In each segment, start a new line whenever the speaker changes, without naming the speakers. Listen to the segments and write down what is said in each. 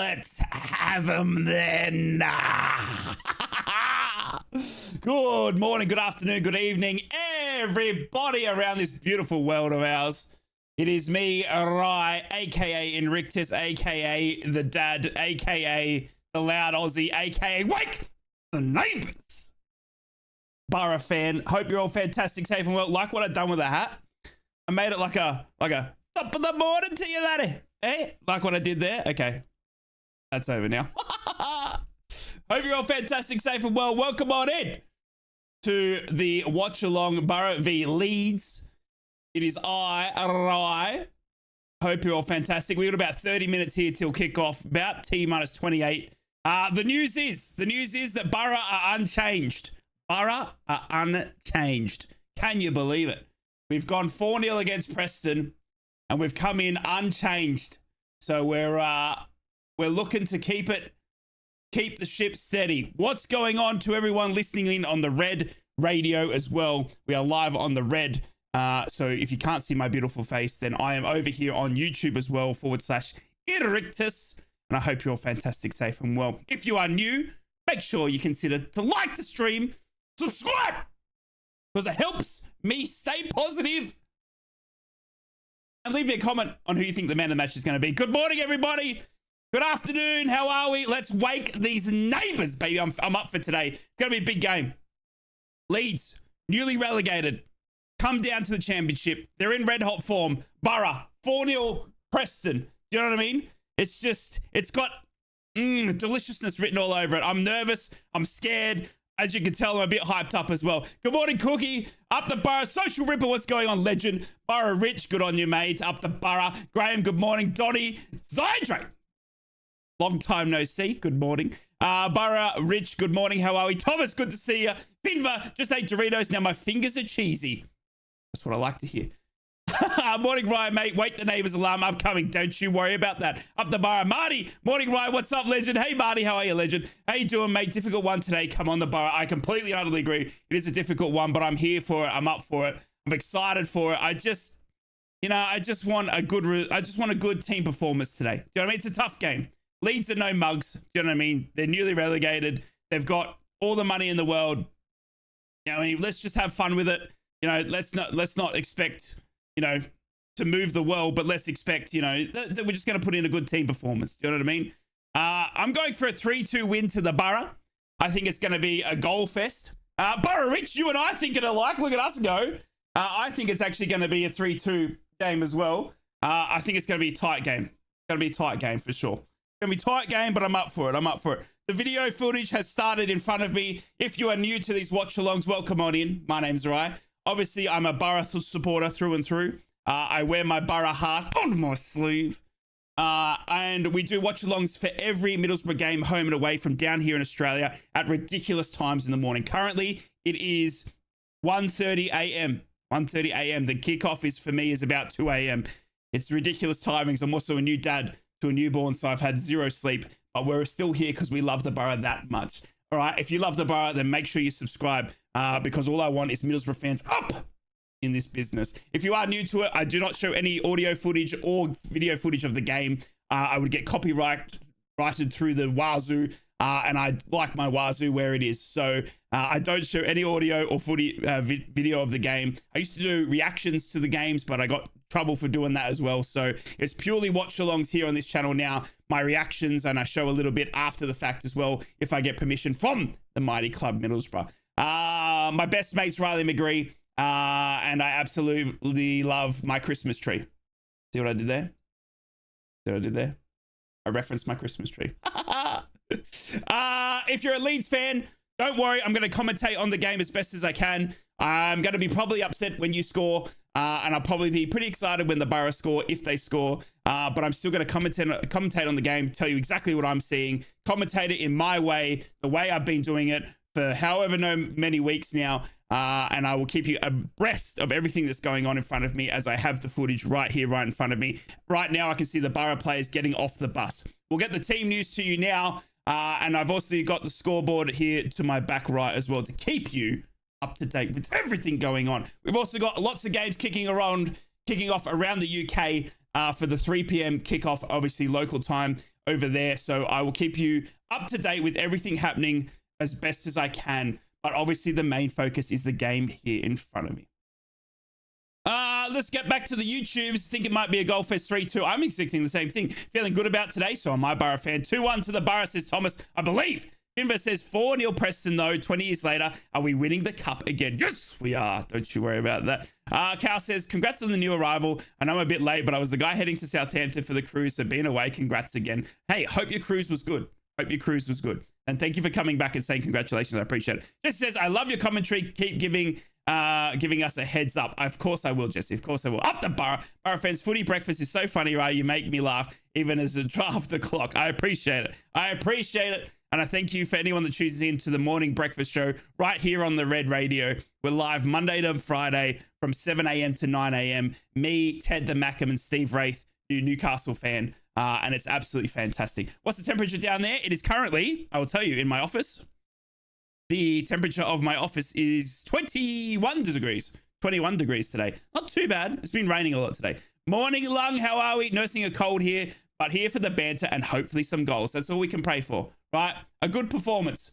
Let's have them then. Good morning, good afternoon, good evening, everybody around this beautiful world of ours. It is me, Rai, aka Inrictus, aka the dad, aka the loud Aussie, aka Wake the Neighbours. Borough fan. Hope you're all fantastic, safe and well. Like what I've done with the hat. I made it like a top of the morning to you, laddie. Hey, like what I did there? Okay. That's over now. Hope you're all fantastic, safe and well. Welcome on in to the watch along Borough v Leeds. It is Rai. Hope you're all fantastic. We got about 30 minutes here till kickoff, about T-minus 28. The news is that Borough are unchanged. Borough are unchanged. Can you believe it? We've gone 4-0 against Preston, and we've come in unchanged. So we're looking to keep the ship steady. What's going on to everyone listening in on the Red Radio as well? We are live on the Red. So if you can't see my beautiful face, then I am over here on YouTube as well, /Inrictus. And I hope you're all fantastic, safe and well. If you are new, make sure you consider to like the stream, subscribe, because it helps me stay positive. And leave me a comment on who you think the man of the match is going to be. Good morning, everybody. Good afternoon. How are we? Let's wake these neighbours, baby. I'm up for today. It's going to be a big game. Leeds, newly relegated, come down to the championship. They're in red hot form. Borough, 4-0 Preston. Do you know what I mean? It's got deliciousness written all over it. I'm nervous. I'm scared. As you can tell, I'm a bit hyped up as well. Good morning, Cookie. Up the Borough. Social Ripper, what's going on, legend? Borough Rich, good on you, mate. Up the Borough. Graham, good morning. Donny. Zydre. Long time no see. Good morning. Borough Rich, good morning. How are we? Thomas, good to see you. Finva, just ate Doritos. Now my fingers are cheesy. That's what I like to hear. Morning, Ryan, mate. Wake the neighbours alarm upcoming. Don't you worry about that. Up the Borough. Marty. Morning, Ryan. What's up, legend? Hey, Marty. How are you, legend? How you doing, mate? Difficult one today. Come on, the Borough. I completely, utterly agree. It is a difficult one, but I'm here for it. I'm up for it. I'm excited for it. I just want a good team performance today. Do you know what I mean? It's a tough game. Leeds are no mugs. Do you know what I mean? They're newly relegated. They've got all the money in the world. You know what I mean? Let's just have fun with it. You know, let's not expect, you know, to move the world, but let's expect, you know, that we're just going to put in a good team performance. Do you know what I mean? I'm going for a 3-2 win to the Borough. I think it's going to be a goal fest. Borough Rich, you and I think it alike. Look at us go. I think it's actually going to be a 3-2 game as well. I think it's going to be a tight game. It's going to be a tight game for sure. It's going to be a tight game, but I'm up for it. I'm up for it. The video footage has started in front of me. If you are new to these watch-alongs, welcome on in. My name's Rai. Obviously, I'm a Borough supporter through and through. I wear my Borough heart on my sleeve. And we do watch-alongs for every Middlesbrough game, home and away, from down here in Australia at ridiculous times in the morning. Currently, it is 1:30 a.m. 1:30 a.m. The kickoff is, for me, is about 2 a.m. It's ridiculous timings. I'm also a new dad to a newborn, so I've had zero sleep. But we're still here because we love the Borough that much. All right, if you love the Borough, then make sure you subscribe because all I want is Middlesbrough fans up in this business. If you are new to it, I do not show any audio footage or video footage of the game. I would get copyrighted through the Wazoo, and I like my Wazoo where it is. So I don't show any audio or video of the game. I used to do reactions to the games, but I got trouble for doing that as well. So it's purely watch-alongs here on this channel now. My reactions, and I show a little bit after the fact as well, if I get permission from the mighty club Middlesbrough. My best mate's Riley McGree. And I absolutely love my Christmas tree. See what I did there? I referenced my Christmas tree. If you're a Leeds fan, don't worry. I'm going to commentate on the game as best as I can. I'm going to be probably upset when you score. And I'll probably be pretty excited when the Borough score, if they score. But I'm still going to commentate on the game, tell you exactly what I'm seeing, commentate it in my way, the way I've been doing it for however many weeks now. And I will keep you abreast of everything that's going on in front of me as I have the footage right here, right in front of me. Right now, I can see the Borough players getting off the bus. We'll get the team news to you now. And I've also got the scoreboard here to my back right as well to keep you up to date with everything going on. We've also got lots of games kicking off around the UK for the 3 p.m. kickoff, obviously local time over there. So I will keep you up to date with everything happening as best as I can. But obviously the main focus is the game here in front of me. Let's get back to the YouTubes. Think it might be a Goal Fest 3-2. I'm expecting the same thing. Feeling good about today, so I'm my Borough fan. 2-1 to the Borough, says Thomas, I believe. Inver says 4-0 Preston, though. 20 years later, are we winning the cup again? Yes, we are. Don't you worry about that. Cal says, congrats on the new arrival. I know I'm a bit late, but I was the guy heading to Southampton for the cruise, so being away, congrats again. Hey, hope your cruise was good. Hope your cruise was good. And thank you for coming back and saying congratulations. I appreciate it. Jesse says, I love your commentary. Keep giving us a heads up. Of course I will, Jesse. Of course I will. Up the Borough. Borough fans, footy breakfast is so funny, right? You make me laugh even as a draft o'clock. I appreciate it. I appreciate it. And I thank you for anyone that chooses into the morning breakfast show right here on the Red Radio. We're live Monday to Friday from 7 a.m. to 9 a.m. Me, Ted the Mackham, and Steve Wraith, new Newcastle fan. And it's absolutely fantastic. What's the temperature down there? It is currently, I will tell you, in my office. The temperature of my office is 21 degrees. 21 degrees today. Not too bad. It's been raining a lot today. Morning, Lung. How are we? Nursing a cold here, but here for the banter and hopefully some goals. That's all we can pray for, right? A good performance,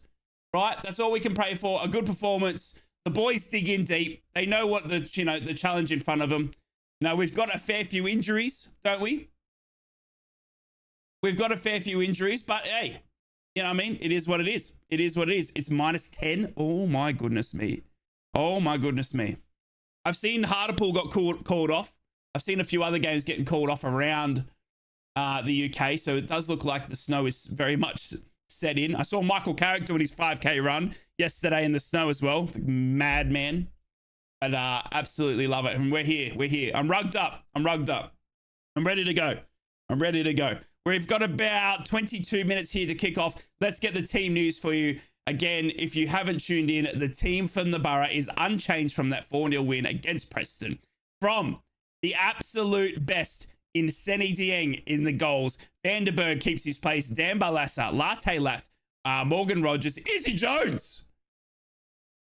right? That's all we can pray for. A good performance. The boys dig in deep. They know what the challenge in front of them. Now, we've got a fair few injuries, don't we? We've got a fair few injuries, but hey, you know what I mean? It is what it is. It is what it is. It's -10. Oh my goodness me. Oh my goodness me. I've seen Hartlepool got called off. I've seen a few other games getting called off around the UK. So it does look like the snow is very much set in. I saw Michael Carrick doing his 5K run yesterday in the snow as well. The madman. But absolutely love it. And we're here. We're here. I'm rugged up. I'm rugged up. I'm ready to go. I'm ready to go. We've got about 22 minutes here to kick off. Let's get the team news for you. Again, if you haven't tuned in, the team from the Borough is unchanged from that 4-0 win against Preston. From the absolute best in Seni Dieng in the goals, Vanderberg keeps his place, Dan Balassa, Latte Lath, Morgan Rogers, Izzy Jones,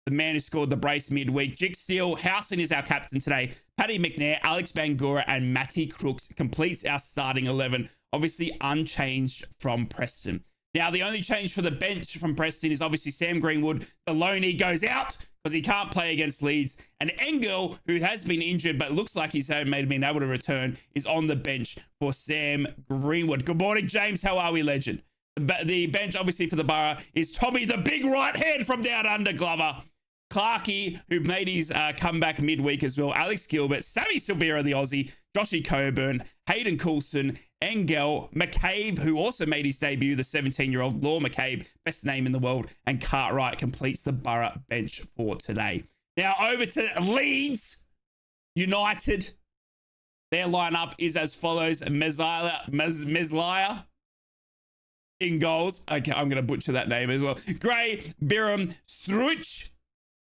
the man who scored the brace midweek, Jick Steele, Howson is our captain today, Paddy McNair, Alex Bangura, and Matty Crooks completes our starting 11. Obviously unchanged from Preston. Now, the only change for the bench from Preston is obviously Sam Greenwood. The loanee goes out because he can't play against Leeds. And Engel, who has been injured but looks like he's been able to return, is on the bench for Sam Greenwood. Good morning, James. How are we, legend? The bench, obviously, for the Borough is Tommy, the big right hand from down under, Glover. Clarkey, who made his comeback midweek as well. Alex Gilbert, Sammy Silvera, the Aussie, Joshy Coburn, Hayden Coulson, Engel, McCabe, who also made his debut, the 17-year-old Law McCabe, best name in the world, and Cartwright completes the Borough bench for today. Now over to Leeds United. Their lineup is as follows: Meslier in goals. Okay, I'm going to butcher that name as well. Gray, Biram, Struch,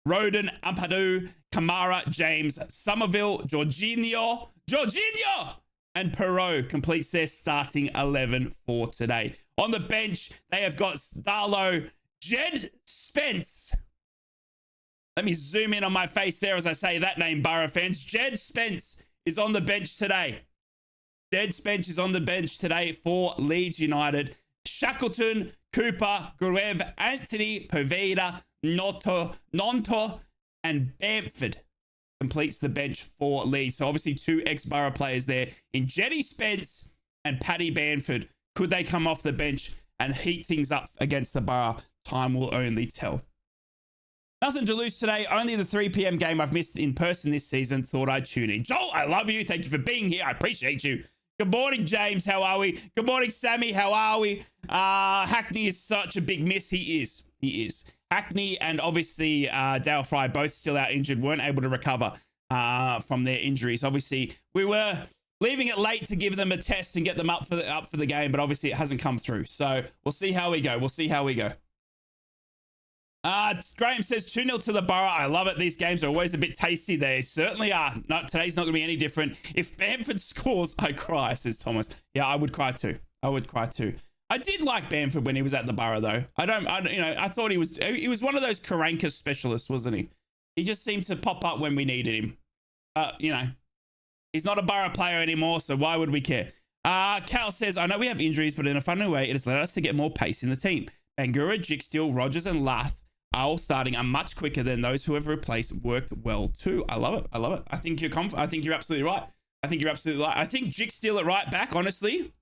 Roden, Ampadu, Kamara, James, Somerville, Jorginho, and Perot completes their starting 11 for today. On the bench, they have got Darlow, Jed Spence. Let me zoom in on my face there as I say that name, Borough fans. Jed Spence is on the bench today. Jed Spence is on the bench today for Leeds United. Shackleton, Cooper, Gruev, Anthony, Poveda, Nonto, and Bamford completes the bench for Leeds. So obviously 2 ex-Borough players there in Jetty Spence and Paddy Bamford. Could they come off the bench and heat things up against the Borough? Time will only tell. Nothing to lose today. Only the 3 p.m. game I've missed in person this season. Thought I'd tune in. Joel, I love you. Thank you for being here. I appreciate you. Good morning, James. How are we? Good morning, Sammy. How are we? Hackney is such a big miss. He is. Hackney and obviously Dale Fry both still out injured, weren't able to recover from their injuries. Obviously, we were leaving it late to give them a test and get them up for the game, but obviously it hasn't come through. So we'll see how we go. Graham says 2-0 to the Borough. I love it. These games are always a bit tasty. They certainly are. Today's not going to be any different. If Bamford scores, I cry, says Thomas. Yeah, I would cry too. I did like Bamford when he was at the Borough, though. I thought he was one of those Karanka specialists, wasn't he? He just seemed to pop up when we needed him. He's not a Borough player anymore, so why would we care? Cal says, I know we have injuries, but in a funny way, it has led us to get more pace in the team. Bangura, Jigsteel, Rogers, and Lath are all starting are much quicker than those who have replaced worked well too. I love it. I love it. I think you're absolutely right. I think you're absolutely right. I think Jigsteel at right back, honestly,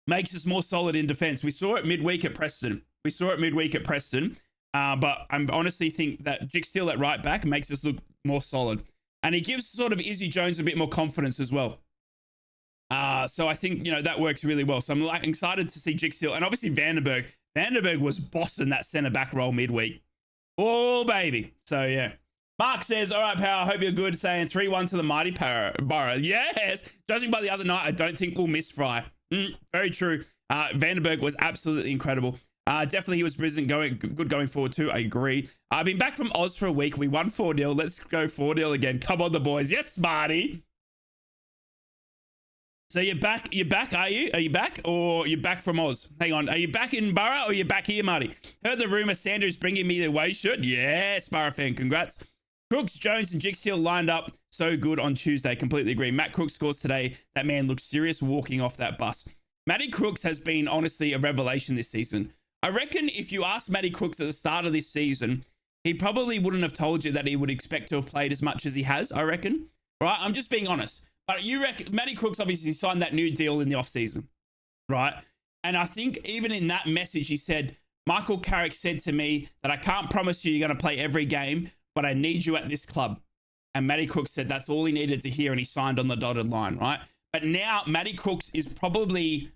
makes us more solid in defense. We saw it midweek at Preston. But I honestly think that Jigsteel at right back makes us look more solid. And he gives sort of Izzy Jones a bit more confidence as well. So I think, that works really well. So I'm excited to see Jigsteel. And obviously Vandenberg. Vandenberg was bossing that centre-back role midweek. Oh, baby. So, yeah. Mark says, all right, Power, I hope you're good. Saying 3-1 to the mighty Borough. Yes. Judging by the other night, I don't think we'll miss Fry. Very true. Vandenberg was absolutely incredible. Definitely he was Brisbane good going forward too. I agree. I've been back from Oz for a week. We won 4-0. Let's go 4-0 again. Come on, the boys. Yes, Smarty. So you're back, are you? Are you back or you're back from Oz? Hang on. Are you back in Borough or you're back here, Marty? Heard the rumor Sanders bringing me the away shirt. Yes, Borough fan. Congrats. Crooks, Jones, and Jigsteel lined up so good on Tuesday. Completely agree. Matt Crooks scores today. That man looks serious walking off that bus. Matty Crooks has been honestly a revelation this season. I reckon if you asked Matty Crooks at the start of this season, he probably wouldn't have told you that he would expect to have played as much as he has, I reckon. Right? I'm just being honest. But you reckon Matty Crooks obviously signed that new deal in the offseason, right? And I think even in that message, he said, Michael Carrick said to me that I can't promise you you're going to play every game, but I need you at this club. And Matty Crooks said that's all he needed to hear, and he signed on the dotted line, right? But now Matty Crooks is probably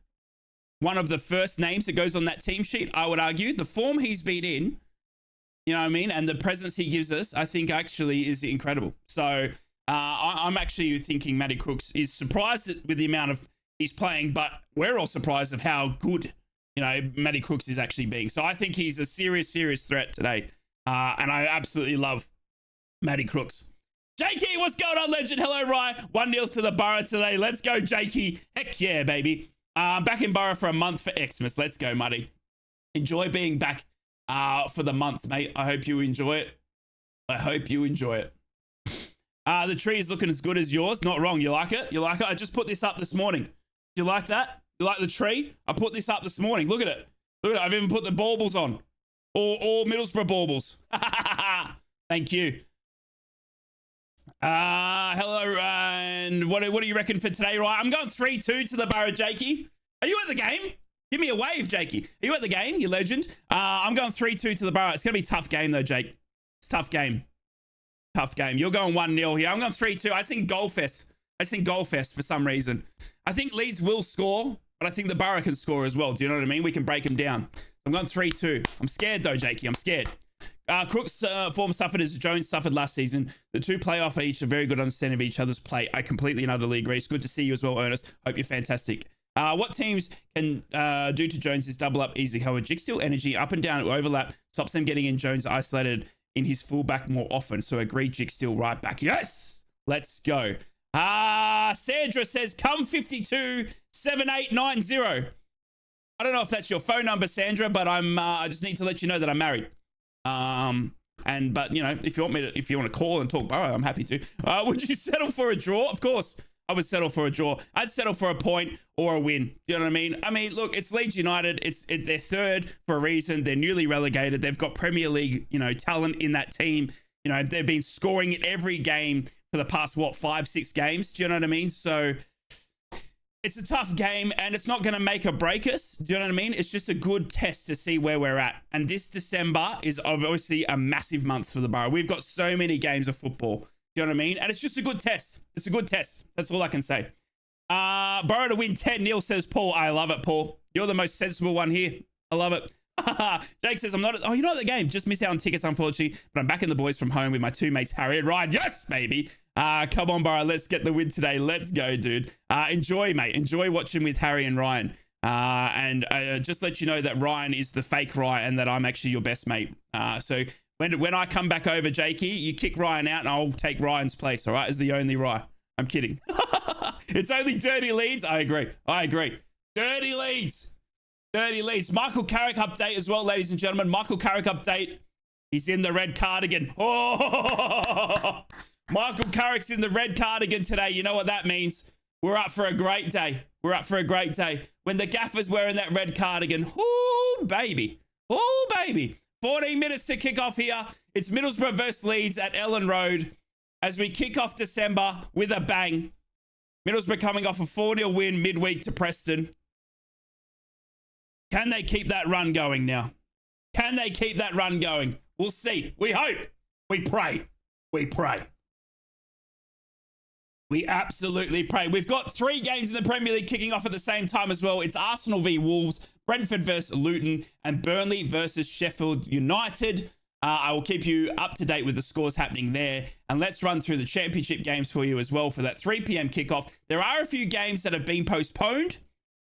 one of the first names that goes on that team sheet, I would argue. The form he's been in, you know what I mean? And the presence he gives us, I think actually is incredible. So I'm actually thinking Matty Crooks is surprised with the amount of he's playing, but we're all surprised of how good, Matty Crooks is actually being. So I think he's a serious threat today. And I absolutely love Matty Crooks. Jakey, what's going on, legend? Hello, Rye. 1-0 to the Borough today. Let's go, Jakey. Heck yeah, baby. Back in Borough for a month for Xmas. Let's go, Muddy. Enjoy being back for the month, mate. I hope you enjoy it. The tree is looking as good as yours. Not wrong. You like it? I just put this up this morning. Do you like that? You like the tree? I put this up this morning. Look at it. I've even put the baubles on. All Middlesbrough baubles. Thank you. Hello, and what do you reckon for today, right? I'm going 3-2 to the Borough, Jakey. Are you at the game? Give me a wave, Jakey. Are you at the game, you legend? I'm going 3-2 to the Borough. It's going to be a tough game, though, Jake. It's a tough game. You're going 1-0 here. I'm going 3-2. I think goal fest for some reason. I think Leeds will score, but I think the Borough can score as well. Do you know what I mean? We can break them down. I'm going 3-2. I'm scared, though, Jakey. I'm scared. Crooks' form suffered as Jones suffered last season. The two play off each a very good understanding of each other's play. I completely and utterly agree. It's good to see you as well, Ernest. Hope you're fantastic. What teams can do to Jones is double up easy. However, Jigsteel energy up and down overlap stops them getting in Jones isolated in his fullback more often. So agree, Jigsteel right back. Yes! Let's go. Sandra says, come 527890. I don't know if that's your phone number, Sandra, but I just need to let you know that I'm married. But if you want to call and talk Borough, I'm happy to. Would you settle for a draw? Of course, I would settle for a draw. I'd settle for a point or a win. You know what I mean? I mean, look, it's Leeds United. They're third for a reason. They're newly relegated. They've got Premier League, talent in that team. They've been scoring in every game for the past 5-6 games. Do you know what I mean? So it's a tough game, and it's not going to make or break us. Do you know what I mean? It's just a good test to see where we're at. And this December is obviously a massive month for the Borough. We've got so many games of football. Do you know what I mean? And it's just a good test. It's a good test. That's all I can say. Borough to win 10-0, says Paul. I love it, Paul. You're the most sensible one here. I love it. Jake says, you're not at the game. Just missed out on tickets, unfortunately. But I'm back in the boys from home with my two mates, Harry and Ryan. Yes, baby. Come on, Borough. Let's get the win today. Let's go, dude. Enjoy, mate. Enjoy watching with Harry and Ryan. And just let you know that Ryan is the fake Ryan and that I'm actually your best mate. So when I come back over, Jakey, you kick Ryan out and I'll take Ryan's place, all right? As the only Ryan. I'm kidding. It's only dirty Leeds. I agree. Dirty Leeds. Michael Carrick update as well, ladies and gentlemen. Michael Carrick update. He's in the red cardigan. Oh, Michael Carrick's in the red cardigan today. You know what that means? We're up for a great day. We're up for a great day. When the gaffer's wearing that red cardigan, ooh, baby. Ooh, baby. 14 minutes to kick off here. It's Middlesbrough versus Leeds at Ellen Road as we kick off December with a bang. Middlesbrough coming off a 4-0 win midweek to Preston. Can they keep that run going now? Can they keep that run going? We'll see. We hope. We pray. We pray. We absolutely pray. We've got 3 games in the Premier League kicking off at the same time as well. It's Arsenal v Wolves, Brentford versus Luton, and Burnley versus Sheffield United. I will keep you up to date with the scores happening there. And let's run through the championship games for you as well for that 3 p.m. kickoff. There are a few games that have been postponed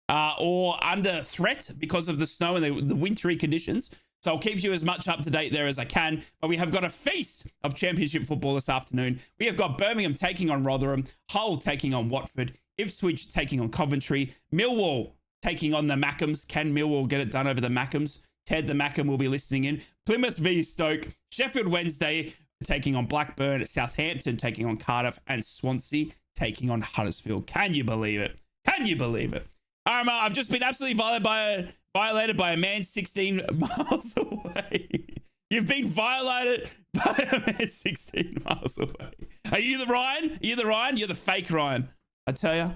or under threat because of the snow and the wintry conditions. So I'll keep you as much up to date there as I can. But we have got a feast of championship football this afternoon. We have got Birmingham taking on Rotherham, Hull taking on Watford, Ipswich taking on Coventry, Millwall taking on the Mackems. Can Millwall get it done over the Mackems? Ted the Mackem will be listening in. Plymouth v Stoke, Sheffield Wednesday taking on Blackburn, Southampton taking on Cardiff, and Swansea taking on Huddersfield. Can you believe it? Can you believe it? I've just been absolutely violated by a man 16 miles away. You've been violated by a man 16 miles away. Are you the Ryan? Are you the Ryan? You're the fake Ryan. I tell you.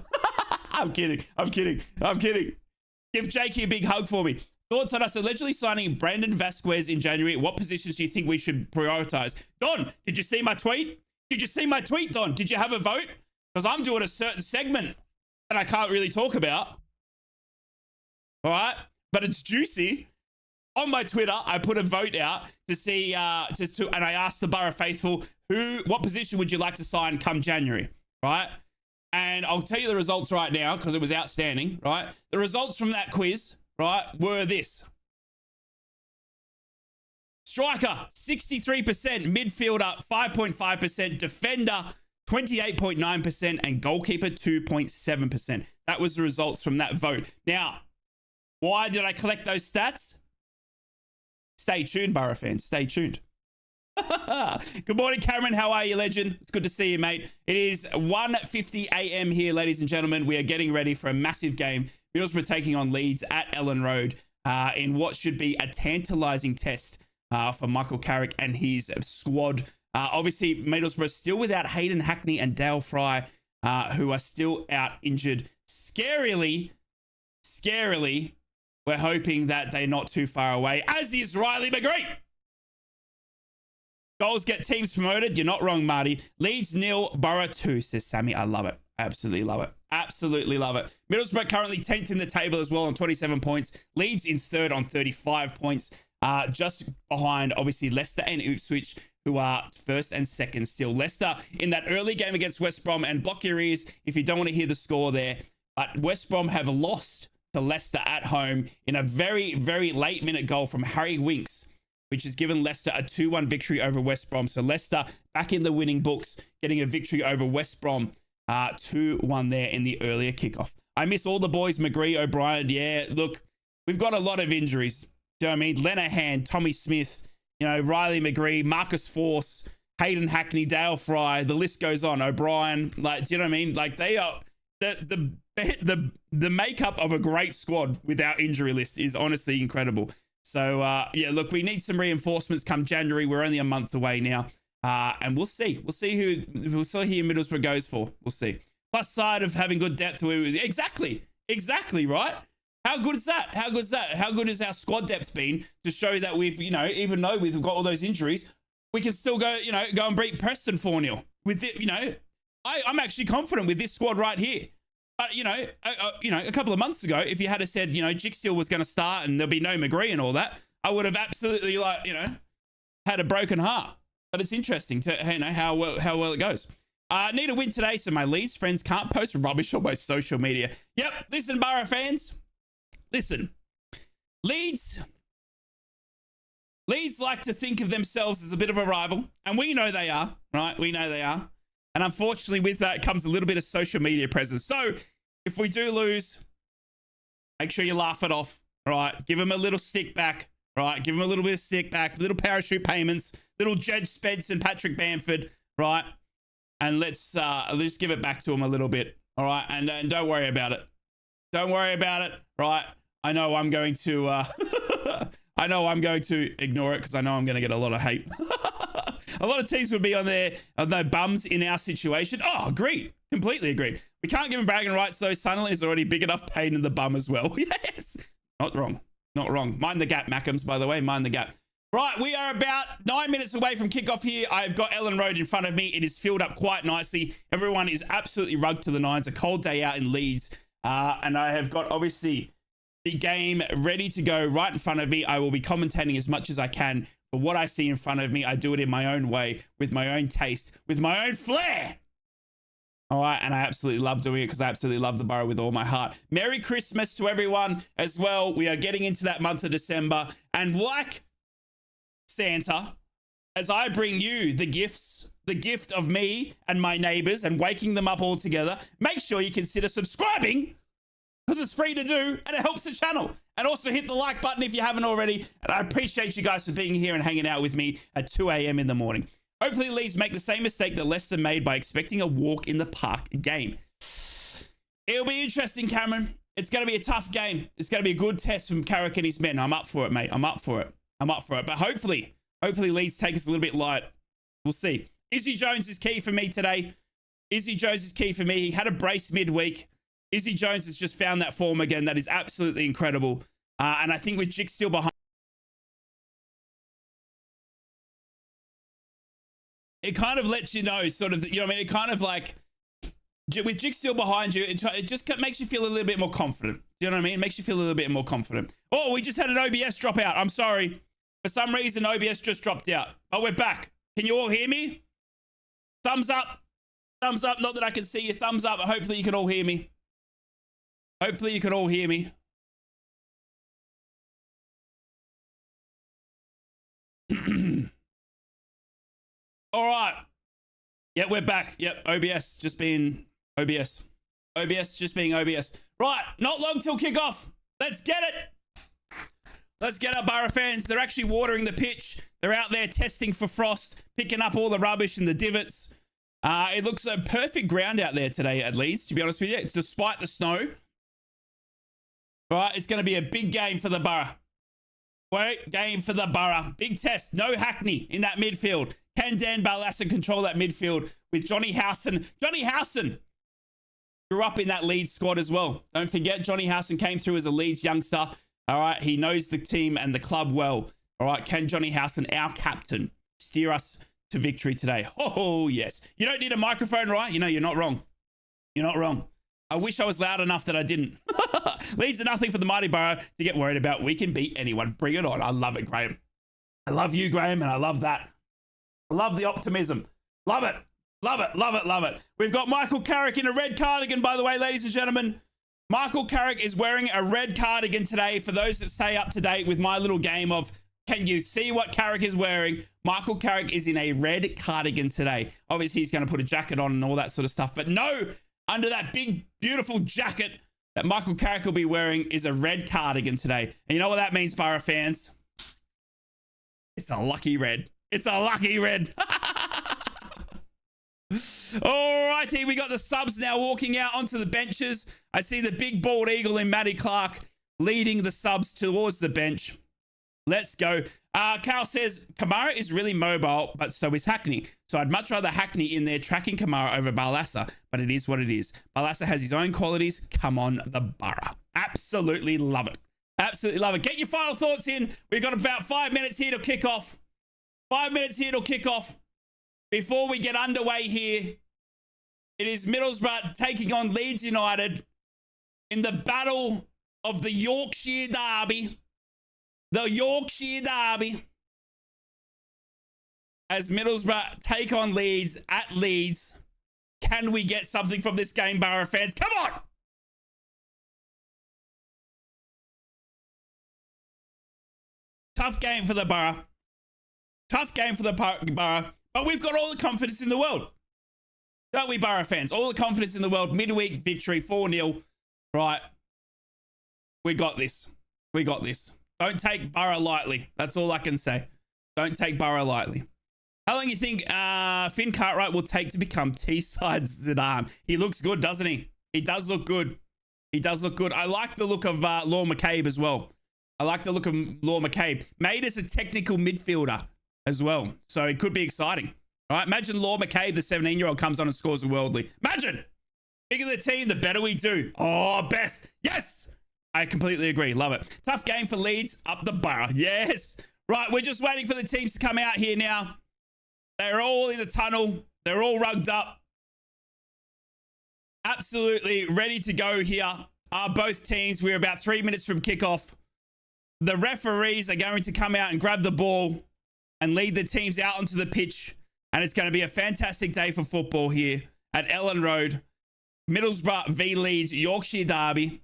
I'm kidding. I'm kidding. I'm kidding. Give Jakey a big hug for me. Thoughts on us allegedly signing Brandon Vasquez in January. What positions do you think we should prioritize? Don, did you see my tweet? Did you see my tweet, Don? Did you have a vote? Because I'm doing a certain segment that I can't really talk about. All right? But it's juicy. On my Twitter, I put a vote out to see, and I asked the Borough faithful, what position would you like to sign come January, right? And I'll tell you the results right now because it was outstanding, right? The results from that quiz, right, were this. Striker, 63%. Midfielder, 5.5%. Defender, 28.9%. And goalkeeper, 2.7%. That was the results from that vote. Now, why did I collect those stats? Stay tuned, Borough fans. Stay tuned. Good morning, Cameron. How are you, legend? It's good to see you, mate. It is 1:50 a.m. here, ladies and gentlemen. We are getting ready for a massive game. Middlesbrough taking on Leeds at Ellen Road in what should be a tantalising test for Michael Carrick and his squad. Obviously, Middlesbrough still without Hayden Hackney and Dale Fry, who are still out injured. Scarily, we're hoping that they're not too far away, as is Riley McGree. Goals get teams promoted. You're not wrong, Marty. Leeds 0, Borough 2, says Sammy. I love it. Absolutely love it. Absolutely love it. Middlesbrough currently 10th in the table as well on 27 points. Leeds in 3rd on 35 points. Just behind, obviously, Leicester and Ipswich, who are 1st and 2nd still. Leicester in that early game against West Brom, and block your ears if you don't want to hear the score there. But West Brom have lost to Leicester at home in a very, very late minute goal from Harry Winks, which has given Leicester a 2-1 victory over West Brom. So Leicester back in the winning books, getting a victory over West Brom, 2-1 there in the earlier kickoff. I miss all the boys, McGree, O'Brien. Yeah, look, we've got a lot of injuries. Do you know what I mean? Lenihan, Tommy Smith, Riley McGree, Marcus Force, Hayden Hackney, Dale Fry. The list goes on. O'Brien, do you know what I mean? They are the makeup of a great squad with our injury list is honestly incredible. So, yeah, look, we need some reinforcements come January. We're only a month away now. And we'll see. We'll see who Middlesbrough goes for. We'll see. Plus side of having good depth. Exactly, right? How good is that? How good is that? How good has our squad depth been to show that we've, even though we've got all those injuries, we can still go and beat Preston 4-0. With it, I'm actually confident with this squad right here. But, a couple of months ago, if you had said, Jigstill was going to start and there'll be no McGree and all that, I would have absolutely, had a broken heart. But it's interesting to, how well it goes. Need a win today so my Leeds friends can't post rubbish on my social media. Yep, listen, Borough fans. Listen. Leeds like to think of themselves as a bit of a rival. And we know they are, right? We know they are. And unfortunately, with that comes a little bit of social media presence. So if we do lose, make sure you laugh it off, right? Give them a little stick back, right? Give them a little bit of stick back, little parachute payments, little Jed Spence and Patrick Bamford, right? and let's just give it back to them a little bit. All right, and don't worry about it. Don't worry about it. Right? I know I'm going to. I know I'm going to ignore it because I know I'm going to get a lot of hate. A lot of teams would be on their bums in our situation. Oh, agreed. Completely agreed. We can't give him bragging rights though. Sunderland is already big enough pain in the bum as well. Yes. Not wrong. Not wrong. Mind the gap, Mackems, by the way. Mind the gap. Right, we are about 9 minutes away from kickoff here. I've got Ellen Road in front of me. It is filled up quite nicely. Everyone is absolutely rugged to the nines. A cold day out in Leeds. And I have got, obviously, the game ready to go right in front of me. I will be commentating as much as I can. But what I see in front of me, I do it in my own way, with my own taste, with my own flair. All right, and I absolutely love doing it because I absolutely love the borough with all my heart. Merry Christmas to everyone as well. We are getting into that month of December. And like Santa, as I bring you the gifts, the gift of me and my neighbors and waking them up all together, make sure you consider subscribing because it's free to do and it helps the channel. And also hit the like button if you haven't already. And I appreciate you guys for being here and hanging out with me at 2 a.m. in the morning. Hopefully Leeds make the same mistake that Leicester made by expecting a walk in the park game. It'll be interesting, Cameron. It's going to be a tough game. It's going to be a good test from Carrick and his men. I'm up for it, mate. I'm up for it. I'm up for it. But hopefully Leeds take us a little bit light. We'll see. Izzy Jones is key for me today. Izzy Jones is key for me. He had a brace midweek. Izzy Jones has just found that form again. That is absolutely incredible. And I think with Jick still behind, it kind of lets you know, sort of, you know what I mean? It kind of like, with Jick still behind you, it just makes you feel a little bit more confident. Do you know what I mean? It makes you feel a little bit more confident. Oh, we just had an OBS drop out. I'm sorry. For some reason, OBS just dropped out. Oh, we're back. Can you all hear me? Thumbs up. Thumbs up. Not that I can see you. Thumbs up. Hopefully you can all hear me. Hopefully you can all hear me. All right. Yep, we're back. Yep, OBS just being OBS. OBS just being OBS. Right, not long till kickoff. Let's get it. Let's get our Borough fans. They're actually watering the pitch. They're out there testing for frost, picking up all the rubbish and the divots. It looks a perfect ground out there today at Leeds, to be honest with you, despite the snow. Right, it's going to be a big game for the Borough. Great game for the Borough. Big test. No Hackney in that midfield. Can Dan Barlaser control that midfield with Johnny Howson? Johnny Howson grew up in that Leeds squad as well. Don't forget, Johnny Howson came through as a Leeds youngster. All right, he knows the team and the club well. All right, can Johnny Howson, our captain, steer us to victory today? Oh, yes. You don't need a microphone, right? You know, you're not wrong. You're not wrong. I wish I was loud enough that I didn't. Leeds are nothing for the mighty Borough to get worried about. We can beat anyone. Bring it on. I love it, Graham. I love you, Graham, and I love that. I love the optimism. Love it. Love it. Love it. Love it. We've got Michael Carrick in a red cardigan, by the way, ladies and gentlemen. Michael Carrick is wearing a red cardigan today. For those that stay up to date with my little game of, can you see what Carrick is wearing? Michael Carrick is in a red cardigan today. Obviously, he's going to put a jacket on and all that sort of stuff. But no, under that big, beautiful jacket that Michael Carrick will be wearing is a red cardigan today. And you know what that means, Borough fans? It's a lucky red. It's a lucky red. All righty, we got the subs now walking out onto the benches. I see the big bald eagle in Matty Clark leading the subs towards the bench. Let's go. Carl says, Kamara is really mobile, but so is Hackney. So I'd much rather Hackney in there tracking Kamara over Barlaser, but it is what it is. Barlaser has his own qualities. Come on, the Borough. Absolutely love it. Absolutely love it. Get your final thoughts in. We've got about 5 minutes here to kick off. 5 minutes here to kick off. Before we get underway here, it is Middlesbrough taking on Leeds United in the battle of the Yorkshire Derby. The Yorkshire Derby. As Middlesbrough take on Leeds at Leeds. Can we get something from this game, Borough fans? Come on! Tough game for the Borough. Tough game for the Borough. But we've got all the confidence in the world. Don't we, Borough fans? All the confidence in the world. Midweek victory, 4-0. Right. We got this. We got this. Don't take Borough lightly. That's all I can say. Don't take Borough lightly. How long do you think Finn Cartwright will take to become T-side Zidane? He looks good, doesn't he? He does look good. He does look good. I like the look of Law McCabe as well. I like the look of Law McCabe. Made as a technical midfielder as well. So it could be exciting. All right, imagine Law McCabe, the 17-year-old, comes on and scores a worldly. Imagine! Bigger the team, the better we do. Oh, best. Yes! I completely agree. Love it. Tough game for Leeds. Up the bar. Yes. Right, we're just waiting for the teams to come out here now. They're all in the tunnel. They're all rugged up. Absolutely ready to go here are both teams. We're about 3 minutes from kickoff. The referees are going to come out and grab the ball and lead the teams out onto the pitch. And it's going to be a fantastic day for football here at Ellen Road. Middlesbrough v Leeds, Yorkshire Derby.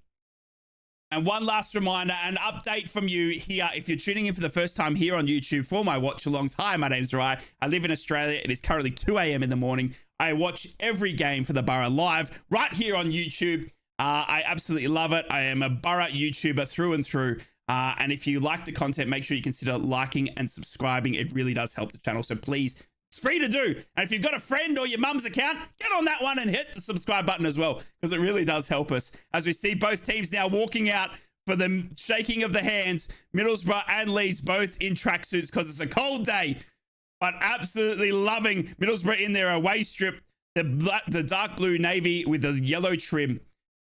And one last reminder, an update from you here. If you're tuning in for the first time here on YouTube for my watch-alongs, hi, my name's Rai. I live in Australia. It is currently 2 a.m. in the morning. I watch every game for the Borough live right here on YouTube. I absolutely love it. I am a Borough YouTuber through and through. And if you like the content, make sure you consider liking and subscribing. It really does help the channel. So please, it's free to do. And if you've got a friend or your mum's account, get on that one and hit the subscribe button as well, because it really does help us. As we see both teams now walking out for the shaking of the hands, Middlesbrough and Leeds both in tracksuits because it's a cold day, but absolutely loving Middlesbrough in their away strip, the dark blue navy with the yellow trim,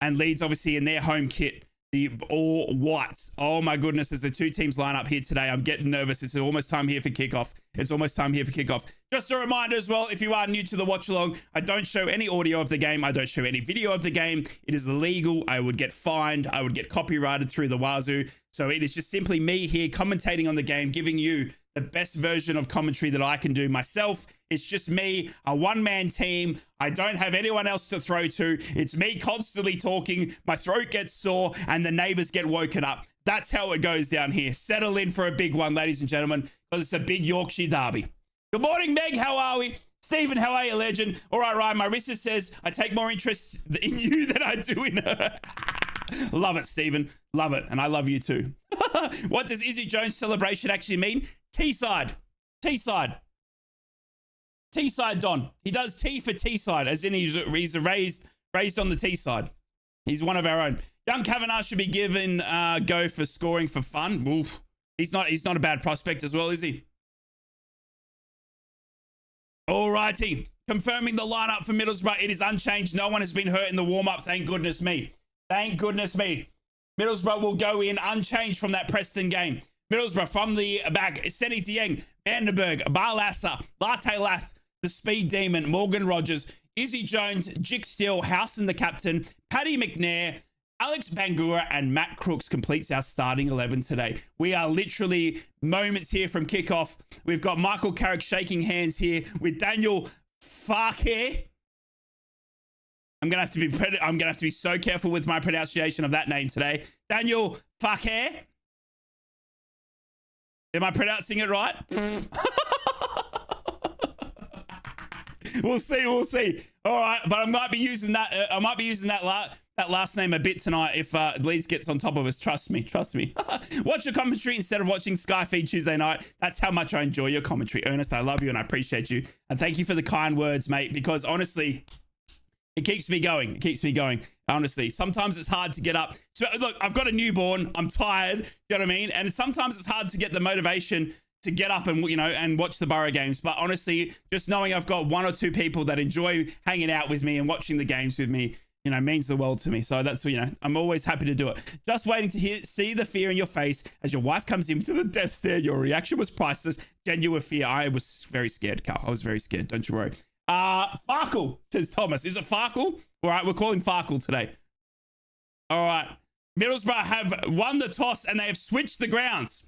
and Leeds obviously in their home kit, the all whites. Oh my goodness, as the two teams line up here today, I'm getting nervous. It's almost time here for kickoff. It's almost time here for kickoff. Just a reminder as well, if you are new to the watch along, I don't show any audio of the game. I don't show any video of the game. It is illegal. I would get fined. I would get copyrighted through the wazoo. So it is just simply me here commentating on the game, giving you the best version of commentary that I can do myself. It's just me, a one-man team. I don't have anyone else to throw to. It's me constantly talking. My throat gets sore and the neighbors get woken up. That's how it goes down here. Settle in for a big one, ladies and gentlemen, because it's a big Yorkshire derby. Good morning, Meg. How are we? Stephen, how are you, legend? All right, Ryan. My wrist says I take more interest in you than I do in her. Love it, Stephen. Love it. And I love you too. What does Izzy Jones' celebration actually mean? T-side. T-side. T-side, Don. He does T for T-side, as in he's raised on the T-side. He's one of our own. Young Kavanagh should be given go for scoring for fun. Oof. He's not a bad prospect as well, is he? All righty. Confirming the lineup for Middlesbrough. It is unchanged. No one has been hurt in the warm-up. Thank goodness me. Thank goodness me. Middlesbrough will go in unchanged from that Preston game. Middlesbrough from the back. Senny Dieng, Vandenberg, Barlasser, Latte Lath, the Speed Demon, Morgan Rogers, Izzy Jones, Jick Steele, Howson the captain, Paddy McNair, Alex Bangura, and Matt Crooks completes our starting 11 today. We are literally moments here from kickoff. We've got Michael Carrick shaking hands here with Daniel Farke. I'm gonna have to be so careful with my pronunciation of that name today. Daniel Farke. Am I pronouncing it right? We'll see. All right, but I might be using that last name a bit tonight if Leeds gets on top of us. Trust me. Watch your commentary instead of watching Sky Feed Tuesday night. That's how much I enjoy your commentary. Ernest, I love you and I appreciate you. And thank you for the kind words, mate, because honestly, it keeps me going. Honestly, sometimes it's hard to get up. So look, I've got a newborn. I'm tired. You know what I mean? And sometimes it's hard to get the motivation to get up and, and watch the Borough games. But honestly, just knowing I've got one or two people that enjoy hanging out with me and watching the games with me, means the world to me. So that's, I'm always happy to do it. Just waiting to see the fear in your face as your wife comes into the death stare. Your reaction was priceless. Genuine fear. I was very scared, Carl. I was very scared. Don't you worry. Farkle, says Thomas. Is it Farkle? All right, we're calling Farkle today. All right. Middlesbrough have won the toss and they have switched the grounds.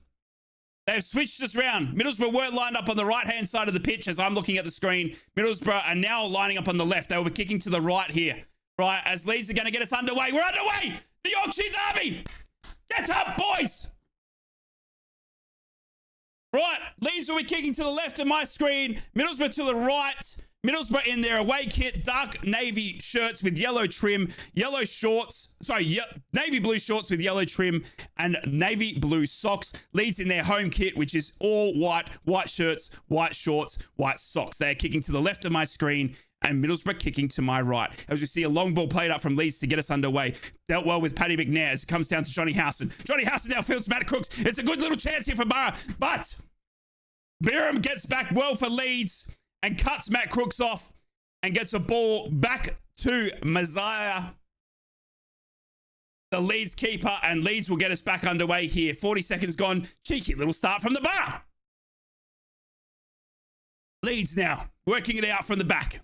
They have switched this round. Middlesbrough weren't lined up on the right-hand side of the pitch as I'm looking at the screen. Middlesbrough are now lining up on the left. They will be kicking to the right here. Right, as Leeds are going to get us underway. We're underway! The Yorkshire Derby! Get up, boys! Right, Leeds will be kicking to the left of my screen. Middlesbrough to the right. Middlesbrough in their away kit, dark navy shirts with yellow trim, yellow shorts, navy blue shorts with yellow trim and navy blue socks. Leeds in their home kit, which is all white, white shirts, white shorts, white socks. They are kicking to the left of my screen and Middlesbrough kicking to my right. As we see a long ball played up from Leeds to get us underway. Dealt well with Paddy McNair as it comes down to Johnny Howson. Johnny Howson now fields Matt Crooks. It's a good little chance here for Borough, but Birham gets back well for Leeds and cuts Matt Crooks off and gets a ball back to Messiah, the Leeds keeper, and Leeds will get us back underway here. 40 seconds gone. Cheeky little start from the Borough. Leeds now working it out from the back.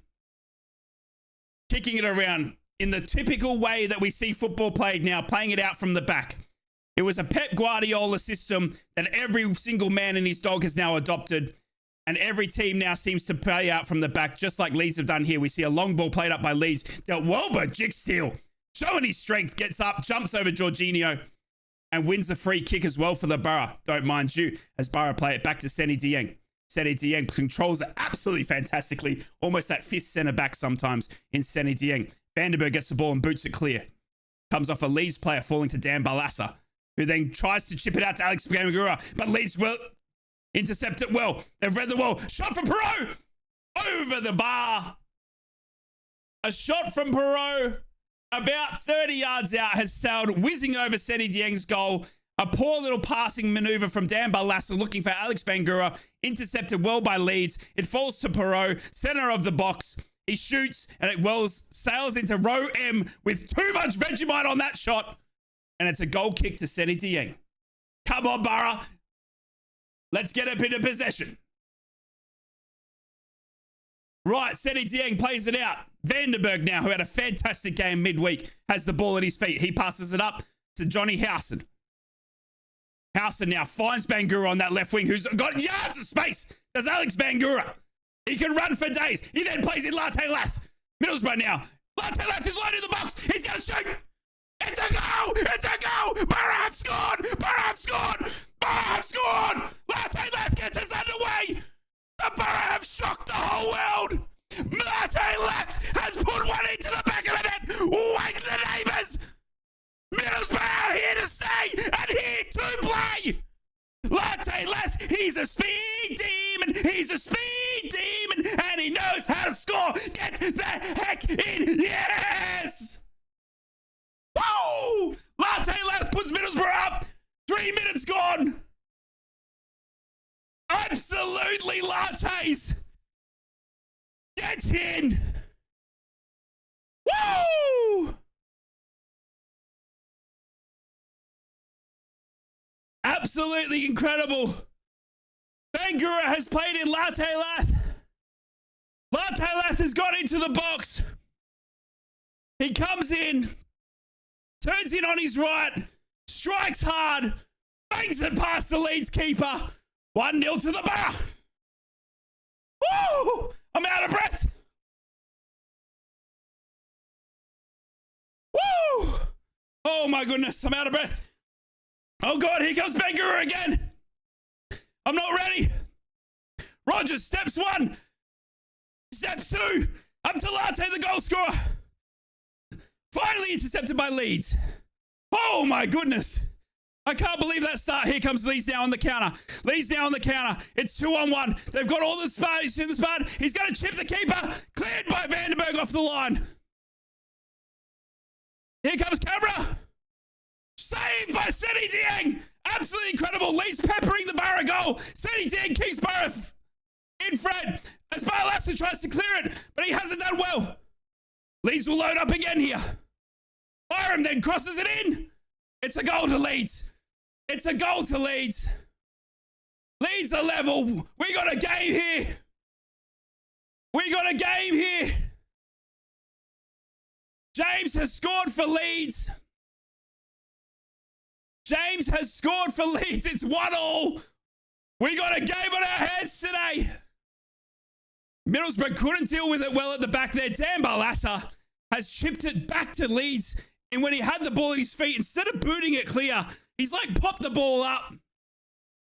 Kicking it around in the typical way that we see football played now, playing it out from the back. It was a Pep Guardiola system that every single man and his dog has now adopted. And every team now seems to play out from the back, just like Leeds have done here. We see a long ball played up by Leeds. Dealt well by Jig Steele, showing his strength, gets up, jumps over Jorginho, and wins the free kick as well for the Borough. Don't mind you, as Borough play it back to Seny Dieng. Seny Dieng controls it absolutely fantastically, almost that fifth centre back sometimes in Seny Dieng. Vandenberg gets the ball and boots it clear. Comes off a Leeds player falling to Dan Barlaser, who then tries to chip it out to Alex Bangura, but Leeds will intercept it well. They've read the wall. Shot from Perot over the bar. A shot from Perot about 30 yards out has sailed whizzing over Seny Dieng's goal. A poor little passing maneuver from Dan Barlaser looking for Alex Bangura. Intercepted well by Leeds. It falls to Perot, center of the box. He shoots and it sails into row M with too much Vegemite on that shot. And it's a goal kick to Seny Dieng. Come on, Borough. Let's get a bit of possession. Right, Seny Dieng plays it out. Vandenberg now, who had a fantastic game midweek, has the ball at his feet. He passes it up to Johnny Howson. Howson now finds Bangura on that left wing, who's got yards of space. There's Alex Bangura. He can run for days. He then plays in Latte Lath. Middlesbrough now. Latte Lath is loaded in the box. He's going to shoot. It's a goal! It's a goal! Borough have scored! Borough have scored! Borough have scored! Latte Lath gets us underway! The Borough have shocked the whole world! Latte Lath has put one into the back of the net! Wake the neighbours! Middlesbrough are here to stay and here to play! Latte Lath, he's a speed demon! He's a speed demon! And he knows how to score! Get the heck in! Yes! Whoa! Latte Lath puts Middlesbrough up. 3 minutes gone. Absolutely lattes. Gets in. Woo! Absolutely incredible. Bangura has played in Latte Lath. Latte Lath has got into the box. He comes in. Turns in on his right, strikes hard, bangs it past the Leeds keeper. 1-0 to the Borough. Woo! I'm out of breath. Woo! Oh my goodness, I'm out of breath. Oh God, here comes Bangura again. I'm not ready. Rogers, steps 1. Steps 2. Up to Latte, the goal scorer. Finally intercepted by Leeds. Oh my goodness. I can't believe that start. Here comes Leeds now on the counter. Leeds now on the counter. It's 2-on-1. They've got all the spud. He's spud. He's going to chip the keeper. Cleared by Vandenberg off the line. Here comes Cabra. Saved by Seny Dieng. Absolutely incredible. Leeds peppering the Borough goal. Seny Dieng keeps Borough in front as Barlaser tries to clear it, but he hasn't done well. Leeds will load up again here. Byram then crosses it in. It's a goal to Leeds. It's a goal to Leeds. Leeds are level. We got a game here. We got a game here. James has scored for Leeds. James has scored for Leeds. It's 1-1. We got a game on our hands today. Middlesbrough couldn't deal with it well at the back there. Dan Barlaser has chipped it back to Leeds. And when he had the ball at his feet, instead of booting it clear, he's like popped the ball up.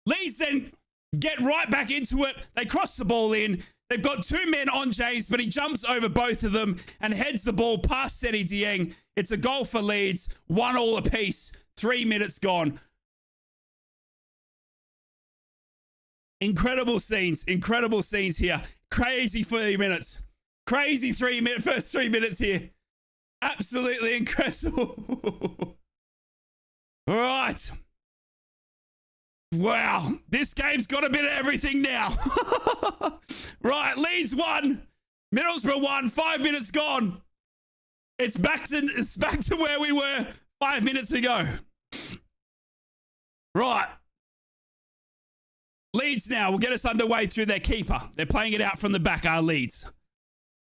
Leeds then get right back into it. They cross the ball in. They've got two men on James, but he jumps over both of them and heads the ball past Seni Dieng. It's a goal for Leeds. 1-1 apiece. 3 minutes gone. Incredible scenes here. Crazy 30 minutes. Crazy first 3 minutes here. Absolutely incredible. All right. Wow. This game's got a bit of everything now. Right. Leeds 1. Middlesbrough 1. 5 minutes gone. It's back to where we were 5 minutes ago. Right. Leeds now will get us underway through their keeper. They're playing it out from the back, Leeds.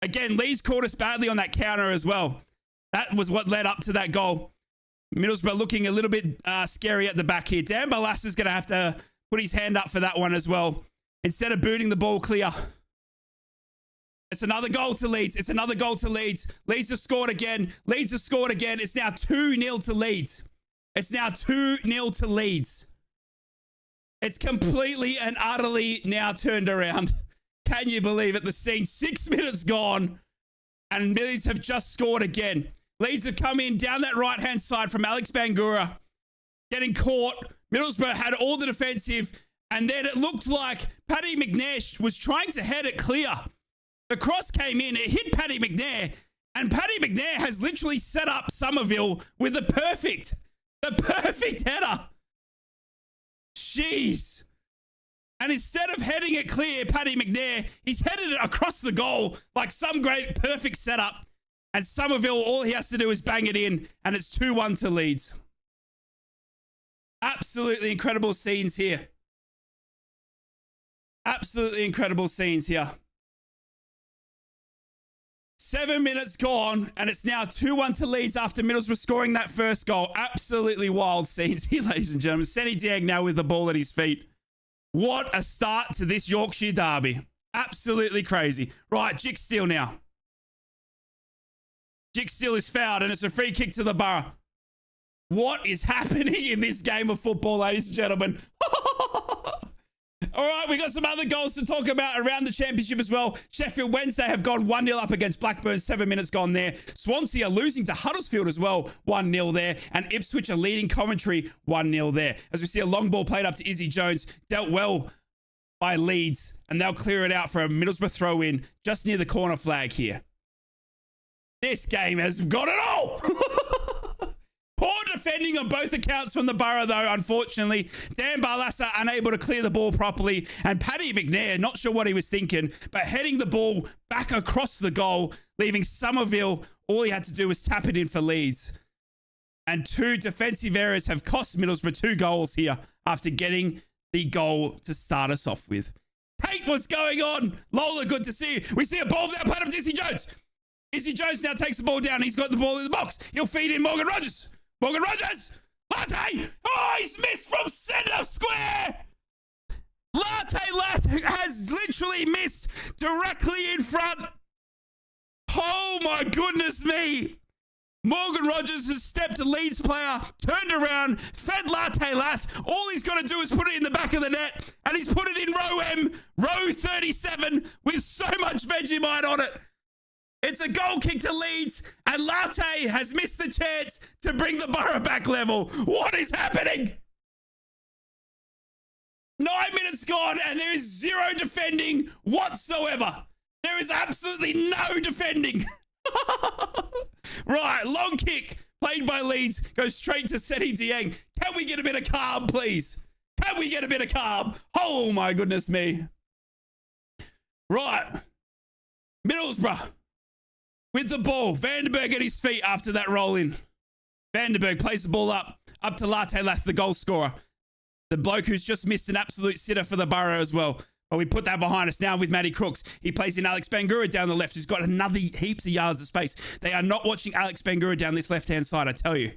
Again, Leeds caught us badly on that counter as well. That was what led up to that goal. Middlesbrough looking a little bit scary at the back here. Dan Balassa's going to have to put his hand up for that one as well. Instead of booting the ball clear. It's another goal to Leeds. It's another goal to Leeds. Leeds have scored again. Leeds have scored again. It's now 2-0 to Leeds. It's now 2-0 to Leeds. It's completely and utterly now turned around. Can you believe it? The scene, 6 minutes gone, and Leeds have just scored again. Leeds have come in down that right-hand side from Alex Bangura, getting caught. Middlesbrough had all the defensive, and then it looked like Paddy McNair was trying to head it clear. The cross came in, it hit Paddy McNair, and Paddy McNair has literally set up Somerville with the perfect header. Jeez. And instead of heading it clear, Paddy McNair, he's headed it across the goal like some great perfect setup. And Somerville, all he has to do is bang it in, and it's 2-1 to Leeds. Absolutely incredible scenes here. Absolutely incredible scenes here. 7 minutes gone, and it's now 2-1 to Leeds after Middlesbrough scoring that first goal. Absolutely wild scenes here, ladies and gentlemen. Seni Dieng now with the ball at his feet. What a start to this Yorkshire derby. Absolutely crazy. Right, Jick Steele now. Jick Steele is fouled, and it's a free kick to the Borough. What is happening in this game of football, ladies and gentlemen? All right, we got some other goals to talk about around the championship as well. Sheffield Wednesday have gone 1-0 up against Blackburn. 7 minutes gone there. Swansea are losing to Huddersfield as well. 1-0 there. And Ipswich are leading Coventry. 1-0 there. As we see a long ball played up to Izzy Jones. Dealt well by Leeds. And they'll clear it out for a Middlesbrough throw-in just near the corner flag here. This game has got it all. Poor defending on both accounts from the Borough, though, unfortunately. Dan Barlassa unable to clear the ball properly. And Paddy McNair, not sure what he was thinking, but heading the ball back across the goal, leaving Somerville. All he had to do was tap it in for Leeds. And 2 defensive errors have cost Middlesbrough 2 goals here after getting the goal to start us off with. Hey, what's going on? Lola, good to see you. We see a ball now played up to Izzy Jones. Izzy Jones now takes the ball down. He's got the ball in the box. He'll feed in Morgan Rogers. Morgan Rogers! Latte! Oh, he's missed from centre square! Latte has literally missed directly in front. Oh my goodness me! Morgan Rogers has stepped a Leeds player, turned around, fed Latte Lath. All he's got to do is put it in the back of the net, and he's put it in row M, row 37, with so much Vegemite on it. It's a goal kick to Leeds, and Latte has missed the chance to bring the Borough back level. What is happening? 9 minutes gone, and there is 0 defending whatsoever. There is absolutely no defending. Right, long kick played by Leeds goes straight to Seni Dieng. Can we get a bit of calm, please? Can we get a bit of calm? Oh, my goodness me. Right. Middlesbrough with the ball. Vandenberg at his feet after that roll in. Vandenberg plays the ball up to Latte Lath, the goal scorer. The bloke who's just missed an absolute sitter for the Borough as well. But we put that behind us now with Matty Crooks. He plays in Alex Bangura down the left, who's got another heaps of yards of space. They are not watching Alex Bangura down this left-hand side, I tell you.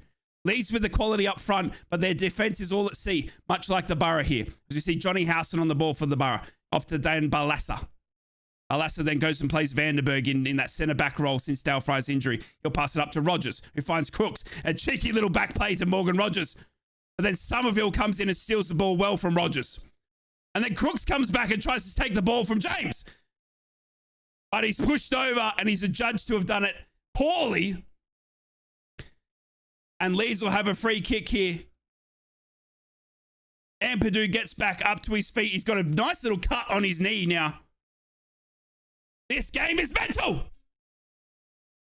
Leeds with the quality up front, but their defense is all at sea, much like the Borough here. As we see Johnny Howson on the ball for the Borough, off to Dan Barlassa. Barlassa then goes and plays Vandenberg in that centre-back role since Dale Fry's injury. He'll pass it up to Rogers, who finds Crooks. A cheeky little back play to Morgan Rogers. But then Somerville comes in and steals the ball well from Rogers. And then Crooks comes back and tries to take the ball from James. But he's pushed over and he's adjudged to have done it poorly. And Leeds will have a free kick here. Ampadu gets back up to his feet. He's got a nice little cut on his knee now. This game is mental.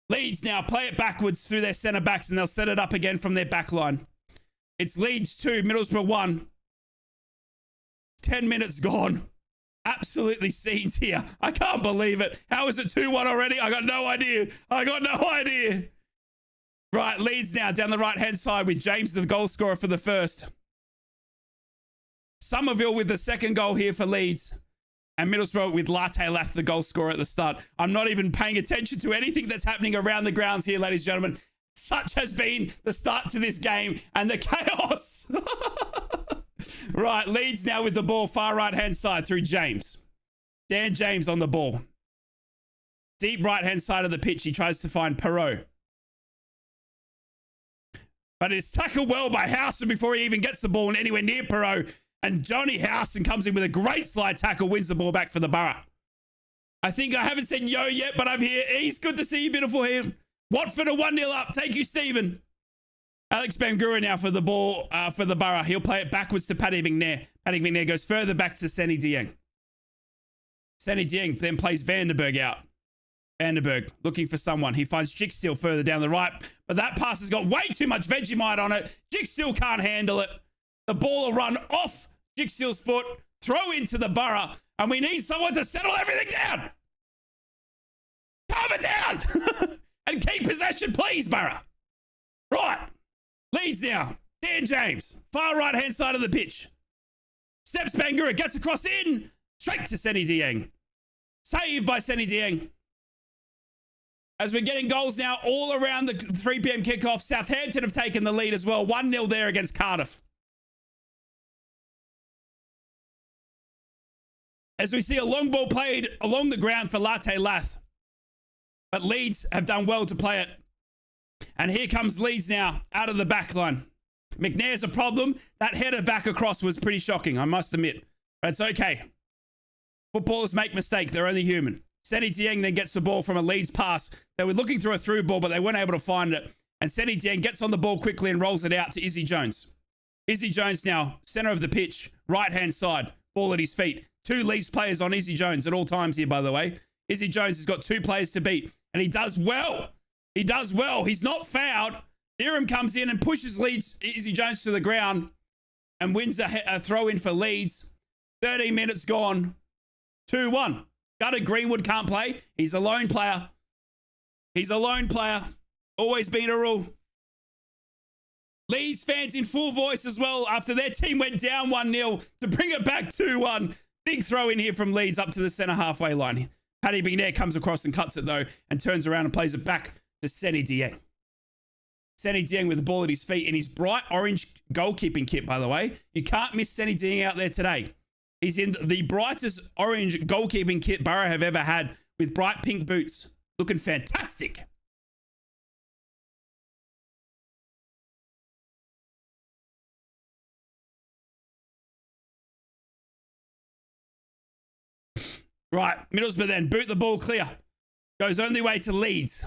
Leeds now play it backwards through their centre backs and they'll set it up again from their back line. It's Leeds 2, Middlesbrough 1. 10 minutes gone. Absolutely scenes here. I can't believe it. How is it 2-1 already? I got no idea. Right, Leeds now down the right-hand side with James the goal scorer for the first. Somerville with the second goal here for Leeds. And Middlesbrough with Latte Lath, the goal scorer at the start. I'm not even paying attention to anything that's happening around the grounds here, ladies and gentlemen. Such has been the start to this game and the chaos. Right, Leeds now with the ball far right-hand side through James. Dan James on the ball. Deep right-hand side of the pitch, he tries to find Perot. But it's tackled well by Howson before he even gets the ball anywhere near Perot. And Johnny Howson comes in with a great slide tackle, wins the ball back for the Borough. I think I haven't said yo yet, but I'm here. He's good to see you, beautiful him. Watford are 1-0 up. Thank you, Stephen. Alex Bangura now for the ball for the Borough. He'll play it backwards to Paddy McNair. Paddy McNair goes further back to Senny Dieng. Senny Dieng then plays Vandenberg out. Vandenberg looking for someone. He finds Jigstill further down the right, but that pass has got way too much Vegemite on it. Jigstill can't handle it. The ball will run off Jigstill's foot, throw into the Borough, and we need someone to settle everything down. Calm it down and keep possession, please, Borough. Right. Leeds now. Dan James, far right-hand side of the pitch. Steps Bangura, gets across in, straight to Senny Dieng. Saved by Senny Dieng. As we're getting goals now all around the 3 p.m. kickoff, Southampton have taken the lead as well. 1-0 there against Cardiff. As we see a long ball played along the ground for Latte Lath. But Leeds have done well to play it. And here comes Leeds now out of the back line. McNair's a problem. That header back across was pretty shocking, I must admit. But it's okay. Footballers make mistakes. They're only human. Senny Dieng then gets the ball from a Leeds pass. They were looking through a through ball, but they weren't able to find it. And Senny Dieng gets on the ball quickly and rolls it out to Izzy Jones. Izzy Jones now, center of the pitch, right-hand side, ball at his feet. 2 Leeds players on Izzy Jones at all times here, by the way. Izzy Jones has got 2 players to beat, and he does well. He does well. He's not fouled. Theorem comes in and pushes Izzy Jones to the ground and wins a throw-in for Leeds. 13 minutes gone. 2-1. Gunnar Greenwood can't play. He's a lone player. He's a lone player. Always been a rule. Leeds fans in full voice as well after their team went down 1-0 to bring it back 2-1. Big throw in here from Leeds up to the centre halfway line. Paddy McNair comes across and cuts it though and turns around and plays it back to Senny Dieng. Senny Dieng with the ball at his feet in his bright orange goalkeeping kit, by the way. You can't miss Senny Dieng out there today. He's in the brightest orange goalkeeping kit Borough have ever had with bright pink boots. Looking fantastic. Right, Middlesbrough then boot the ball clear. Goes only way to Leeds.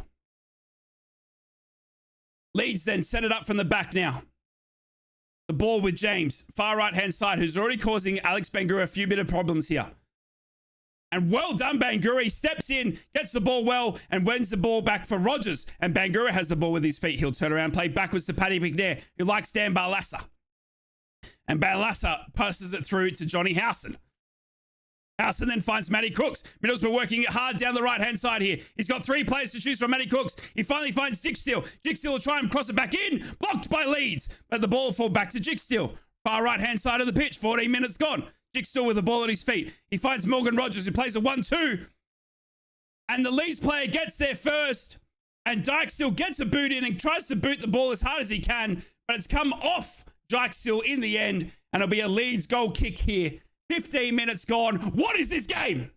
Leeds then set it up from the back now. The ball with James, far right-hand side, who's already causing Alex Bangura a few bit of problems here. And well done, Bangura. He steps in, gets the ball well, and wins the ball back for Rogers. And Bangura has the ball with his feet. He'll turn around, play backwards to Paddy McNair, who likes Dan Barlassa. And Barlassa passes it through to Johnny Howson. Howson then finds Matty Crooks. Middlesbrough working it hard down the right-hand side here. He's got 3 players to choose from. Matty Crooks. He finally finds Jigstill. Jigstill will try and cross it back in. Blocked by Leeds. But the ball will fall back to Jigstill. Far right-hand side of the pitch. 14 minutes gone. Jigstill with the ball at his feet. He finds Morgan Rogers, who plays a 1-2. And the Leeds player gets there first. And Dijkstill gets a boot in and tries to boot the ball as hard as he can. But it's come off Dijkstill in the end. And it'll be a Leeds goal kick here. 15 minutes gone. What is this game?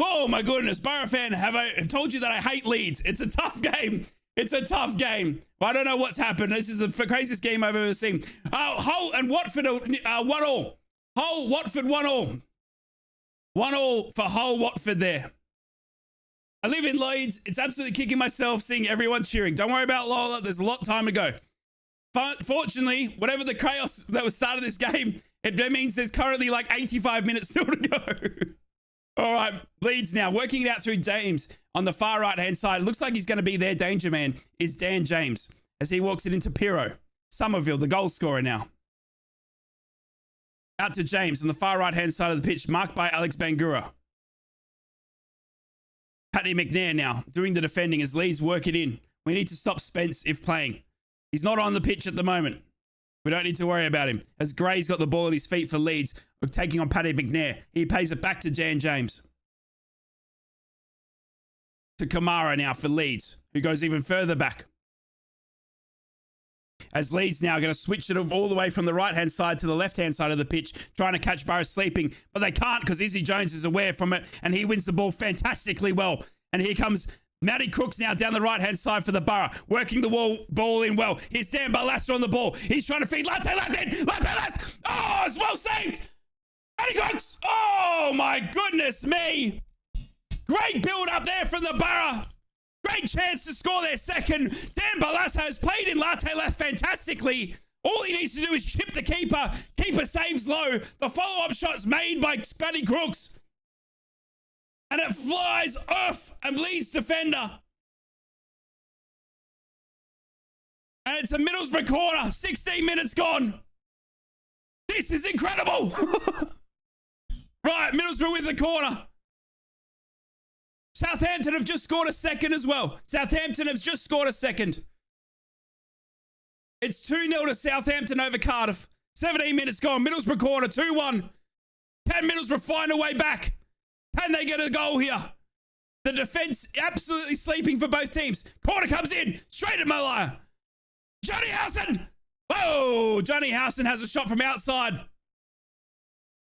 Oh my goodness, Borough fan, have I told you that I hate Leeds? It's a tough game. It's a tough game. I don't know what's happened. This is the craziest game I've ever seen. Hull and Watford 1-1. Hull, Watford 1-1. 1-1 for Hull Watford there. I live in Leeds. It's absolutely kicking myself seeing everyone cheering. Don't worry about Lola. There's a lot of time to go. Fortunately, whatever the chaos that was started this game, it means there's currently like 85 minutes still to go. All right, Leeds now working it out through James on the far right-hand side. Looks like he's going to be their danger man is Dan James as he walks it into Pirro. Somerville, the goal scorer now. Out to James on the far right-hand side of the pitch, marked by Alex Bangura. Paddy McNair now doing the defending as Leeds work it in. We need to stop Spence if playing. He's not on the pitch at the moment. We don't need to worry about him. As Gray's got the ball at his feet for Leeds, we're taking on Paddy McNair. He pays it back to Dan James. To Kamara now for Leeds, who goes even further back. As Leeds now going to switch it all the way from the right-hand side to the left-hand side of the pitch, trying to catch Borough sleeping, but they can't because Izzy Jones is aware from it, and he wins the ball fantastically well. And here comes Matty Crooks now down the right-hand side for the Borough, working the ball in well. Here's Dan Barlaser on the ball. He's trying to feed Latte in. Oh, it's well saved. Matty Crooks. Oh, my goodness me. Great build up there from the Borough. Great chance to score their second. Dan Barlaser has played in Latte left fantastically. All he needs to do is chip the keeper. Keeper saves low. The follow-up shot's made by Matty Crooks. And it flies off and Leeds defender. And it's a Middlesbrough corner. 16 minutes gone. This is incredible. Right, Middlesbrough with the corner. Southampton have just scored a second as well. Southampton have just scored a second. It's 2-0 to Southampton over Cardiff. 17 minutes gone. Middlesbrough corner, 2-1. Can Middlesbrough find a way back? Can they get a goal here? The defense absolutely sleeping for both teams. Corner comes in. Straight at Malaya. Johnny Howson. Whoa. Johnny Howson has a shot from outside.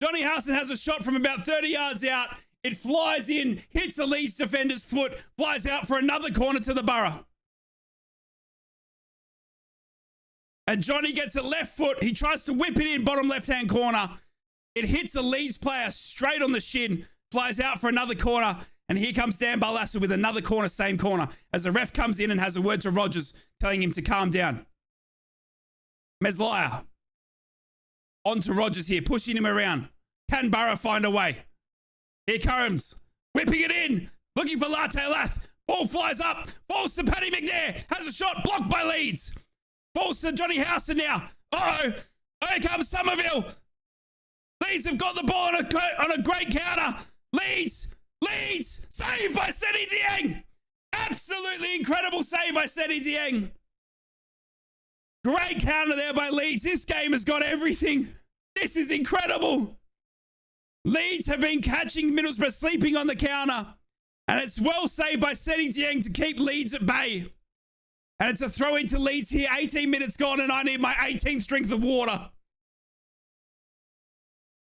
Johnny Howson has a shot from about 30 yards out. It flies in, hits the Leeds defender's foot, flies out for another corner to the Borough. And Johnny gets a left foot. He tries to whip it in, bottom left-hand corner. It hits a Leeds player straight on the shin, flies out for another corner. And here comes Dan Barlaser with another corner, same corner, as the ref comes in and has a word to Rogers, telling him to calm down. Meslier. On to Rogers here, pushing him around. Can Borough find a way? Here comes, whipping it in, looking for Latte Lath. Ball flies up, falls to Paddy McNair, has a shot blocked by Leeds. Falls to Johnny Howson now. Uh-oh, here comes Somerville. Leeds have got the ball on a great counter. Leeds, saved by Seni Dieng. Absolutely incredible save by Seni Dieng. Great counter there by Leeds. This game has got everything. This is incredible. Leeds have been catching Middlesbrough sleeping on the counter. And it's well saved by Seni Dieng to keep Leeds at bay. And it's a throw into Leeds here. 18 minutes gone and I need my 18th drink of water.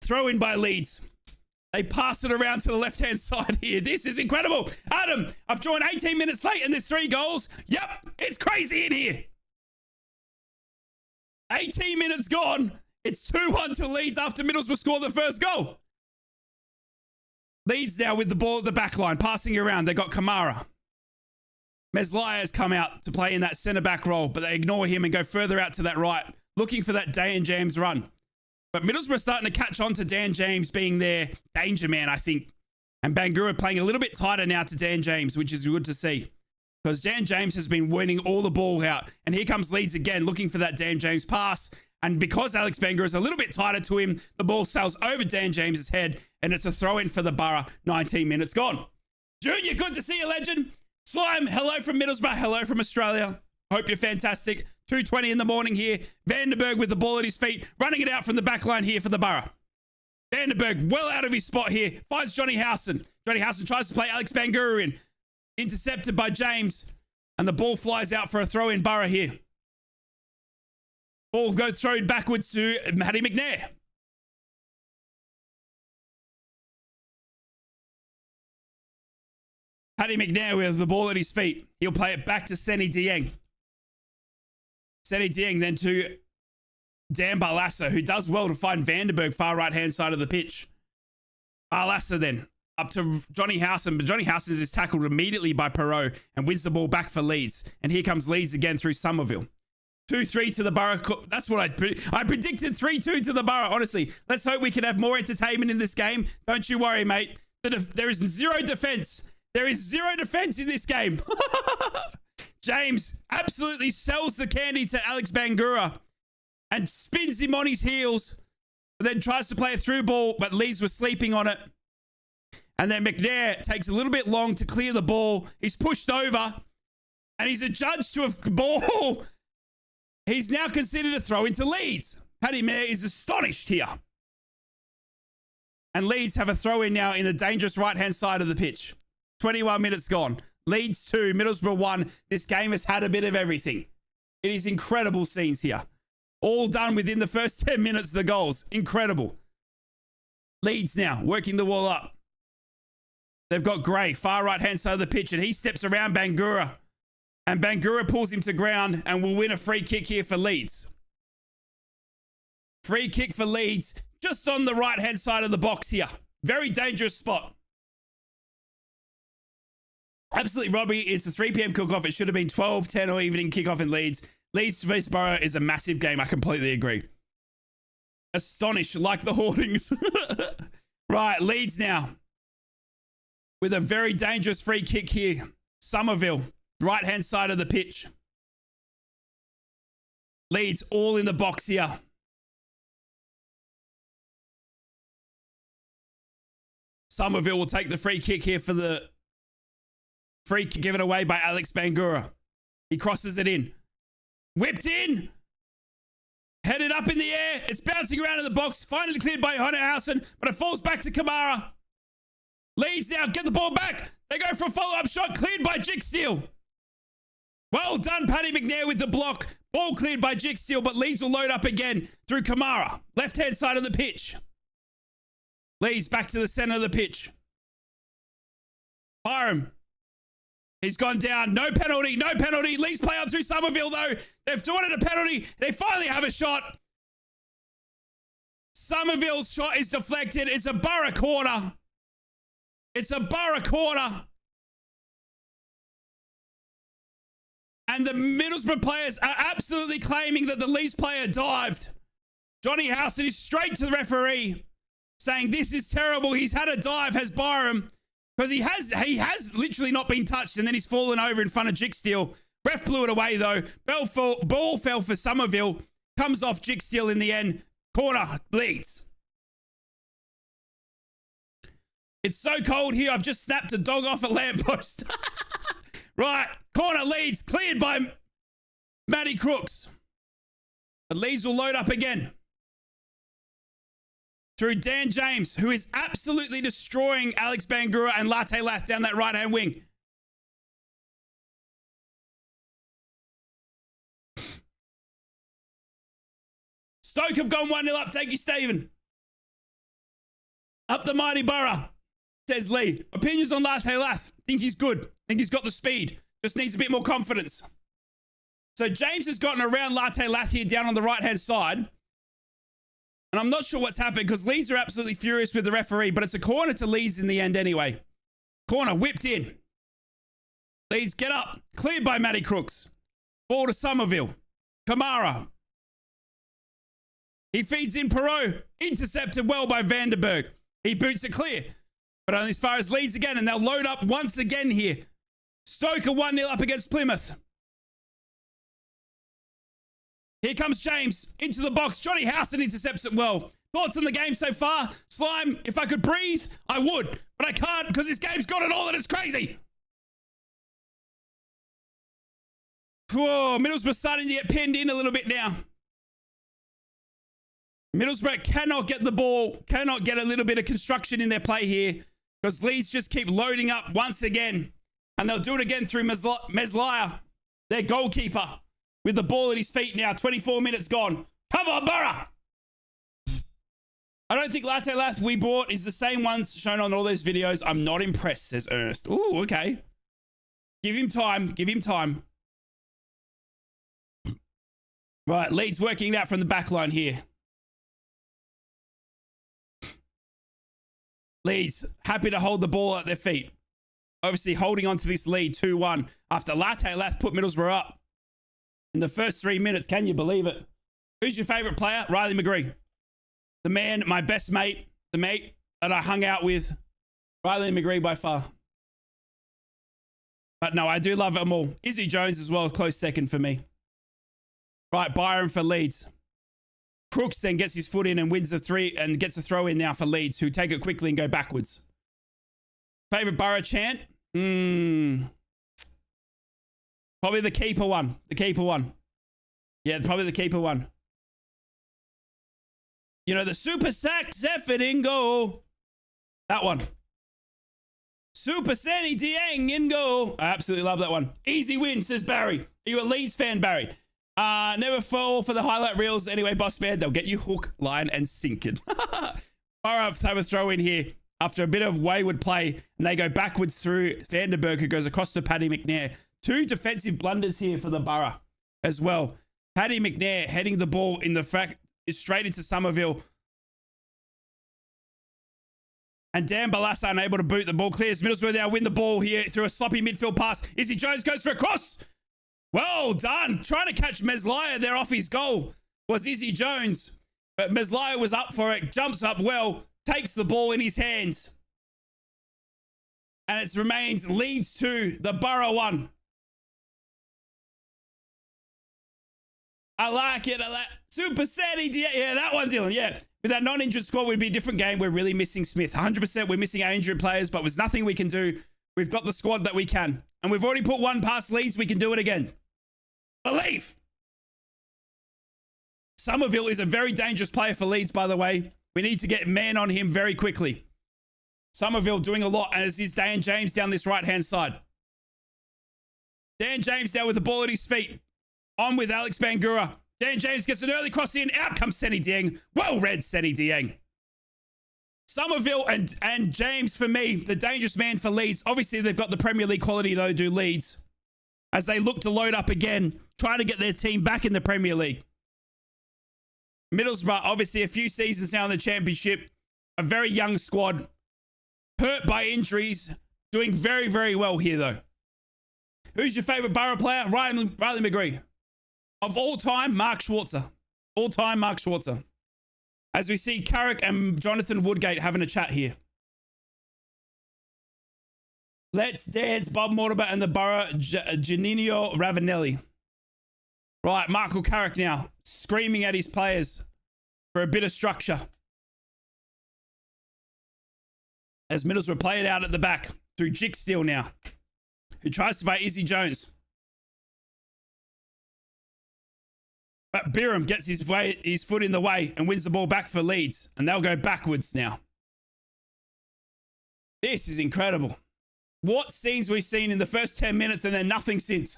Throw in by Leeds. They pass it around to the left-hand side here. This is incredible. Adam, I've joined 18 minutes late and there's 3 goals. Yep, it's crazy in here. 18 minutes gone. It's 2-1 to Leeds after Middlesbrough scored the first goal. Leeds now with the ball at the back line, passing around. They got Kamara. Meslier has come out to play in that centre-back role, but they ignore him and go further out to that right, looking for that Dan James run. But Middlesbrough starting to catch on to Dan James being their danger man, I think. And Bangura playing a little bit tighter now to Dan James, which is good to see. Because Dan James has been winning all the ball out. And here comes Leeds again, looking for that Dan James pass. And because Alex Bangura is a little bit tighter to him, the ball sails over Dan James's head. And it's a throw-in for the Borough. 19 minutes gone. Junior, good to see you, legend. Slime, hello from Middlesbrough. Hello from Australia. Hope you're fantastic. 2:20 in the morning here. Vandenberg with the ball at his feet. Running it out from the back line here for the Borough. Vandenberg well out of his spot here. Finds Johnny Howson. Johnny Howson tries to play Alex Bangura in. Intercepted by James. And the ball flies out for a throw-in Borough here. Ball goes thrown backwards to Paddy McNair. Paddy McNair with the ball at his feet. He'll play it back to Seni Dieng. Seni Dieng then to Dan Barlaser, who does well to find Vandenberg far right-hand side of the pitch. Alassa then up to Johnny Howson, but Johnny Howson is tackled immediately by Perot and wins the ball back for Leeds. And here comes Leeds again through Somerville. 2-3 to the Borough. That's what I predicted. 3-2 to the Borough. Honestly, let's hope we can have more entertainment in this game. Don't you worry, mate. There is zero defense. There is zero defense in this game. James absolutely sells the candy to Alex Bangura and spins him on his heels, but then tries to play a through ball, but Leeds was sleeping on it. And then McNair takes a little bit long to clear the ball. He's pushed over, and he's adjudged to a ball. He's now considered a throw into Leeds. Paddy McNair is astonished here. And Leeds have a throw in now in the dangerous right-hand side of the pitch. 21 minutes gone. Leeds 2, Middlesbrough 1. This game has had a bit of everything. It is incredible scenes here. All done within the first 10 minutes of the goals. Incredible. Leeds now working the wall up. They've got Gray, far right-hand side of the pitch, and he steps around Bangura. And Bangura pulls him to ground and will win a free kick here for Leeds. Free kick for Leeds, just on the right-hand side of the box here. Very dangerous spot. Absolutely robbery. It's a 3 p.m. kickoff. It should have been 12, 10 or evening kickoff in Leeds. Leeds vs Borough is a massive game. I completely agree. Astonished, like the hoardings. Right, Leeds now. With a very dangerous free kick here. Somerville, right-hand side of the pitch. Leeds all in the box here. Somerville will take the free kick here for the free kick given away by Alex Bangura. He crosses it in. Whipped in. Headed up in the air. It's bouncing around in the box. Finally cleared by Hunter Howson, but it falls back to Kamara. Leeds now get the ball back. They go for a follow-up shot. Cleared by Jicksteel. Well done, Paddy McNair with the block. Ball cleared by Jicksteel, but Leeds will load up again through Kamara. Left-hand side of the pitch. Leeds back to the center of the pitch. Byram. He's gone down. No penalty. No penalty. Leeds play on through Somerville, though. They've wanted a penalty. They finally have a shot. Somerville's shot is deflected. It's a Borough corner. It's a Borough corner. And the Middlesbrough players are absolutely claiming that the Leeds player dived. Johnny Howson is straight to the referee, saying this is terrible. He's had a dive, has Byram. Because he has literally not been touched, and then he's fallen over in front of Jicksteel. Ref blew it away, though. Ball fell for Somerville. Comes off Jicksteel in the end. Corner, Leeds. It's so cold here, I've just snapped a dog off a lamppost. Right, corner, Leeds. Cleared by Matty Crooks. The Leeds will load up again. Through Dan James, who is absolutely destroying Alex Bangura and Latte Lath down that right-hand wing. Stoke have gone 1-0 up. Thank you, Stephen. Up the mighty Borough, says Lee. Opinions on Latte Lath. Think he's good. Think he's got the speed. Just needs a bit more confidence. So James has gotten around Latte Lath here down on the right-hand side. And I'm not sure what's happened because Leeds are absolutely furious with the referee, but it's a corner to Leeds in the end anyway. Corner whipped in. Leeds get up. Cleared by Matty Crooks. Ball to Somerville. Kamara. He feeds in Perot. Intercepted well by Vandenberg. He boots it clear. But only as far as Leeds again, and they'll load up once again here. Stoke are 1-0 up against Plymouth. Here comes James into the box. Johnny Howson intercepts it well. Thoughts on the game so far? Slime, if I could breathe, I would. But I can't because this game's got it all and it's crazy. Whoa, Middlesbrough starting to get pinned in a little bit now. Middlesbrough cannot get the ball, cannot get a little bit of construction in their play here because Leeds just keep loading up once again. And they'll do it again through Meslier, their goalkeeper. With the ball at his feet now, 24 minutes gone. Come on, Borough! I don't think Latte Lath we bought is the same ones shown on all those videos. I'm not impressed, says Ernest. Ooh, okay. Give him time. Give him time. Right, Leeds working it out from the back line here. Leeds happy to hold the ball at their feet. Obviously holding on to this lead 2-1 after Latte Lath put Middlesbrough up in the first 3 minutes. Can you believe it? Who's your favourite player? Riley McGree. The man, my best mate, the mate that I hung out with. Riley McGree by far. But no, I do love them all. Izzy Jones as well, close second for me. Right, Byron for Leeds. Crooks then gets his foot in and wins the 3 and gets a throw in now for Leeds, who take it quickly and go backwards. Favourite Borough chant? Probably the keeper one. The keeper one. Yeah, probably the keeper one. You know, the Super Sack Zephyr in goal. That one. Super Sandy Dieng in goal. I absolutely love that one. Easy win, says Barry. Are you a Leeds fan, Barry? Never fall for the highlight reels. Anyway, boss man, they'll get you hook, line, and sinking. Borough have a throw in here after a bit of wayward play, and they go backwards through Vandenberg, who goes across to Paddy McNair. 2 defensive blunders here for the Borough as well. Paddy McNair heading the ball in the fact is straight into Somerville. And Dan Balassa unable to boot. The ball clears. Middlesbrough now win the ball here through a sloppy midfield pass. Izzy Jones goes for a cross. Well done. Trying to catch Meslier there off his goal was Izzy Jones. But Meslier was up for it. Jumps up well. Takes the ball in his hands. And it remains Leeds 2, the Borough 1. I like it. Super Sandy. Yeah, that one, Dylan. Yeah. With that non-injured squad, would be a different game. We're really missing Smith. 100% we're missing our injured players, but there's nothing we can do. We've got the squad that we can. And we've already put one past Leeds. We can do it again. Believe. Somerville is a very dangerous player for Leeds, by the way. We need to get man on him very quickly. Somerville doing a lot, as is Dan James down this right-hand side. Dan James now with the ball at his feet. On with Alex Bangura. Dan James gets an early cross in. Out comes Senny Dieng. Well read, Senny Dieng. Somerville and James, for me, the dangerous man for Leeds. Obviously, they've got the Premier League quality, though, do Leeds. As they look to load up again, trying to get their team back in the Premier League. Middlesbrough, obviously, a few seasons now in the Championship. A very young squad. Hurt by injuries. Doing very, very well here, though. Who's your favourite Borough player? Riley McGree. Of all time, Mark Schwarzer. All time, Mark Schwarzer. As we see Carrick and Jonathan Woodgate having a chat here. Let's dance, Bob Mortimer and the Borough, Janino Ravanelli. Right, Michael Carrick now, screaming at his players for a bit of structure. As Middlesbrough play it out at the back through Jick Steele now, who tries to fight Izzy Jones. But Birham gets his foot in the way and wins the ball back for Leeds. And they'll go backwards now. This is incredible. What scenes we've seen in the first 10 minutes and then nothing since.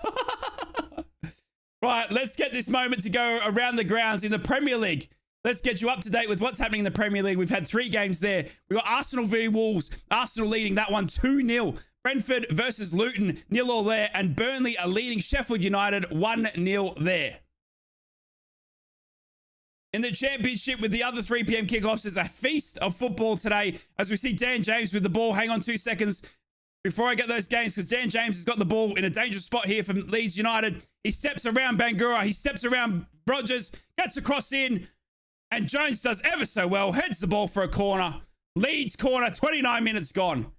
Right, let's get this moment to go around the grounds in the Premier League. Let's get you up to date with what's happening in the Premier League. We've had 3 games there. We've got Arsenal v Wolves. Arsenal leading that one 2-0. Brentford versus Luton, 0-0 there. And Burnley are leading Sheffield United 1-0 there. In the Championship with the other 3 p.m. kickoffs, there's a feast of football today as we see Dan James with the ball. Hang on 2 seconds before I get those games, because Dan James has got the ball in a dangerous spot here from Leeds United. He steps around Bangura. He steps around Rogers, gets across in, and Jones does ever so well. Heads the ball for a corner. Leeds corner, 29 minutes gone.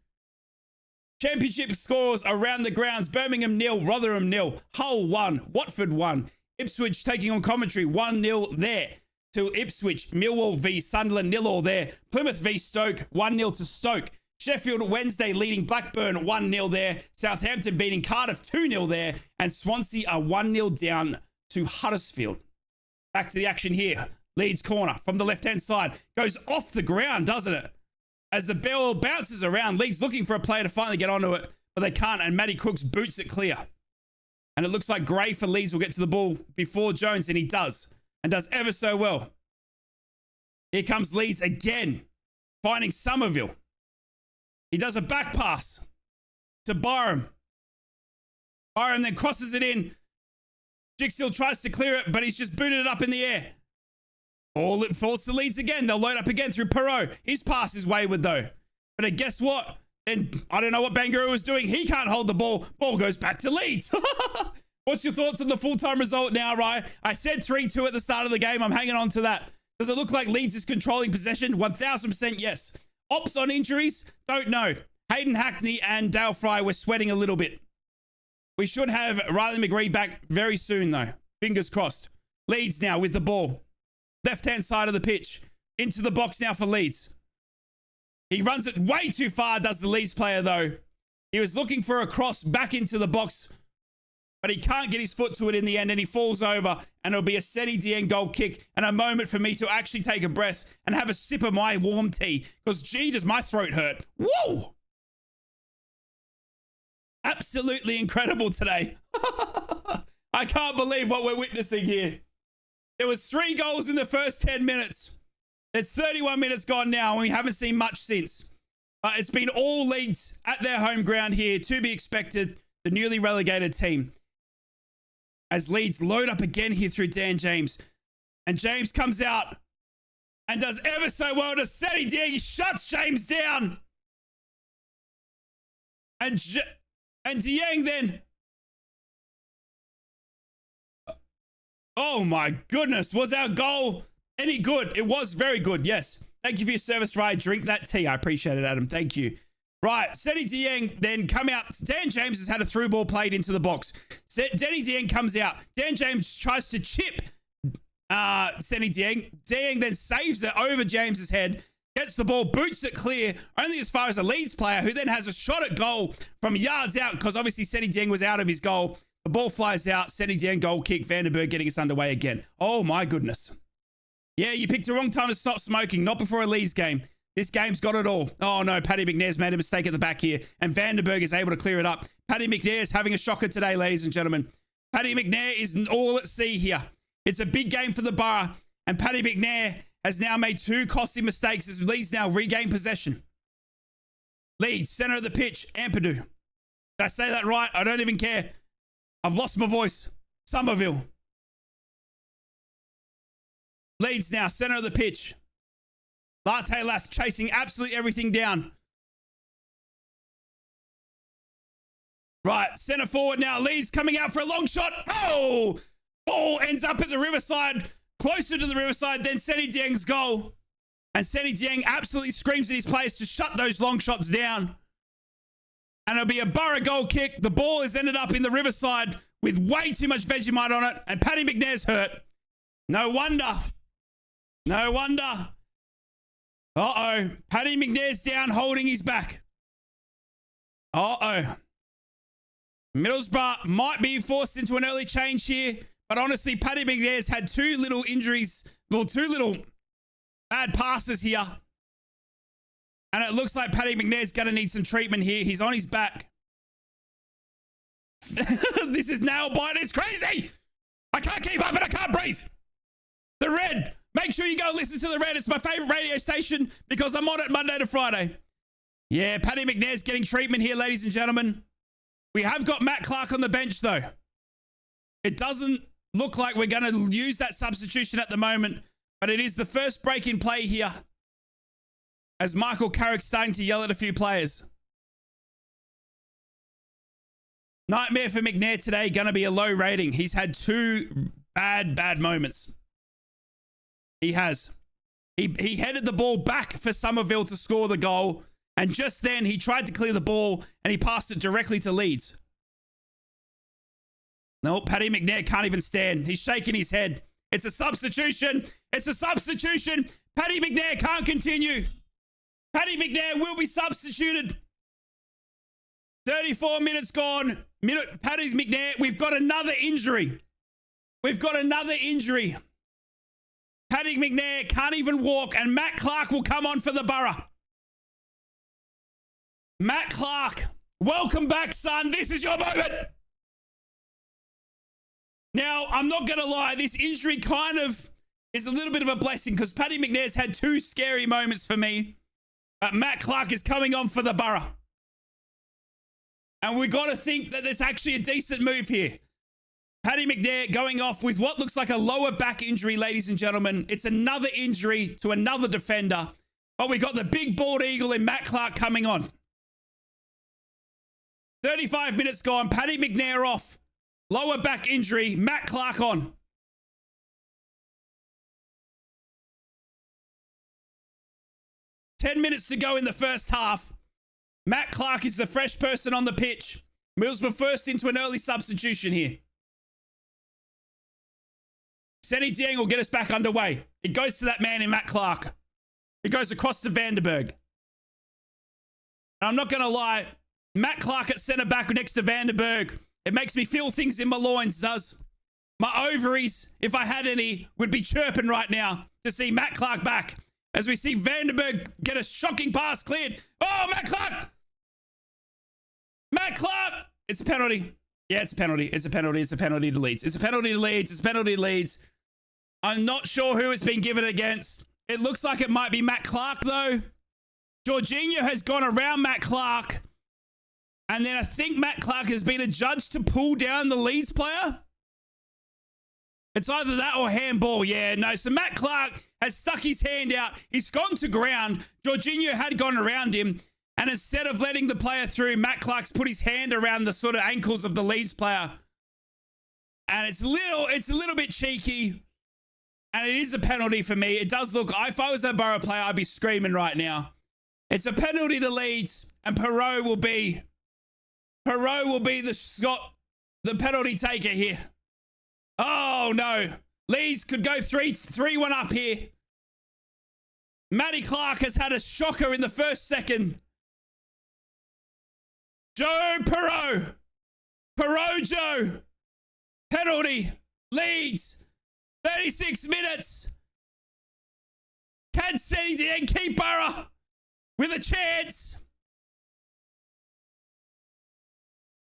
Championship scores around the grounds. Birmingham 0, Rotherham 0, Hull 1, Watford 1. Ipswich taking on commentary, 1-0 there to Ipswich. Millwall v Sunderland, 0-0 there. Plymouth v Stoke, 1-0 to Stoke. Sheffield Wednesday leading Blackburn, 1-0 there. Southampton beating Cardiff, 2-0 there. And Swansea are 1-0 down to Huddersfield. Back to the action here. Leeds corner from the left-hand side. Goes off the ground, doesn't it? As the ball bounces around, Leeds looking for a player to finally get onto it, but they can't. And Matty Crooks boots it clear. And it looks like Gray for Leeds will get to the ball before Jones, and he does. And does ever so well. Here comes Leeds again, finding Somerville. He does a back pass to Byram. Byram then crosses it in. Jigsaw tries to clear it, but he's just booted it up in the air. All it falls to Leeds again. They'll load up again through Perot. His pass is wayward though. But then guess what? Then I don't know what Bangaroo was doing. He can't hold the ball. Ball goes back to Leeds. What's your thoughts on the full-time result now, Ryan? I said 3-2 at the start of the game. I'm hanging on to that. Does it look like Leeds is controlling possession? 1,000% yes. Ops on injuries? Don't know. Hayden Hackney and Dale Fry were sweating a little bit. We should have Riley McGree back very soon, though. Fingers crossed. Leeds now with the ball. Left-hand side of the pitch. Into the box now for Leeds. He runs it way too far, does the Leeds player, though. He was looking for a cross back into the box, but he can't get his foot to it in the end, and he falls over, and it'll be a Seti Dieng goal kick and a moment for me to actually take a breath and have a sip of my warm tea, because gee, does my throat hurt. Whoa! Absolutely incredible today. I can't believe what we're witnessing here. There was 3 goals in the first 10 minutes. It's 31 minutes gone now, and we haven't seen much since. It's been all Leeds at their home ground here, to be expected, the newly relegated team. As Leeds load up again here through Dan James. And James comes out and does ever so well to Seti Dieng. He shuts James down. And Dieng then... Oh my goodness, was our goal any good? It was very good, yes. Thank you for your service, Ryan. Drink that tea. I appreciate it, Adam. Thank you. Right, Seti Dieng then come out. Dan James has had a through ball played into the box. Seti Dieng comes out. Dan James tries to chip Seti Dieng. Dieng then saves it over James's head, gets the ball, boots it clear, only as far as a Leeds player, who then has a shot at goal from yards out, because obviously Seti Dieng was out of his goal. The ball flies out. Seti Dieng goal kick. Vandenberg getting us underway again. Oh my goodness. Yeah, you picked the wrong time to stop smoking. Not before a Leeds game. This game's got it all. Oh no, Paddy McNair's made a mistake at the back here, and Vandenberg is able to clear it up. Paddy McNair's having a shocker today, ladies and gentlemen. Paddy McNair is all at sea here. It's a big game for the Borough, and Paddy McNair has now made 2 costly mistakes as Leeds now regain possession. Leeds, center of the pitch, Ampadu. Did I say that right? I don't even care. I've lost my voice. Somerville. Leeds now, center of the pitch. Latte Lath chasing absolutely everything down. Right, center forward now. Leeds coming out for a long shot. Oh! Ball ends up at the Riverside, closer to the Riverside than Seti Dieng's goal. And Seti Dieng absolutely screams at his players to shut those long shots down. And it'll be a Borough goal kick. The ball has ended up in the Riverside with way too much Vegemite on it. And Paddy McNair's hurt. No wonder. No wonder. Uh-oh. Paddy McNair's down, holding his back. Uh-oh. Middlesbrough might be forced into an early change here. But honestly, Paddy McNair's had 2 little injuries. Well, 2 little bad passes here. And it looks like Paddy McNair's going to need some treatment here. He's on his back. This is nail biting. It's crazy. I can't keep up and I can't breathe. The Red. Make sure you go listen to The Red. It's my favorite radio station because I'm on it Monday to Friday. Yeah, Paddy McNair's getting treatment here, ladies and gentlemen. We have got Matt Clark on the bench, though. It doesn't look like we're going to use that substitution at the moment, but it is the first break in play here as Michael Carrick's starting to yell at a few players. Nightmare for McNair today, going to be a low rating. He's had 2 bad moments. He has. He headed the ball back for Somerville to score the goal, and just then he tried to clear the ball and he passed it directly to Leeds. No, Paddy McNair can't even stand. He's shaking his head. It's a substitution. It's a substitution. Paddy McNair can't continue. Paddy McNair will be substituted. 34 minutes gone. Paddy McNair, we've got another injury. We've got another injury. Paddy McNair can't even walk, and Matt Clark will come on for the Borough. Matt Clark, welcome back, son. This is your moment. Now, I'm not going to lie. This injury kind of is a little bit of a blessing because Paddy McNair's had 2 scary moments for me. But Matt Clark is coming on for the Borough. And we got to think that there's actually a decent move here. Paddy McNair going off with what looks like a lower back injury, ladies and gentlemen. It's another injury to another defender. Oh, we got the big bald eagle in Matt Clark coming on. 35 minutes gone. Paddy McNair off. Lower back injury. Matt Clark on. Ten minutes to go in the first half. Matt Clark is the fresh person on the pitch. Middlesbrough first into an early substitution here. Senny Dieng will get us back underway. It goes to that man in Matt Clark. It goes across to Vandenberg. And I'm not going to lie. Matt Clark at centre back next to Vandenberg. It makes me feel things in my loins, does. My ovaries, if I had any, would be chirping right now to see Matt Clark back. As we see Vandenberg get a shocking pass cleared. Oh, Matt Clark! Matt Clark! It's a penalty. Yeah, it's a penalty. It's a penalty. It's a penalty to Leeds. It's a penalty to Leeds. It's a penalty to Leeds. I'm not sure who it's been given against. It looks like it might be Matt Clark, though. Jorginho has gone around Matt Clark. And then I think Matt Clark has been adjudged to pull down the Leeds player. It's either that or handball. Yeah, no. So Matt Clark has stuck his hand out. He's gone to ground. Jorginho had gone around him. And instead of letting the player through, Matt Clark's put his hand around the sort of ankles of the Leeds player. And it's a little bit cheeky. And it is a penalty for me. It does look, if I was a Borough player, I'd be screaming right now. It's a penalty to Leeds. And Perot will be the penalty taker here. Oh, no. Leeds could go 3-1 up here. Matty Clark has had a shocker in the first second. Joe Perot. Perot Joe. Penalty. Leeds. 36 minutes. Can Senny Dieng keep Borough with a chance?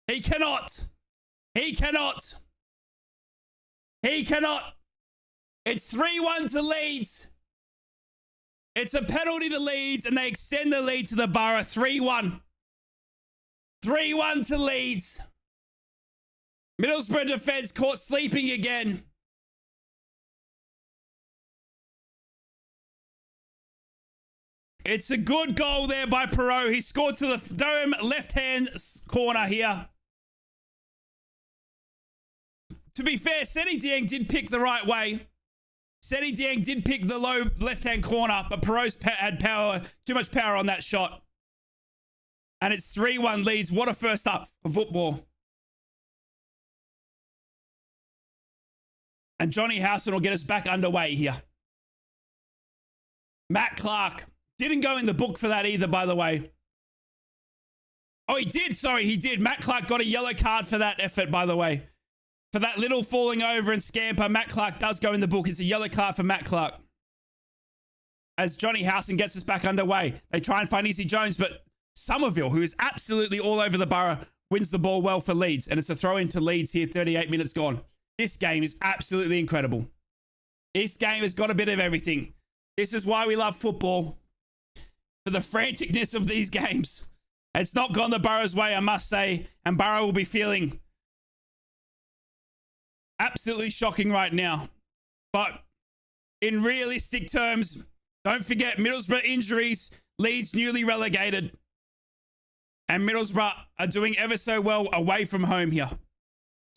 He cannot. He cannot. He cannot. It's 3-1 to Leeds. It's a penalty to Leeds, and they extend the lead to the Borough. 3-1. 3-1 to Leeds. Middlesbrough defense caught sleeping again. It's a good goal there by Perot. He scored to the dome left-hand corner here. To be fair, Senny Dieng did pick the right way. Senny Dieng did pick the low left-hand corner, but Perot had power, too much power on that shot. And it's 3-1 Leeds. What a first up for football. And Johnny Howson will get us back underway here. Matt Clark. Didn't go in the book for that either, by the way. Oh, he did. Sorry, he did. Matt Clark got a yellow card for that effort, by the way. For that little falling over and scamper, Matt Clark does go in the book. It's a yellow card for Matt Clark. As Johnny Howson gets us back underway. They try and find Izzy Jones, but Somerville, who is absolutely all over the Borough, wins the ball well for Leeds. And it's a throw into Leeds here, 38 minutes gone. This game is absolutely incredible. This game has got a bit of everything. This is why we love football. For the franticness of these games. It's not gone the Borough's way, I must say. And Borough will be feeling absolutely shocking right now. But in realistic terms, don't forget Middlesbrough injuries. Leeds newly relegated. And Middlesbrough are doing ever so well away from home here.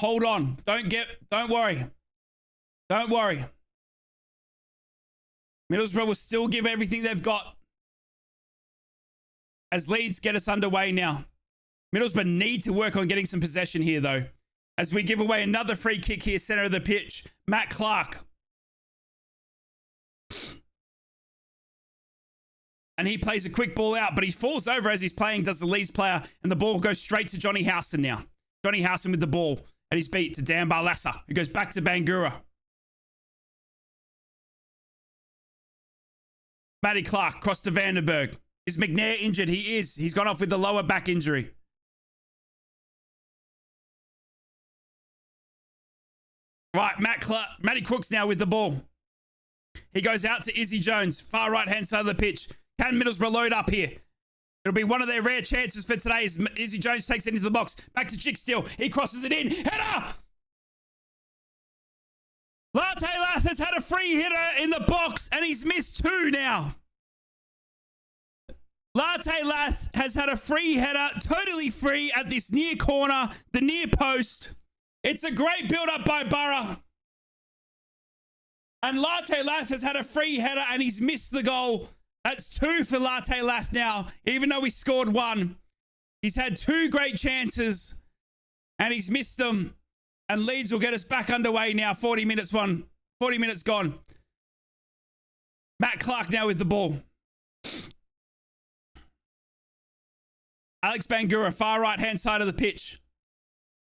Hold on. Don't worry. Don't worry. Middlesbrough will still give everything they've got. As Leeds get us underway now. Middlesbrough need to work on getting some possession here, though. As we give away another free kick here, center of the pitch. Matt Clark. And he plays a quick ball out, but he falls over as he's playing, does the Leeds player, and the ball goes straight to Johnny Howson now. Johnny Howson with the ball at his beat to Dan Barlassa, who goes back to Bangura. Matty Clark, cross to Vandenberg. Is McNair injured? He is. He's gone off with the lower back injury. Right, Matty Crooks now with the ball. He goes out to Izzy Jones, far right-hand side of the pitch. Can Middlesbrough load up here? It'll be one of their rare chances for today as Izzy Jones takes it into the box. Back to Chicksteel. He crosses it in. Header! Latte Lath has had a free hitter in the box and he's missed two now. Latte Lath has had a free header, totally free at this near corner, the near post. It's a great build-up by Borough. And Latte Lath has had a free header and he's missed the goal. That's 2 for Latte Lath now, even though he scored 1. He's had 2 great chances and he's missed them. And Leeds will get us back underway now. 40 minutes gone. Matt Clark now with the ball. Alex Bangura, far right-hand side of the pitch.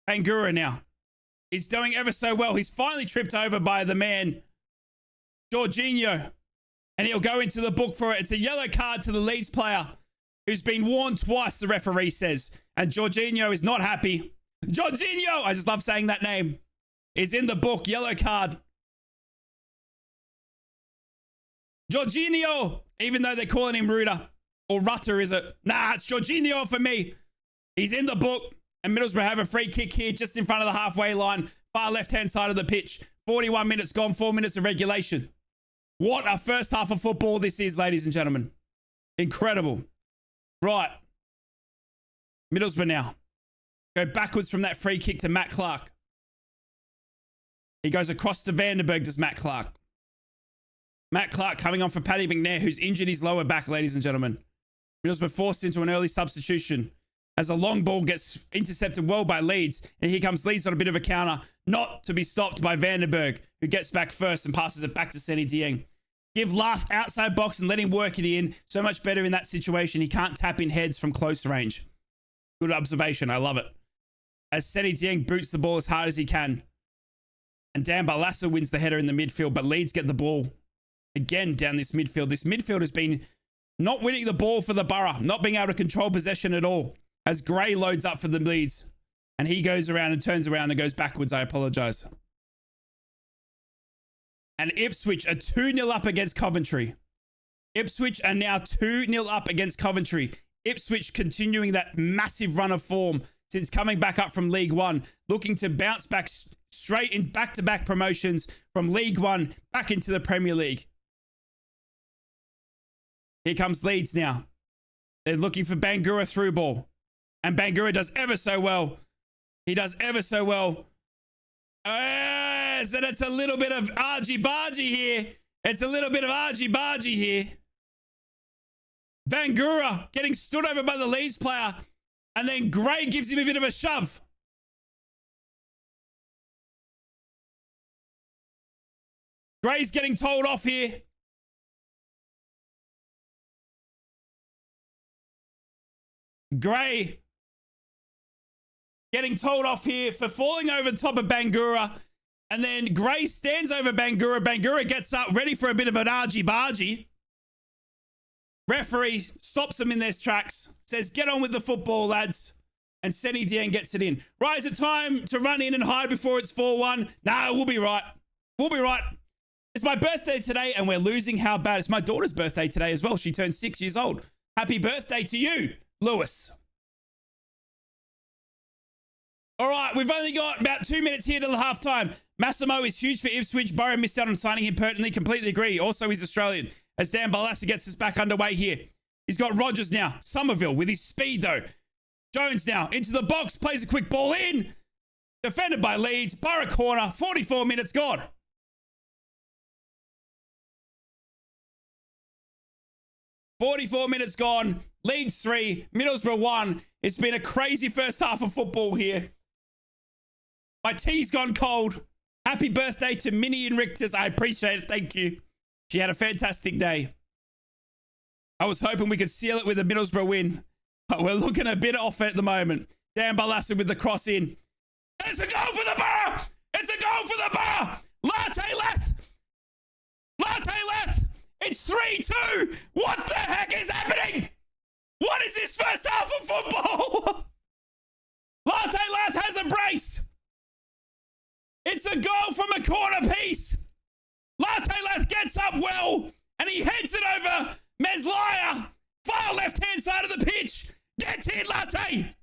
Bangura now. He's doing ever so well. He's finally tripped over by the man, Jorginho. And he'll go into the book for it. It's a yellow card to the Leeds player who's been warned twice, the referee says. And Jorginho is not happy. Jorginho, I just love saying that name, is in the book. Yellow card. Jorginho, even though they're calling him Ruder. Or Rutter, is it? Nah, it's Jorginho for me. He's in the book. And Middlesbrough have a free kick here just in front of the halfway line. Far left-hand side of the pitch. 41 minutes gone, 4 minutes of regulation. What a first half of football this is, ladies and gentlemen. Incredible. Right. Middlesbrough now. Go backwards from that free kick to Matt Clark. He goes across to Vandenberg, does Matt Clark. Matt Clark coming on for Paddy McNair, who's injured his lower back, ladies and gentlemen. Middlesbrough forced into an early substitution as a long ball gets intercepted well by Leeds. And here comes Leeds on a bit of a counter, not to be stopped by Vandenberg, who gets back first and passes it back to Senny Dieng. Give Lath outside box and let him work it in. So much better in that situation. He can't tap in heads from close range. Good observation. I love it. As Senny Dieng boots the ball as hard as he can. And Dan Barlaser wins the header in the midfield, but Leeds get the ball again down this midfield. This midfield has been not winning the ball for the Borough, not being able to control possession at all. As Gray loads up for the Leeds. And he goes around and turns around and goes backwards. I apologize. And Ipswich are 2-0 up against Coventry. Ipswich are now 2-0 up against Coventry. Ipswich continuing that massive run of form since coming back up from League One, looking to bounce back straight in back-to-back promotions from League One back into the Premier League. Here comes Leeds now. They're looking for Bangura through ball. And Bangura does ever so well. He does ever so well. So that's a little bit of argy-bargy here. It's a little bit of argy-bargy here. Bangura getting stood over by the Leeds player. And then Gray gives him a bit of a shove. Gray's getting told off here. Gray getting told off here for falling over the top of Bangura. And then Gray stands over Bangura. Bangura gets up, ready for a bit of an argy-bargy. Referee stops them in their tracks. Says, get on with the football, lads. And Senny Dieng gets it in. Right, is it time to run in and hide before it's 4-1? No, we'll be right. We'll be right. It's my birthday today and we're losing. How bad? It's my daughter's birthday today as well. She turned 6 years old. Happy birthday to you, Lewis. All right, we've only got about 2 minutes here till halftime. Massimo is huge for Ipswich. Borough missed out on signing him pertinently. Completely agree. Also, he's Australian. As Dan Barlaser gets us back underway here. He's got Rogers now. Somerville with his speed, though. Jones now into the box. Plays a quick ball in. Defended by Leeds. Borough corner. 44 minutes gone. Leeds 3. Middlesbrough 1. It's been a crazy first half of football here. My tea's gone cold. Happy birthday to Minnie Inrictus. I appreciate it. Thank you. She had a fantastic day. I was hoping we could seal it with a Middlesbrough win, but we're looking a bit off at the moment. Dan Barlaser with the cross in. It's a goal for the Borough! It's a goal for the Borough! Latte Lath! Latte Lath! It's 3-2! What the heck is happening? What is this first half of football? Latte Lath has a brace! It's a goal from a corner piece! Latte Lath gets up well, and he heads it over Meslaya, far left-hand side of the pitch. Gets in, Latte!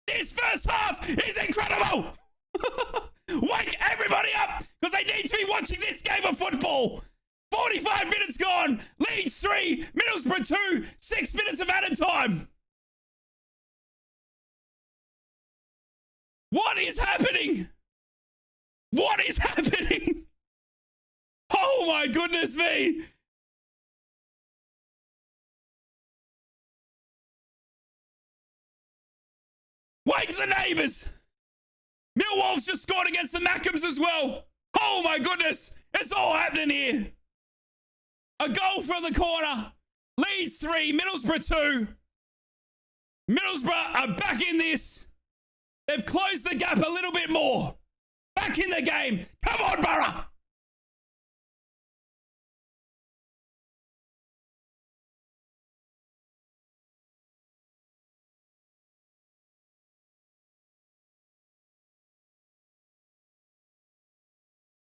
This first half is incredible! Wake everybody up, because they need to be watching this game of football. 45 minutes gone. Leeds 3, Middlesbrough 2, 6 minutes of added time. What is happening? What is happening? Oh my goodness me. Wake the neighbours. Millwall's just scored against the Mackems as well. Oh my goodness. It's all happening here. A goal from the corner. Leeds 3, Middlesbrough 2. Middlesbrough are back in this. They've closed the gap a little bit more. Back in the game. Come on, Borough.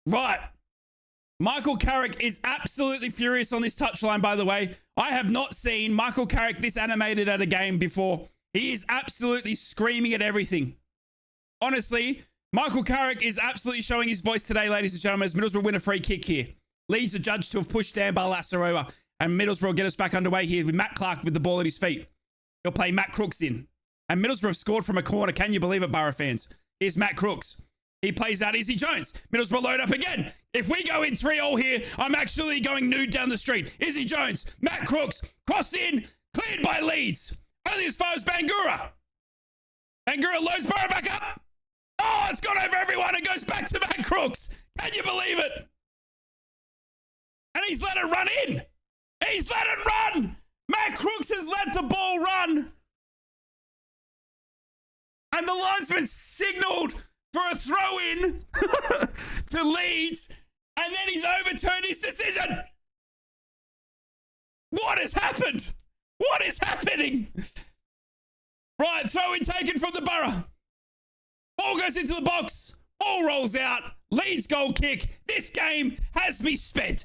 Right. Michael Carrick is absolutely furious on this touchline, by the way. I have not seen Michael Carrick this animated at a game before. He is absolutely screaming at everything. Honestly, Michael Carrick is absolutely showing his voice today, ladies and gentlemen, as Middlesbrough win a free kick here. Leeds are judged to have pushed Dan Barlaser over, and Middlesbrough get us back underway here with Matt Clark with the ball at his feet. He'll play Matt Crooks in. And Middlesbrough have scored from a corner. Can you believe it, Borough fans? Here's Matt Crooks. He plays out Izzy Jones. Middlesbrough load up again. If we go in 3-0 here, I'm actually going nude down the street. Izzy Jones, Matt Crooks, cross in, cleared by Leeds. Only as far as Bangura. Bangura loads Borough back up. Oh, it's gone over everyone. It goes back to Matt Crooks. Can you believe it? And he's let it run in. He's let it run. Matt Crooks has let the ball run. And the linesman signaled for a throw-in to Leeds, and then he's overturned his decision. What has happened? What is happening? Right, throw-in taken from the Borough. Ball goes into the box. Ball rolls out. Leeds goal kick. This game has me spent.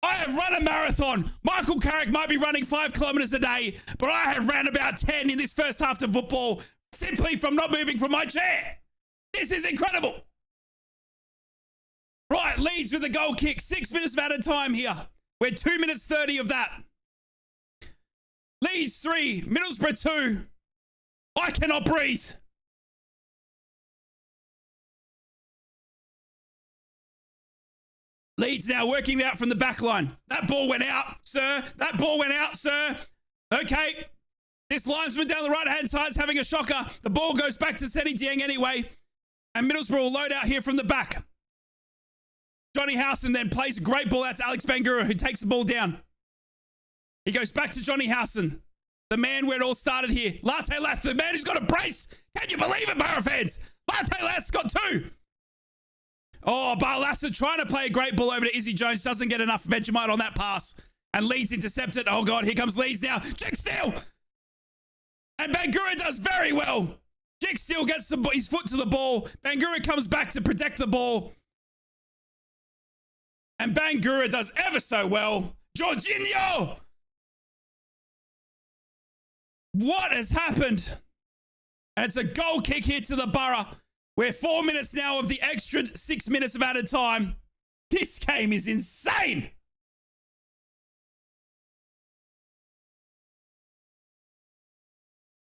I have run a marathon. Michael Carrick might be running 5 kilometers a day, but I have ran about 10 in this first half of football simply from not moving from my chair. This is incredible. Right, Leeds with the goal kick. 6 minutes of added time here. We're 2 minutes 30 of that. Leeds 3, Middlesbrough 2. I cannot breathe. Leeds now working out from the back line. That ball went out, sir. That ball went out, sir. Okay. This linesman down the right-hand side is having a shocker. The ball goes back to Seni Dieng anyway. And Middlesbrough will load out here from the back. Johnny Howson then plays a great ball out to Alex Bangura, who takes the ball down. He goes back to Johnny Howson, the man where it all started here. Latte Lath, the man who's got a brace. Can you believe it, Borough fans? Latte Lath's got 2. Oh, Barlaser trying to play a great ball over to Izzy Jones. Doesn't get enough Vegemite on that pass. And Leeds intercepted. Oh, God, here comes Leeds now. Jack Steele. And Bangura does very well. Jack Steele gets his foot to the ball. Bangura comes back to protect the ball. And Bangura does ever so well. Jorginho! What has happened? And it's a goal kick here to the Borough. We're 4 minutes now of the extra 6 minutes of added time. This game is insane.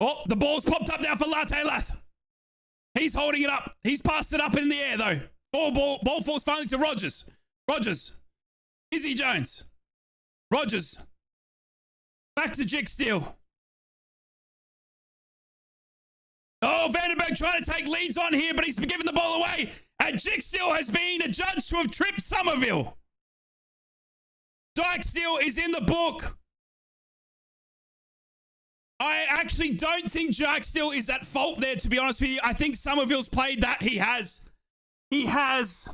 Oh, the ball's popped up now for Latte Lath. He's holding it up. He's passed it up in the air, though. Ball falls finally to Rogers. Rogers. Izzy Jones. Rogers. Back to Jick Steele. Oh, Vandenberg trying to take Leeds on here, but he's been giving the ball away. And Jick Steele has been adjudged to have tripped Somerville. Dyke Steele is in the book. I actually don't think Jack Steele is at fault there, to be honest with you. I think Somerville's played that. He has. He has.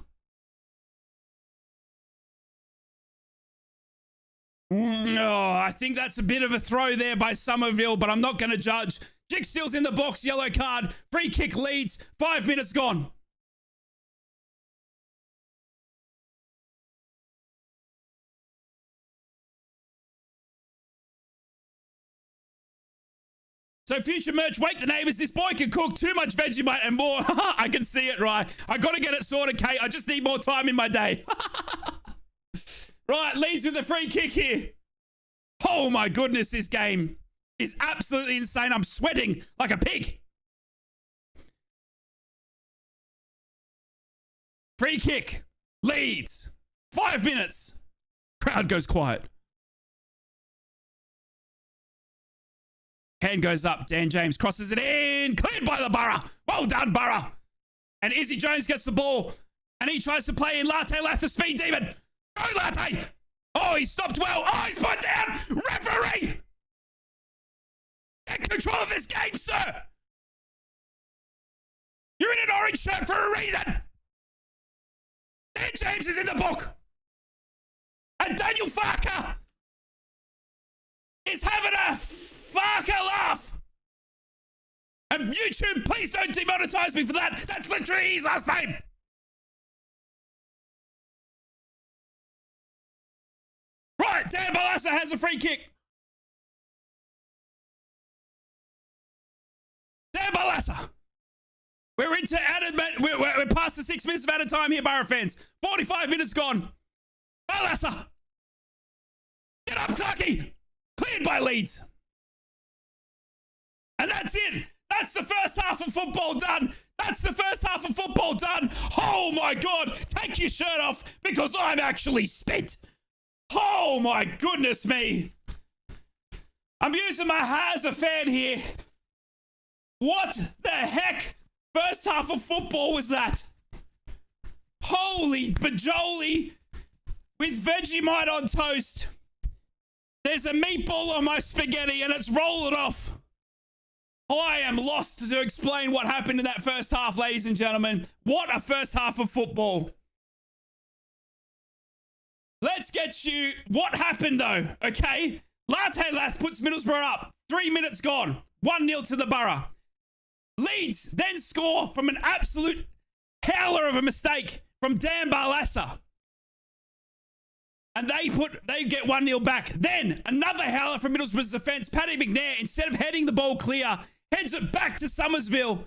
No, I think that's a bit of a throw there by Somerville, but I'm not going to judge. Jick Steele's in the box, yellow card. Free kick Leeds. 5 minutes gone. So future merch, wake the neighbors. This boy can cook too much Vegemite and more. I can see it, right? I got to get it sorted, Kate. I just need more time in my day. Right, Leeds with the free kick here. Oh my goodness, this game is absolutely insane. I'm sweating like a pig. Free kick. Leeds. 5 minutes. Crowd goes quiet. Hand goes up. Dan James crosses it in. Cleared by the Borough. Well done, Borough. And Izzy Jones gets the ball. And he tries to play in Latte Lath, the speed demon. Go, Latte. Oh, he stopped well. Oh, he's put down. Referee. Get control of this game, sir. You're in an orange shirt for a reason. Dan James is in the book. And Daniel Farker is having a Farker laugh. And YouTube, please don't demonetize me for that. That's literally his last name. Right, Dan Balassa has a free kick. Dan Balassa. We're into added, we're past the 6 minutes of added time here, Borough fans. 45 minutes gone. Balassa. Get up, Clarky. Cleared by Leeds. And that's it. That's the first half of football done. That's the first half of football done. Oh my God. Take your shirt off because I'm actually spent. Oh my goodness me. I'm using my hat as a fan here. What the heck? First half of football was that? Holy bajoli with Vegemite on toast. There's a meatball on my spaghetti and it's rolling off. I am lost to explain what happened in that first half, ladies and gentlemen. What a first half of football. Let's get you what happened though, okay? Latte Lath puts Middlesbrough up. 3 minutes gone. 1-0 to the Borough. Leeds then score from an absolute howler of a mistake from Dan Balassa. And they get 1-0 back. Then another howler from Middlesbrough's defense. Paddy McNair, instead of heading the ball clear, heads it back to Somersville.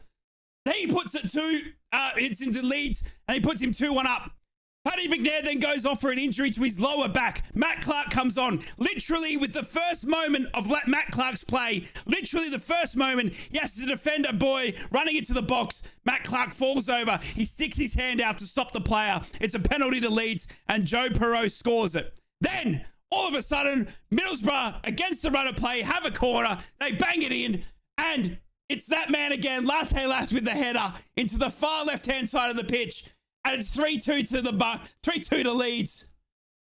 He puts it it's into Leeds, and he puts him 2-1 up. Paddy McNair then goes off for an injury to his lower back. Matt Clark comes on. Literally, with the first moment of Matt Clark's play, literally the first moment, he has to defend a boy running into the box. Matt Clark falls over. He sticks his hand out to stop the player. It's a penalty to Leeds, and Joe Perreault scores it. Then, all of a sudden, Middlesbrough, against the run of play, have a corner. They bang it in, and it's that man again, Latte Lath with the header into the far left-hand side of the pitch. And it's 3-2 to the 3-2 to Leeds.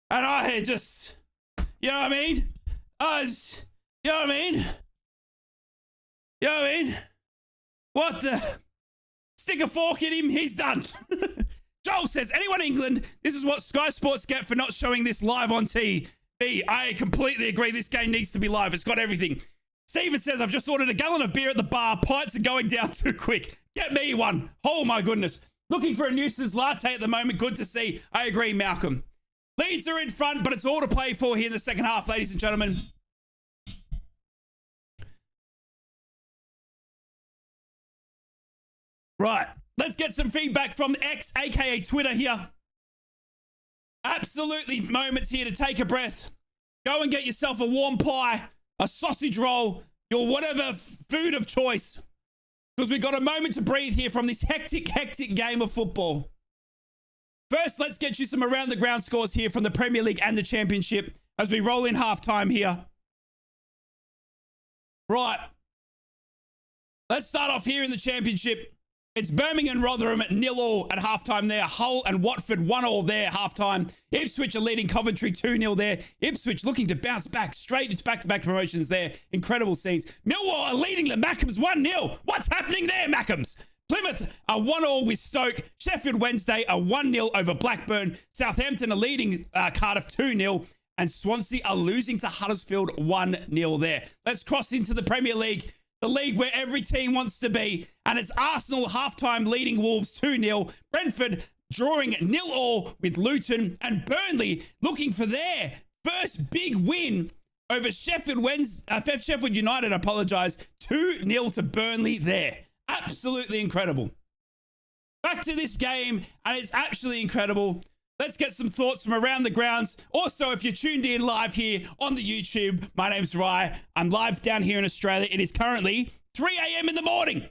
And I just, you know what I mean? You know what I mean? You know what I mean? What the? Stick a fork in him, he's done. Joel says, anyone in England, this is what Sky Sports get for not showing this live on TV. I completely agree. This game needs to be live. It's got everything. Steven says, I've just ordered a gallon of beer at the bar. Pints are going down too quick. Get me one. Oh my goodness. Looking for a nuisance latte at the moment. Good to see. I agree, Malcolm. Leeds are in front, but it's all to play for here in the second half, ladies and gentlemen. Right. Let's get some feedback from X, aka Twitter here. Absolutely moments here to take a breath. Go and get yourself a warm pie, a sausage roll, your whatever food of choice. Because we've got a moment to breathe here from this hectic game of football. First, let's get you some around the ground scores here from the Premier League and the Championship as we roll in halftime here. Right. Let's start off here in the Championship. It's Birmingham Rotherham at 0-0 at halftime there. Hull and Watford 1-0 there halftime. Ipswich are leading Coventry 2-0 there. Ipswich looking to bounce back straight. It's back-to-back promotions there. Incredible scenes. Millwall are leading the Mackems 1-0. What's happening there, Mackems? Plymouth are 1-0 with Stoke. Sheffield Wednesday are 1-0 over Blackburn. Southampton are leading Cardiff 2-0. And Swansea are losing to Huddersfield 1-0 there. Let's cross into the Premier League. The league where every team wants to be. And it's Arsenal halftime leading Wolves 2-0. Brentford drawing 0-0 with Luton. And Burnley looking for their first big win over Sheffield United, 2-0 to Burnley there. Absolutely incredible. Back to this game, and it's absolutely incredible. Let's get some thoughts from around the grounds. Also, if you're tuned in live here on the YouTube, my name's Rye. I'm live down here in Australia. It is currently 3 a.m. in the morning.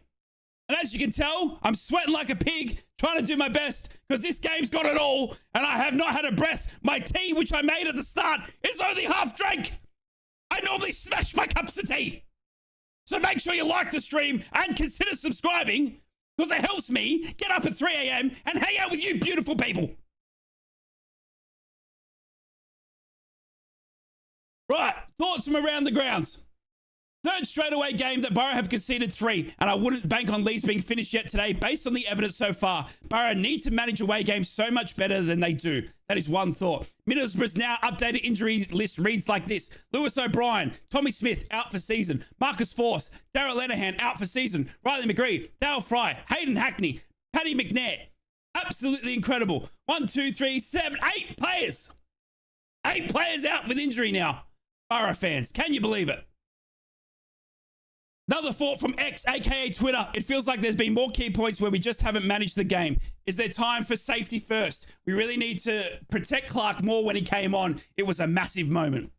And as you can tell, I'm sweating like a pig, trying to do my best because this game's got it all. And I have not had a breath. My tea, which I made at the start, is only half drank. I normally smash my cups of tea. So make sure you like the stream and consider subscribing because it helps me get up at 3 a.m. and hang out with you beautiful people. Right, thoughts from around the grounds. Third straightaway game that Borough have conceded 3, and I wouldn't bank on Leeds being finished yet today based on the evidence so far. Borough need to manage away games so much better than they do. That is one thought. Middlesbrough's now updated injury list reads like this. Lewis O'Brien, Tommy Smith out for season. Marcus Force, Darryl Lenihan out for season. Riley McGree, Dale Fry, Hayden Hackney, Paddy McNair. Absolutely incredible. 1, 2, 3, 7, 8 players. 8 players out with injury now. Borough fans, can you believe it? Another thought from X, aka Twitter. It feels like there's been more key points where we just haven't managed the game. Is there time for safety first? We really need to protect Clark more when he came on. It was a massive moment.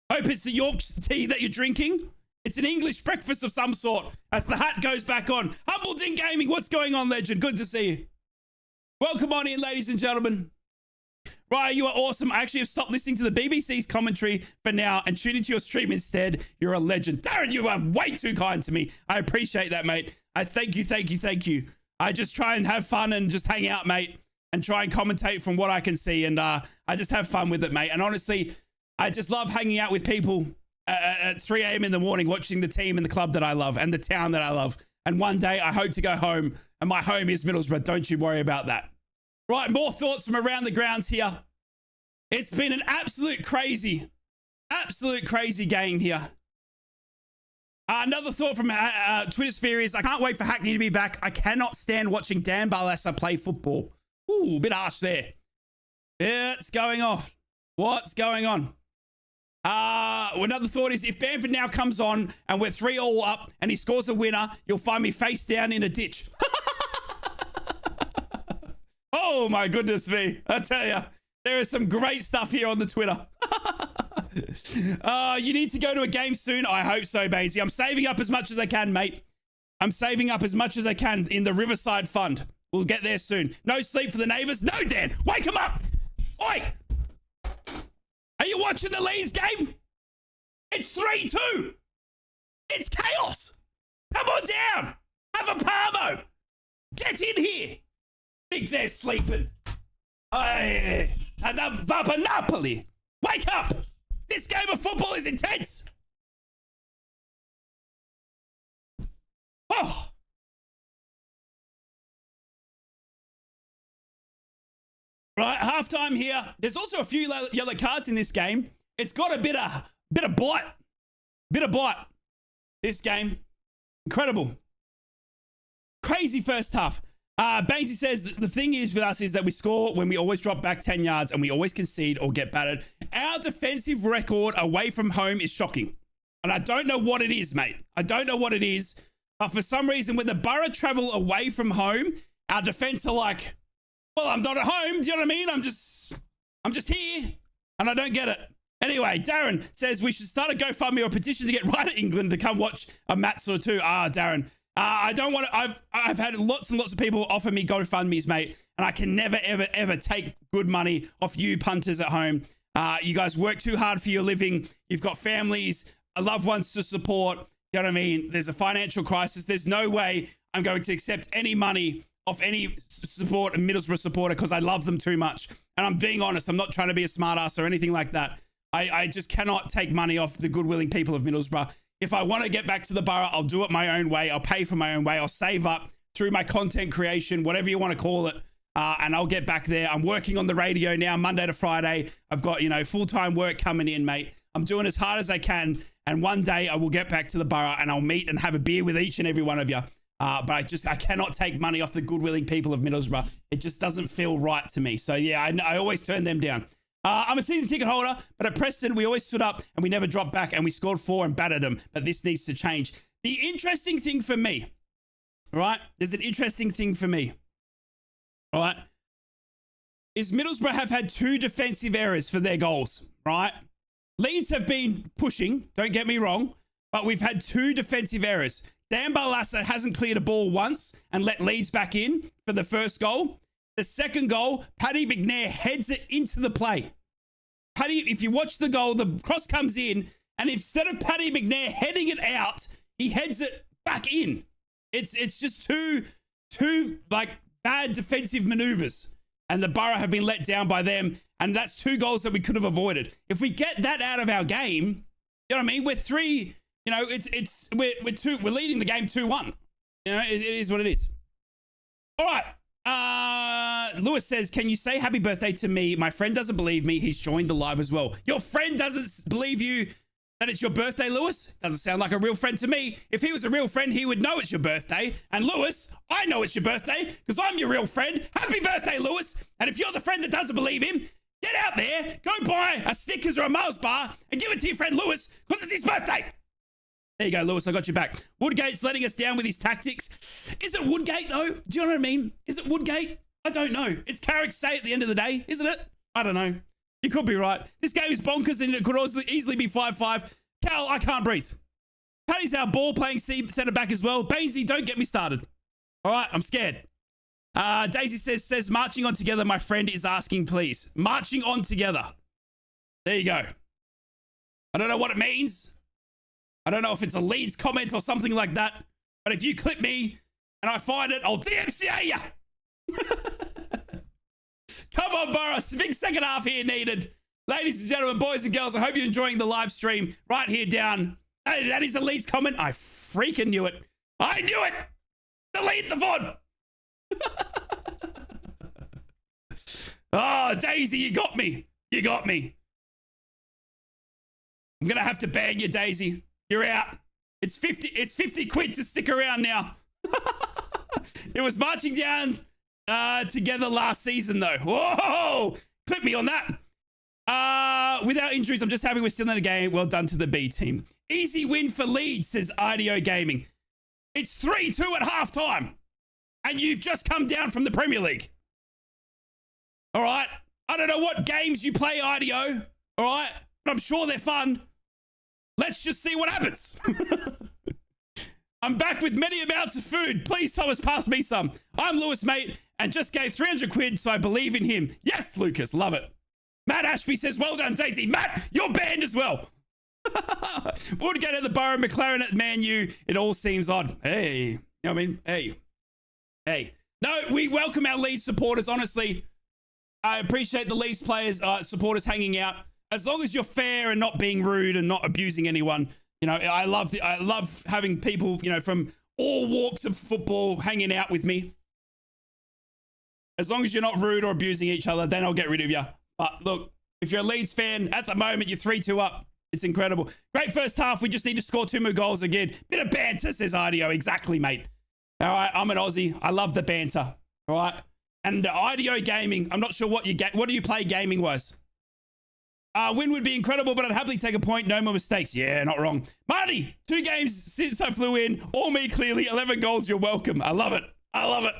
Hope it's the Yorkshire tea that you're drinking. It's an English breakfast of some sort as the hat goes back on. Humbledon Gaming, what's going on, legend? Good to see you. Welcome on in, ladies and gentlemen. Ryan, you are awesome. I actually have stopped listening to the BBC's commentary for now and tuned into your stream instead. You're a legend. Darren, you are way too kind to me. I appreciate that, mate. I thank you. I just try and have fun and just hang out, mate, and try and commentate from what I can see. And I just have fun with it, mate. And honestly, I just love hanging out with people at 3 a.m. in the morning, watching the team and the club that I love and the town that I love. And one day I hope to go home, and my home is Middlesbrough. Don't you worry about that. Right, more thoughts from around the grounds here. It's been an absolute crazy game here. Another thought from Twitter sphere is, I can't wait for Hackney to be back. I cannot stand watching Dan Barlaser play football. Ooh, a bit harsh there. Yeah, it's going off. What's going on? Another thought is, if Bamford now comes on and we're 3-all up and he scores a winner, you'll find me face down in a ditch. Oh my goodness me. I tell you, there is some great stuff here on the Twitter. You need to go to a game soon. I hope so, Bainsy. I'm saving up as much as I can, mate. I'm saving up as much as I can in the Riverside Fund. We'll get there soon. No sleep for the neighbours. No, Dan. Wake them up. Oi. Are you watching the Leeds game? It's 3-2. It's chaos. Come on down. Have a parmo. Get in here. Think they're sleeping. And the Papa Napoli. Wake up. This game of football is intense. Oh. Right, halftime here. There's also a few yellow cards in this game. It's got a bit of bite. This game. Incredible. Crazy first half. Bainsy says the thing is with us is that we score when we always drop back 10 yards and we always concede or get battered. Our defensive record away from home is shocking. And I don't know what it is, mate. I don't know what it is. But for some reason, when the Borough travel away from home, our defense are like, well, I'm not at home. Do you know what I mean? I'm just here. And I don't get it. Anyway, Darren says we should start a GoFundMe or a petition to get right at England to come watch a match or two. Darren. I don't want to, I've had lots and lots of people offer me GoFundMes, mate, and I can never, ever take good money off you punters at home. You guys work too hard for your living. You've got families, loved ones to support. You know what I mean? There's a financial crisis. There's no way I'm going to accept any money off any support, a Middlesbrough supporter, because I love them too much. And I'm being honest. I'm not trying to be a smart ass or anything like that. I just cannot take money off the good-willing people of Middlesbrough. If I want to get back to the Borough, I'll do it my own way. I'll pay for my own way. I'll save up through my content creation, whatever you want to call it, and I'll get back there. I'm working on the radio now, Monday to Friday. I've got, full-time work coming in, mate. I'm doing as hard as I can, and one day I will get back to the Borough, and I'll meet and have a beer with each and every one of you. But I cannot take money off the good-willing people of Middlesbrough. It just doesn't feel right to me. So, yeah, I always turn them down. I'm a season ticket holder, but at Preston, we always stood up and we never dropped back and we scored 4 and battered them. But this needs to change. The interesting thing for me, right? There's an interesting thing for me, right? is Middlesbrough have had 2 defensive errors for their goals, right? Leeds have been pushing, don't get me wrong, but we've had 2 defensive errors. Dan Barlaser hasn't cleared a ball once and let Leeds back in for the first goal. The second goal, Paddy McNair heads it into the play. Paddy, if you watch the goal, the cross comes in, and instead of Paddy McNair heading it out, he heads it back in. It's just two like bad defensive maneuvers, and the Borough have been let down by them, and that's 2 goals that we could have avoided. If we get that out of our game, you know what I mean? We're 3. You know, we're leading the game 2-1. You know, it is what it is. All right. Lewis says, can you say happy birthday to me? My friend doesn't believe me. He's joined the live as well. Your friend doesn't believe you that it's your birthday, Lewis? Doesn't sound like a real friend to me. If he was a real friend, he would know it's your birthday. And Lewis, I know it's your birthday because I'm your real friend. Happy birthday, Lewis. And if you're the friend that doesn't believe him, get out there, go buy a Snickers or a Mars bar and give it to your friend Lewis because it's his birthday. There you go, Lewis. I got you back. Woodgate's letting us down with his tactics. Is it Woodgate, though? Do you know what I mean? Is it Woodgate? I don't know. It's Carrick's say at the end of the day, isn't it? I don't know. You could be right. This game is bonkers and it could also easily be 5-5. Cal, I can't breathe. Paddy's our ball-playing centre back as well. Bainesy, don't get me started. All right, I'm scared. Daisy says, marching on together, my friend is asking, please. Marching on together. There you go. I don't know what it means. I don't know if it's a Leeds comment or something like that. But if you clip me and I find it, I'll DMCA you. Come on, Borough. Big second half here needed. Ladies and gentlemen, boys and girls, I hope you're enjoying the live stream right here down. Hey, that is a Leeds comment. I freaking knew it. I knew it. Delete the VOD. Oh, Daisy, you got me. You got me. I'm going to have to ban you, Daisy. You're out. It's 50 quid to stick around now. It was marching down together last season, though. Whoa! Clip me on that. Without injuries, I'm just happy we're still in the game. Well done to the B team. Easy win for Leeds, says IDEO Gaming. It's 3-2 at halftime. And you've just come down from the Premier League. All right? I don't know what games you play, IDEO. All right? But I'm sure they're fun. Let's just see what happens. I'm back with many amounts of food. Please, Thomas, pass me some. I'm Lewis, mate, and just gave 300 quid, so I believe in him. Yes, Lucas, love it. Matt Ashby says, well done, Daisy. Matt, you're banned as well. Woodgate at the Borough, McLaren at Man U. It all seems odd. Hey, you know what I mean? Hey. No, we welcome our Leeds supporters, honestly. I appreciate the Leeds players, supporters hanging out. As long as you're fair and not being rude and not abusing anyone, you know, I love having people, you know, from all walks of football hanging out with me. As long as you're not rude or abusing each other, then I'll get rid of you. But look, if you're a Leeds fan, at the moment, you're 3-2 up. It's incredible. Great first half. We just need to score 2 more goals again. Bit of banter, says IDEO. Exactly, mate. All right, I'm an Aussie. I love the banter. All right. And IDEO Gaming, I'm not sure what you get. What do you play gaming-wise? Win would be incredible, but I'd happily take a point. No more mistakes. Yeah, not wrong. Marty, 2 games since I flew in. All me clearly. 11 goals. You're welcome. I love it. I love it.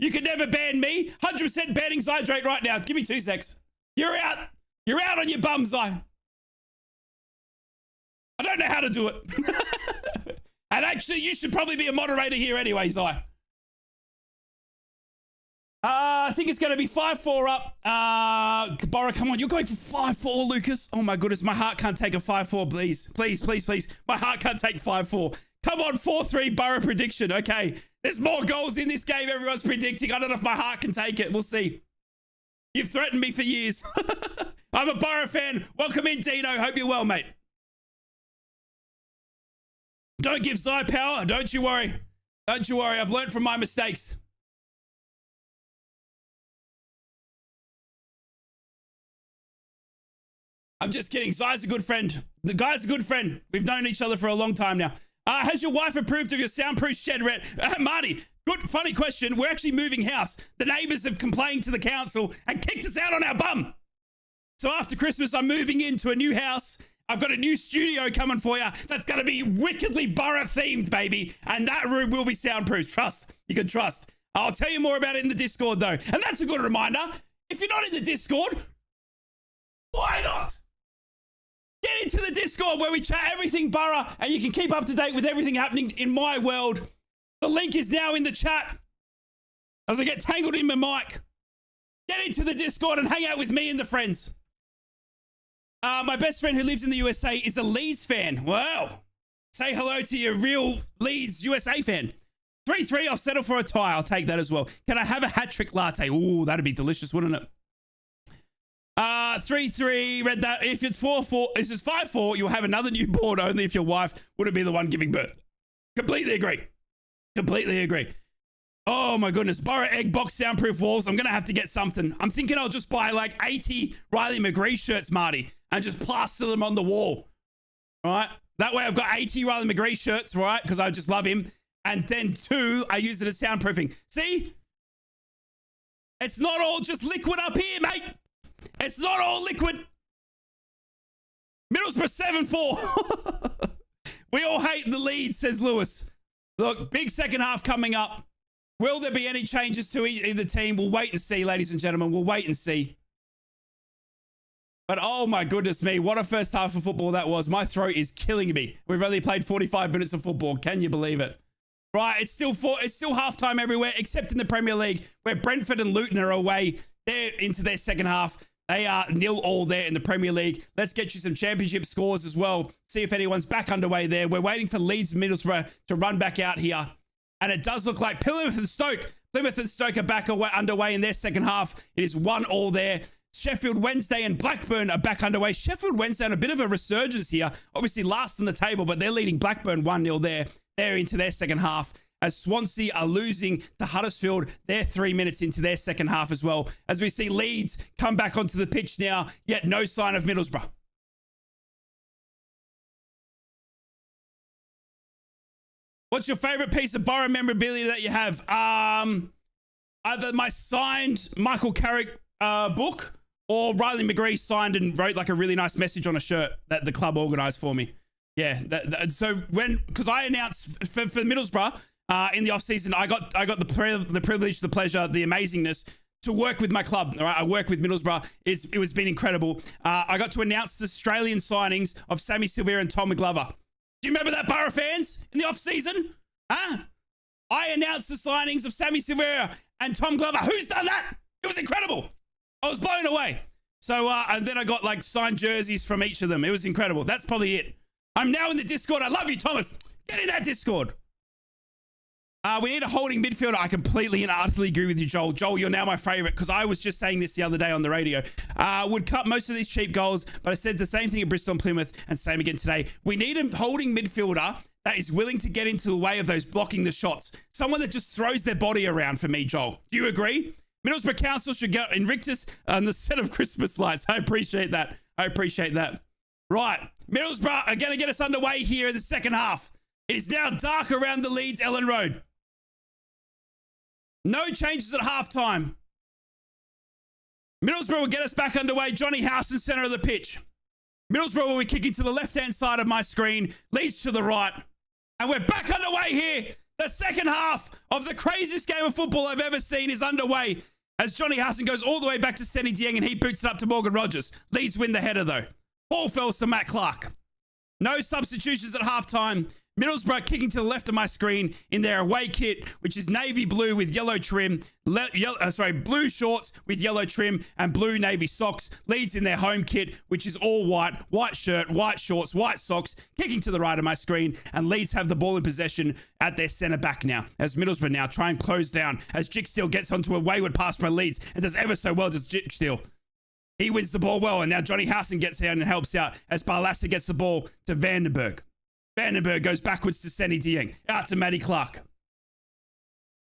You could never ban me. 100% banning Zydrate right now. Give me 2 secs. You're out. You're out on your bum, Zy. I don't know how to do it. And actually, you should probably be a moderator here anyway, Zy. I think it's going to be 5-4 up. Borough, come on. You're going for 5-4, Lucas. Oh, my goodness. My heart can't take a 5-4, please. Please, please, please. My heart can't take 5-4. Come on, 4-3 Borough prediction. Okay. There's more goals in this game. Everyone's predicting. I don't know if my heart can take it. We'll see. You've threatened me for years. I'm a Borough fan. Welcome in, Dino. Hope you're well, mate. Don't give Zy power. Don't you worry. Don't you worry. I've learned from my mistakes. I'm just kidding. Zy's a good friend. The guy's a good friend. We've known each other for a long time now. Has your wife approved of your soundproof shed rent? Marty, good, funny question. We're actually moving house. The neighbors have complained to the council and kicked us out on our bum. So after Christmas, I'm moving into a new house. I've got a new studio coming for you. That's going to be wickedly Borough themed, baby. And that room will be soundproof. Trust. You can trust. I'll tell you more about it in the Discord, though. And that's a good reminder. If you're not in the Discord, why not? Get into the Discord where we chat everything Borough and you can keep up to date with everything happening in my world. The link is now in the chat. As I get tangled in my mic, get into the Discord and hang out with me and the friends. My best friend who lives in the USA is a Leeds fan. Wow. Say hello to your real Leeds USA fan. 3-3, I'll settle for a tie. I'll take that as well. Can I have a hat-trick latte? Ooh, that'd be delicious, wouldn't it? 3-3, read that. If it's 4-4, this is 5-4, you'll have another newborn only if your wife wouldn't be the one giving birth. Completely agree. Completely agree. Oh my goodness. Borough egg box soundproof walls. I'm going to have to get something. I'm thinking I'll just buy like 80 Riley McGree shirts, Marty, and just plaster them on the wall. All right. That way I've got 80 Riley McGree shirts, right? Because I just love him. And then 2, I use it as soundproofing. See? It's not all just liquid up here, mate. It's not all liquid. Middlesbrough 7-4. We all hate the lead, says Lewis. Look, big second half coming up. Will there be any changes to either team? We'll wait and see, ladies and gentlemen. We'll wait and see. But oh my goodness me, what a first half of football that was. My throat is killing me. We've only played 45 minutes of football. Can you believe it? Right, it's still halftime everywhere except in the Premier League where Brentford and Luton are away. They're into their second half. They are 0-0 there in the Premier League. Let's get you some championship scores as well. See if anyone's back underway there. We're waiting for Leeds and Middlesbrough to run back out here. And it does look like Plymouth and Stoke are back underway in their second half. It is 1-1 there. Sheffield Wednesday and Blackburn are back underway. Sheffield Wednesday on a bit of a resurgence here. Obviously last on the table, but they're leading Blackburn 1-0 there. They're into their second half. As Swansea are losing to Huddersfield, they're 3 minutes into their second half as well. As we see Leeds come back onto the pitch now, yet no sign of Middlesbrough. What's your favorite piece of Borough memorabilia that you have? Either my signed Michael Carrick book or Riley McGree signed and wrote like a really nice message on a shirt that the club organized for me. Yeah, so because I announced for Middlesbrough in the off season, I got the privilege, the pleasure, the amazingness to work with my club. All right, I work with Middlesbrough. It was been incredible. I got to announce the Australian signings of Sammy Silvera and Tom McGlover. Do you remember that, Borough fans, in the off season? Huh? I announced the signings of Sammy Silvera and Tom Glover. Who's done that? It was incredible. I was blown away. So, and then I got like signed jerseys from each of them. It was incredible. That's probably it. I'm now in the Discord. I love you, Thomas. Get in that Discord. We need a holding midfielder. I completely and utterly agree with you, Joel. Joel, you're now my favorite because I was just saying this the other day on the radio. Would cut most of these cheap goals, but I said the same thing at Bristol and Plymouth and same again today. We need a holding midfielder that is willing to get into the way of those blocking the shots. Someone that just throws their body around for me, Joel. Do you agree? Middlesbrough Council should get Inrictus on the set of Christmas lights. I appreciate that. I appreciate that. Right. Middlesbrough are going to get us underway here in the second half. It is now dark around the Leeds Ellen Road. No changes at halftime. Middlesbrough will get us back underway. Johnny House in center of the pitch. Middlesbrough will be kicking to the left-hand side of my screen. Leeds to the right. And we're back underway here. The second half of the craziest game of football I've ever seen is underway as Johnny Hassan goes all the way back to Senny Dieng and he boots it up to Morgan Rogers. Leeds win the header though. Ball falls to Matt Clark. No substitutions at halftime. Middlesbrough kicking to the left of my screen in their away kit, which is navy blue with yellow trim, blue shorts with yellow trim and blue navy socks. Leeds in their home kit, which is all white, white shirt, white shorts, white socks, kicking to the right of my screen. And Leeds have the ball in possession at their centre back now, as Middlesbrough now try and close down, as Jicksteel gets onto a wayward pass by Leeds and does ever so well to Jicksteel. He wins the ball well, and now Johnny Housen gets out and helps out as Barlaser gets the ball to Vandenberg. Vandenberg goes backwards to Senny Dieng. Out to Matty Clark.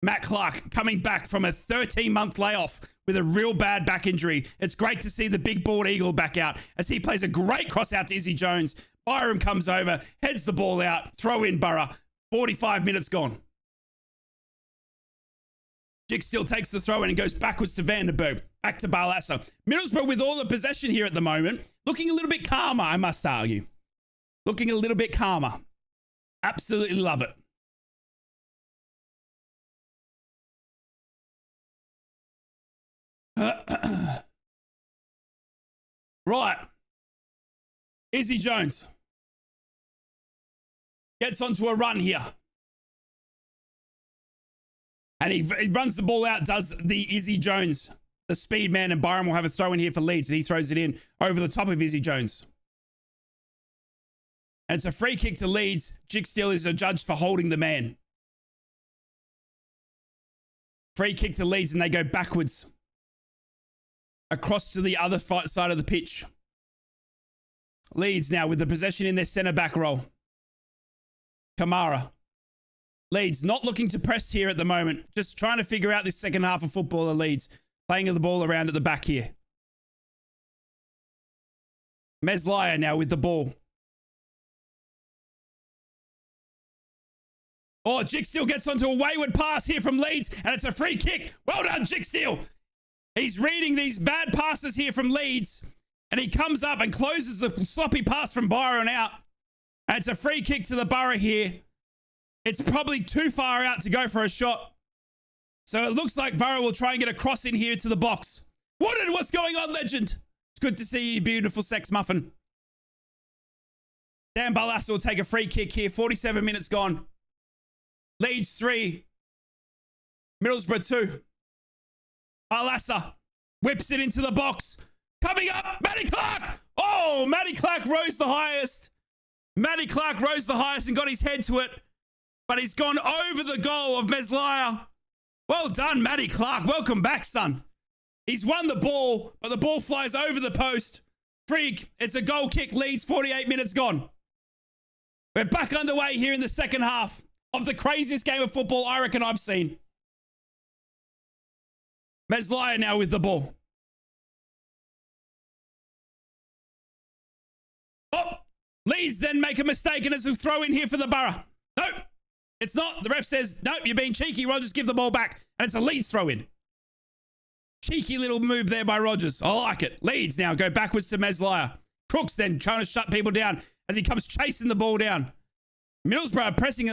Matt Clark coming back from a 13-month layoff with a real bad back injury. It's great to see the big bald eagle back out as he plays a great cross out to Izzy Jones. Byram comes over, heads the ball out, throw in Borough. 45 minutes gone. Jig still takes the throw in and goes backwards to Vandenberg. Back to Barlaser. Middlesbrough with all the possession here at the moment. Looking a little bit calmer, I must argue. Looking a little bit calmer. Absolutely love it. Right. Izzy Jones gets onto a run here. And he runs the ball out, does the Izzy Jones, the speed man, and Byron will have a throw in here for Leeds, and he throws it in over the top of Izzy Jones. And it's a free kick to Leeds. Jicksteel is adjudged for holding the man. Free kick to Leeds, and they go backwards across to the other side of the pitch. Leeds now with the possession in their centre back role. Kamara. Leeds not looking to press here at the moment. Just trying to figure out this second half of football. Leeds playing the ball around at the back here. Meslier now with the ball. Oh, Jicksteel gets onto a wayward pass here from Leeds, and it's a free kick. Well done, Jicksteel. He's reading these bad passes here from Leeds, and he comes up and closes the sloppy pass from Byron out. And it's a free kick to the Borough here. It's probably too far out to go for a shot. So it looks like Borough will try and get a cross in here to the box. What's going on, legend? It's good to see you, beautiful sex muffin. Dan Barlaser will take a free kick here. 47 minutes gone. Leeds 3. Middlesbrough 2. Barlaser whips it into the box. Coming up, Matty Clark. Oh, Matty Clark rose the highest. Matty Clark rose the highest and got his head to it. But he's gone over the goal of Meslier. Well done, Matty Clark. Welcome back, son. He's won the ball, but the ball flies over the post. Freak. It's a goal kick. Leeds, 48 minutes gone. We're back underway here in the second half of the craziest game of football I reckon I've seen. Meslier now with the ball. Oh, Leeds then make a mistake and it's a throw in here for the Borough. Nope, it's not. The ref says, nope, you're being cheeky, Rogers, give the ball back. And it's a Leeds throw in. Cheeky little move there by Rogers. I like it. Leeds now go backwards to Meslier. Crooks then trying to shut people down as he comes chasing the ball down. Middlesbrough pressing,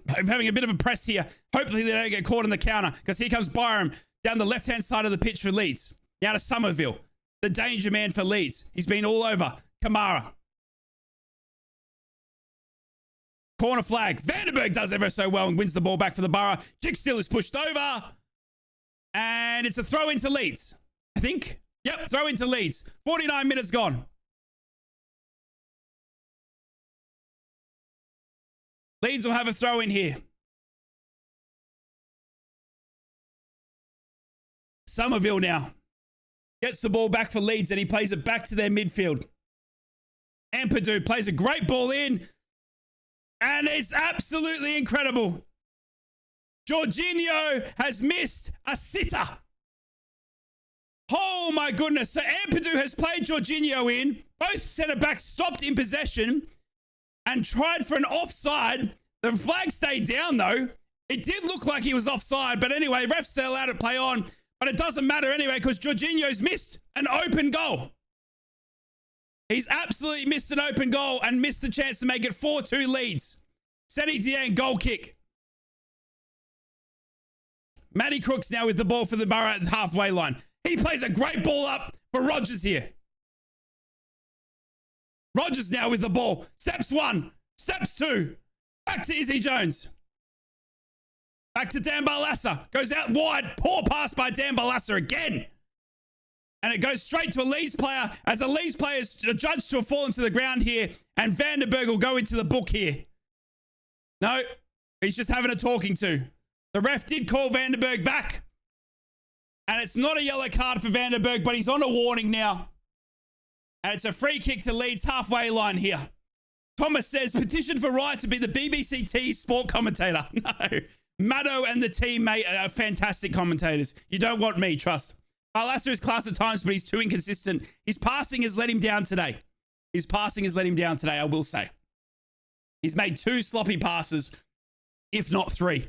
having a bit of a press here. Hopefully they don't get caught in the counter because here comes Byram down the left-hand side of the pitch for Leeds. Now to Somerville, the danger man for Leeds. He's been all over. Kamara. Corner flag. Vandenberg does ever so well and wins the ball back for the Borough. Jicksteel is pushed over. And it's a throw into Leeds, I think. Yep, throw into Leeds. 49 minutes gone. Leeds will have a throw in here. Somerville now gets the ball back for Leeds and he plays it back to their midfield. Ampadu plays a great ball in and it's absolutely incredible. Jorginho has missed a sitter. Oh my goodness. So Ampadu has played Jorginho in. Both centre-backs stopped in possession and tried for an offside. The flag stayed down though. It did look like he was offside, but anyway, refs still allowed it play on. But it doesn't matter anyway because Jorginho's missed an open goal. He's absolutely missed an open goal and missed the chance to make it 4-2 Leeds. Seni Dieng goal kick. Matty Crooks now with the ball for the Borough at the halfway line. He plays a great ball up for Rogers here. Rogers now with the ball. Steps 1. Steps 2. Back to Izzy Jones. Back to Dan Barlaser. Goes out wide. Poor pass by Dan Barlaser again. And it goes straight to a Leeds player as a Leeds player is judged to have fallen to the ground here. And Vandenberg will go into the book here. No, he's just having a talking to. The ref did call Vandenberg back. And it's not a yellow card for Vandenberg, but he's on a warning now. And it's a free kick to Leeds halfway line here. Thomas says, petition for right to be the BBC T sport commentator. No. Maddo and the team, mate, are fantastic commentators. You don't want me, trust. Barlaser is class at times, but he's too inconsistent. His passing has let him down today. I will say. He's made 2 sloppy passes, if not 3.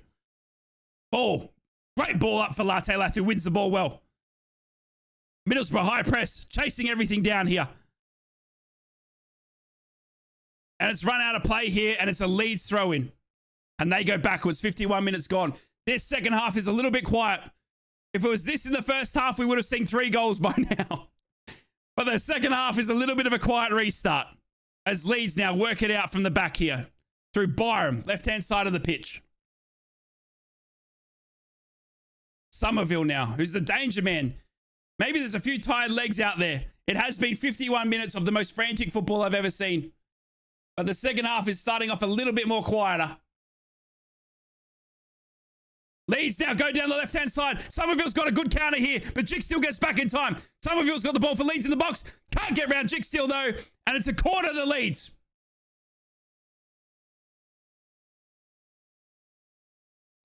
Ball. Great ball up for Latte Lath, who wins the ball well. Middlesbrough high press, chasing everything down here. And it's run out of play here, and it's a Leeds throw in. And they go backwards, 51 minutes gone. This second half is a little bit quiet. If it was this in the first half, we would have seen 3 goals by now. But the second half is a little bit of a quiet restart as Leeds now work it out from the back here through Byram, left-hand side of the pitch. Somerville now, who's the danger man. Maybe there's a few tired legs out there. It has been 51 minutes of the most frantic football I've ever seen. But the second half is starting off a little bit more quieter. Leeds now go down the left-hand side. Somerville's got a good counter here, but Jick still gets back in time. Somerville's got the ball for Leeds in the box. Can't get around Jick still, though, and it's a corner to Leeds.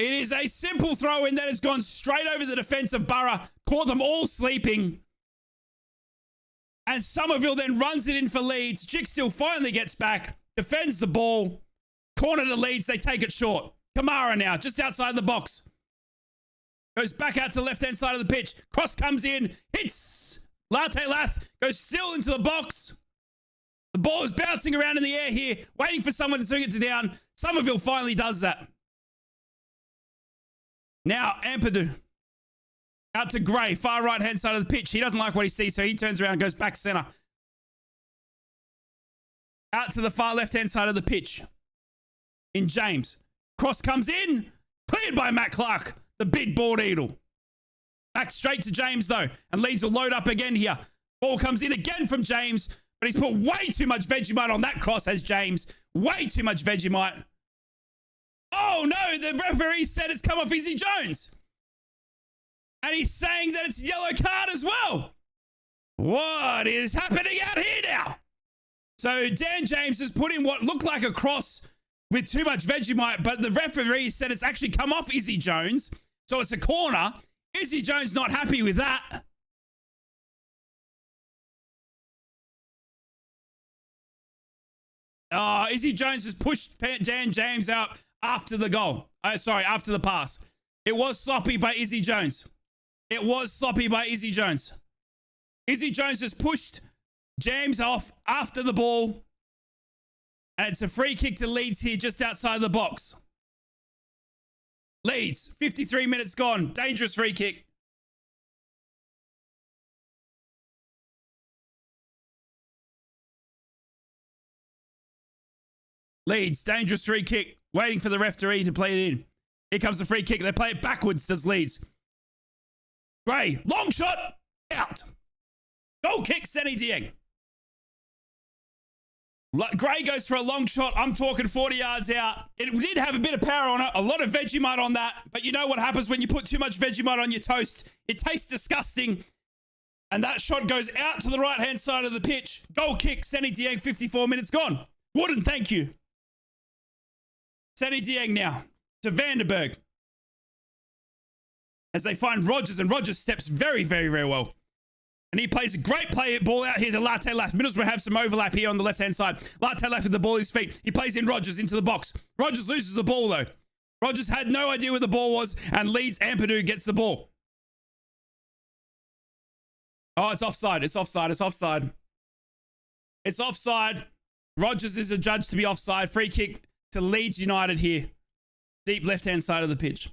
It is a simple throw-in that has gone straight over the defense of Borough, caught them all sleeping. And Somerville then runs it in for Leeds. Jick still finally gets back, defends the ball. Corner to Leeds, they take it short. Kamara now, just outside the box. Goes back out to the left-hand side of the pitch. Cross comes in, hits Latte Lath, goes still into the box. The ball is bouncing around in the air here, waiting for someone to swing it to down. Somerville finally does that. Now, Ampadu. Out to Gray, far right-hand side of the pitch. He doesn't like what he sees, so he turns around and goes back center. Out to the far left-hand side of the pitch. In James. Cross comes in. Cleared by Matt Clark, the big bald eagle. Back straight to James, though. And Leeds will load up again here. Ball comes in again from James. But he's put way too much Vegemite on that cross, has James. Way too much Vegemite. Oh, no. The referee said it's come off Izzy Jones. And he's saying that it's a yellow card as well. What is happening out here now? So Dan James has put in what looked like a cross with too much Vegemite, but the referee said it's actually come off Izzy Jones. So it's a corner. Izzy Jones not happy with that. Izzy Jones has pushed Dan James out after the goal. After the pass. It was sloppy by Izzy Jones. It was sloppy by Izzy Jones. Izzy Jones has pushed James off after the ball. And it's a free kick to Leeds here just outside the box. Leeds, 53 minutes gone. Dangerous free kick. Leeds, dangerous free kick. Waiting for the referee to play it in. Here comes the free kick. They play it backwards, does Leeds. Gray, long shot, out. Goal kick, Senny Dieng. Gray goes for a long shot. I'm talking 40 yards out. It did have a bit of power on it. A lot of Vegemite on that. But you know what happens when you put too much Vegemite on your toast? It tastes disgusting. And that shot goes out to the right-hand side of the pitch. Goal kick, Senny Dieng, 54 minutes gone. Wooden, thank you. Senny Dieng now to Vandenberg. As they find Rogers, and Rogers steps very, very, very well. And he plays a great ball out here to Latte Lath. Middlesbrough have some overlap here on the left-hand side. Latte Lath with the ball at his feet. He plays in Rogers into the box. Rogers loses the ball, though. Rogers had no idea where the ball was, and Leeds Ampadu gets the ball. Oh, it's offside. It's offside. It's offside. It's offside. Rogers is adjudged to be offside. Free kick to Leeds United here. Deep left-hand side of the pitch.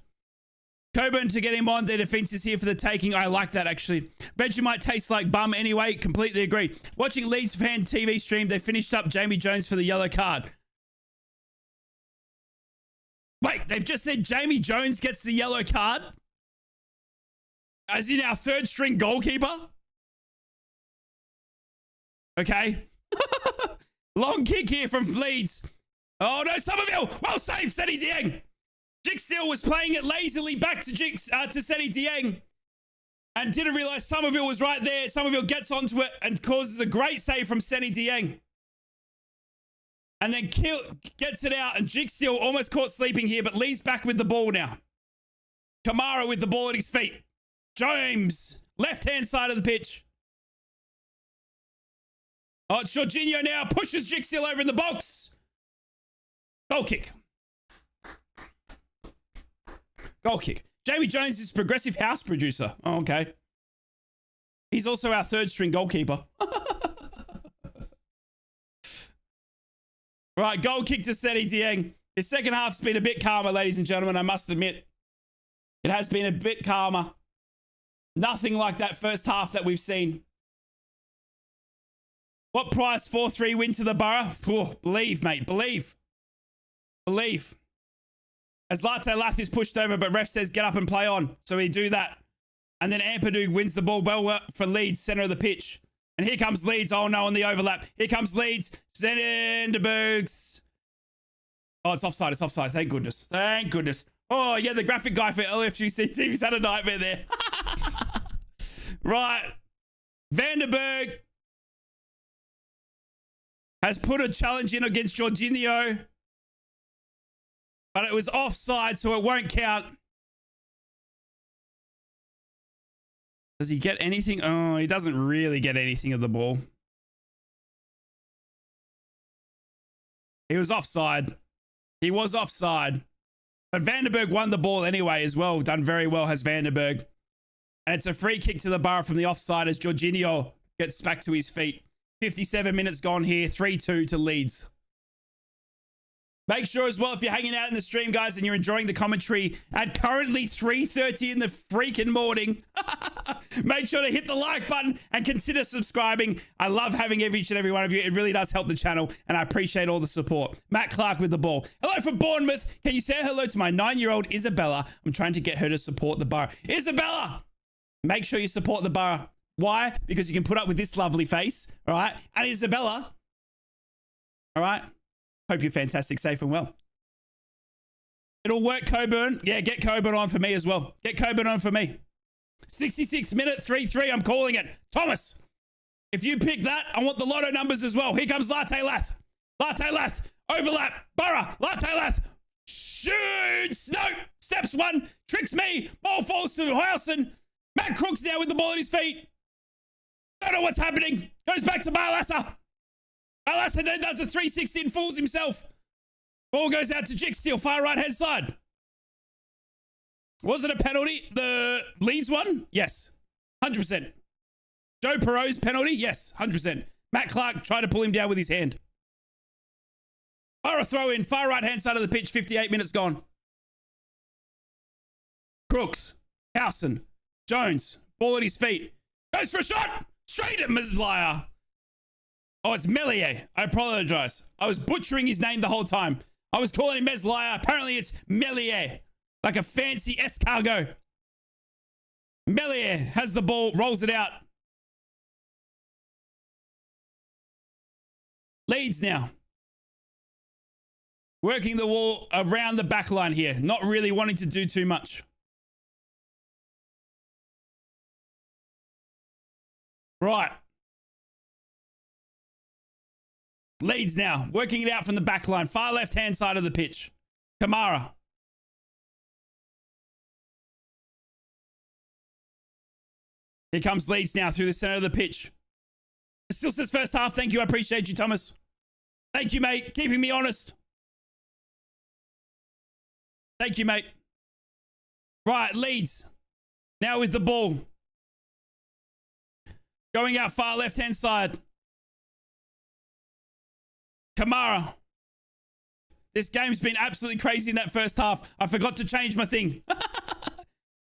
Coburn to get him on. Their defense is here for the taking. I like that, actually. Vegemite tastes like bum anyway. Completely agree. Watching Leeds fan TV stream, they finished up Jamie Jones for the yellow card. Wait, they've just said Jamie Jones gets the yellow card? As in our third string goalkeeper? Okay. Long kick here from Leeds. Oh no, Somerville! Well saved, Senny Dieng! Jick Steele was playing it lazily back to Senny Dieng and didn't realize Somerville was right there. Somerville gets onto it and causes a great save from Senny Dieng. And then gets it out, and Jick Steele almost caught sleeping here, but Lee's back with the ball now. Kamara with the ball at his feet. James, left-hand side of the pitch. Oh, it's Jorginho now, pushes Jick Steele over in the box. Goal kick. Goal kick. Jamie Jones is progressive house producer. Oh, okay. He's also our third string goalkeeper. Right, goal kick to Senny Dieng. The second half's been a bit calmer, ladies and gentlemen, I must admit. It has been a bit calmer. Nothing like that first half that we've seen. What price? 4-3 win to the Borough. Oh, believe, mate. Believe. Believe. As Latte Lath is pushed over, but ref says get up and play on. So we do that. And then Ampadu wins the ball well for Leeds, center of the pitch. And here comes Leeds. Oh no, on the overlap. Here comes Leeds. Zendenbergs. Oh, it's offside. It's offside. Thank goodness. Thank goodness. Oh, yeah, the graphic guy for LFGC TV's had a nightmare there. Right. Vandenberg has put a challenge in against Jorginho. But it was offside, so it won't count. Does he get anything? Oh, he doesn't really get anything of the ball. He was offside. He was offside. But Vandenberg won the ball anyway as well. Done very well has Vandenberg. And it's a free kick to the Borough from the offside as Jorginho gets back to his feet. 57 minutes gone here. 3-2 to Leeds. Make sure as well, if you're hanging out in the stream, guys, and you're enjoying the commentary at currently 3:30 in the freaking morning, make sure to hit the like button and consider subscribing. I love having each and every one of you. It really does help the channel, and I appreciate all the support. Matt Clark with the ball. Hello from Bournemouth. Can you say hello to my 9-year-old Isabella? I'm trying to get her to support the Borough. Isabella! Make sure you support the Borough. Why? Because you can put up with this lovely face, all right? And Isabella, all right? Hope you're fantastic, safe and well. It'll work, Coburn. Yeah, get Coburn on for me as well. Get Coburn on for me. 66th minute, 3-3. I'm calling it. Thomas, if you pick that, I want the lotto numbers as well. Here comes Latte Lath. Latte Lath. Overlap. Borough. Latte Lath. Shoots. No. Steps one. Tricks me. Ball falls to Howson. Matt Crooks now with the ball at his feet. Don't know what's happening. Goes back to Barlassa. Barlassa then does a 360 and fools himself. Ball goes out to Jicksteel, far right hand side. Was it a penalty? The Leeds one? Yes. 100%. Joe Perot's penalty? Yes. 100%. Matt Clark tried to pull him down with his hand. Borough throw in, far right hand side of the pitch, 58 minutes gone. Crooks, Howson, Jones, ball at his feet. Goes for a shot. Straight at Meslier. Oh, it's Melier. I apologize. I was butchering his name the whole time. I was calling him Meslier. Apparently it's Melier. Like a fancy escargot. Melier has the ball, rolls it out. Leeds now. Working the wall around the back line here. Not really wanting to do too much. Right. Leeds now, working it out from the back line, far left-hand side of the pitch. Kamara. Here comes Leeds now through the center of the pitch. It still says first half. Thank you. I appreciate you, Thomas. Thank you, mate. Keeping me honest. Thank you, mate. Right, Leeds. Now with the ball. Going out far left-hand side. Kamara. This game's been absolutely crazy in that first half. I forgot to change my thing.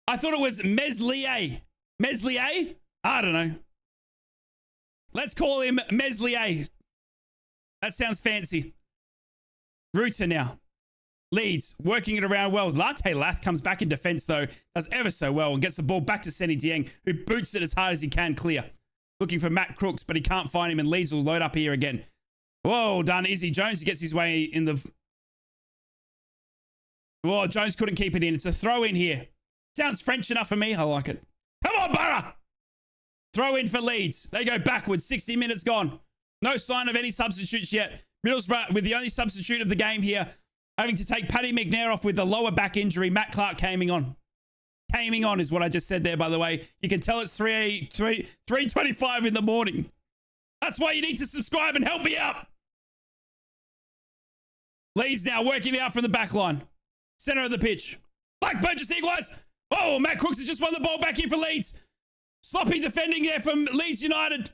I thought it was Meslier. Meslier? I don't know. Let's call him Meslier. That sounds fancy. Ruta now. Leeds, working it around well. Latte Lath comes back in defense, though. Does ever so well and gets the ball back to Senny Dieng, who boots it as hard as he can clear. Looking for Matt Crooks, but he can't find him, and Leeds will load up here again. Whoa, done. Izzy Jones, he gets his way in the... Whoa, Jones couldn't keep it in. It's a throw in here. Sounds French enough for me. I like it. Come on, Borough! Throw in for Leeds. They go backwards. 60 minutes gone. No sign of any substitutes yet. Middlesbrough with the only substitute of the game here, having to take Paddy McNair off with the lower back injury. Matt Clark coming on. Coming on is what I just said there, by the way. You can tell it's 3:25 in the morning. That's why you need to subscribe and help me out. Leeds now working out from the back line. Center of the pitch. Blackburn just equalised. Oh, Matt Crooks has just won the ball back here for Leeds. Sloppy defending there from Leeds United.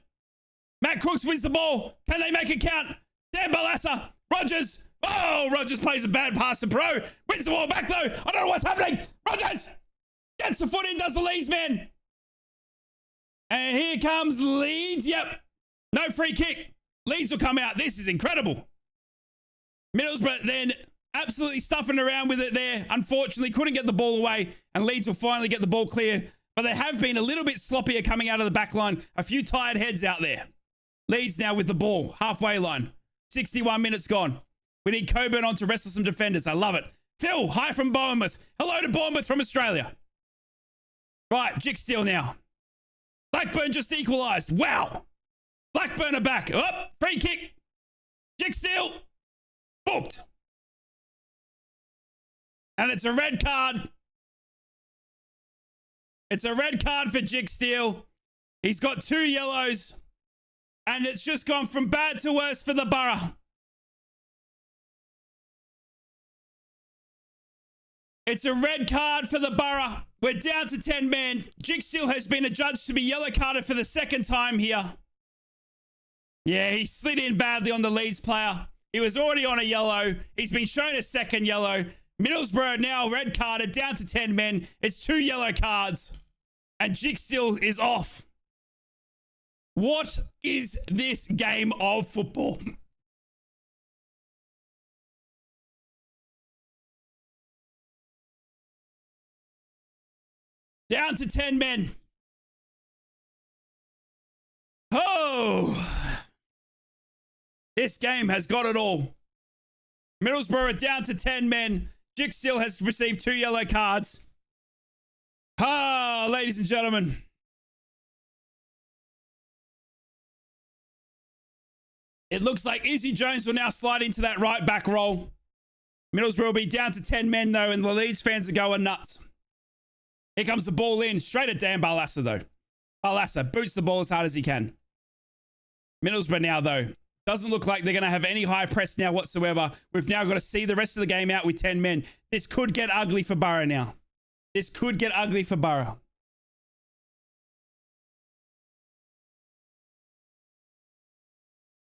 Matt Crooks wins the ball. Can they make it count? Dan Balassa. Rogers. Oh, Rogers plays a bad pass to Pro. Wins the ball back though. I don't know what's happening. Rogers gets the foot in, does the Leeds man. And here comes Leeds. Yep. No free kick. Leeds will come out. This is incredible. Middlesbrough then absolutely stuffing around with it there. Unfortunately, couldn't get the ball away, and Leeds will finally get the ball clear. But they have been a little bit sloppier coming out of the back line. A few tired heads out there. Leeds now with the ball, halfway line. 61 minutes gone. We need Coburn on to wrestle some defenders. I love it. Phil, hi from Bournemouth. Hello to Bournemouth from Australia. Right, Jicksteel now. Blackburn just equalised. Wow. Blackburn are back. Oh, free kick. Jicksteel. Booked. And it's a red card. It's a red card for Jicksteel. He's got 2 yellows. And it's just gone from bad to worse for the Borough. It's a red card for the Borough. We're down to 10 men. Jicksteel has been adjudged to be yellow carded for the 2nd time here. Yeah, he slid in badly on the Leeds player. He was already on a yellow. He's been shown a 2nd yellow. Middlesbrough now red carded, down to 10 men. It's 2 yellow cards. And Jicksteel is off. What is this game of football? Down to 10 men. Oh. This game has got it all. Middlesbrough are down to 10 men. Jicksteel has received 2 yellow cards. Ah, ladies and gentlemen. It looks like Izzy Jones will now slide into that right back role. Middlesbrough will be down to 10 men, though, and the Leeds fans are going nuts. Here comes the ball in. Straight at Dan Barlaser, though. Barlaser boots the ball as hard as he can. Middlesbrough now, though. Doesn't look like they're going to have any high press now whatsoever. We've now got to see the rest of the game out with 10 men. This could get ugly for Borough now. This could get ugly for Borough.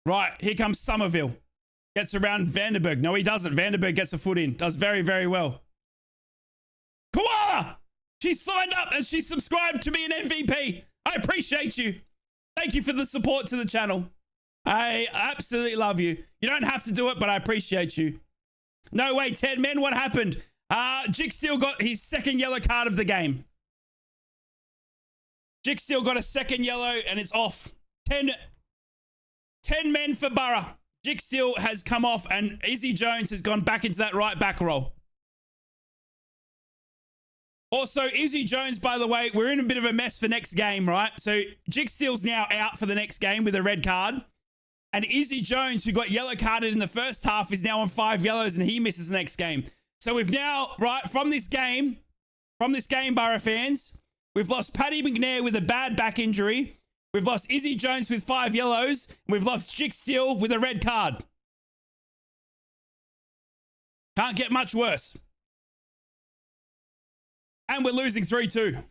Right, here comes Somerville. Gets around Vandenberg. No, he doesn't. Vandenberg gets a foot in. Does very, very well. Koala! She signed up and she subscribed to be an MVP. I appreciate you. Thank you for the support to the channel. I absolutely love you. You don't have to do it, but I appreciate you. No way, 10 men. What happened? Jicksteel got his 2nd yellow card of the game. Jicksteel got a 2nd yellow and it's off. 10 men for Borough. Jicksteel has come off and Izzy Jones has gone back into that right back role. Also, Izzy Jones, by the way, we're in a bit of a mess for next game, right? So Jicksteel's now out for the next game with a red card. And Izzy Jones, who got yellow carded in the first half, is now on 5 yellows and he misses the next game. So we've now, right, from this game, Borough fans, we've lost Paddy McNair with a bad back injury. We've lost Izzy Jones with 5 yellows. And we've lost Jicksteel with a red card. Can't get much worse. And we're losing 3-2.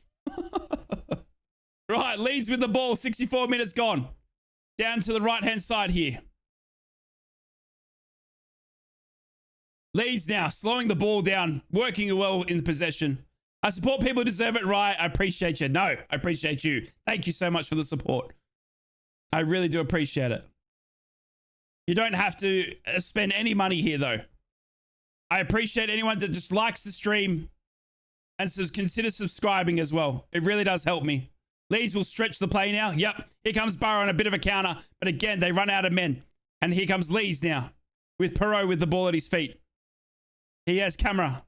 Right, Leeds with the ball, 64 minutes gone. Down to the right-hand side here. Leeds now, slowing the ball down, working well in the possession. I support people who deserve it, right? I appreciate you. No, I appreciate you. Thank you so much for the support. I really do appreciate it. You don't have to spend any money here, though. I appreciate anyone that just likes the stream and so consider subscribing as well. It really does help me. Leeds will stretch the play now. Yep. Here comes Borough on a bit of a counter. But again, they run out of men. And here comes Leeds now. With Perot with the ball at his feet. He has Camera.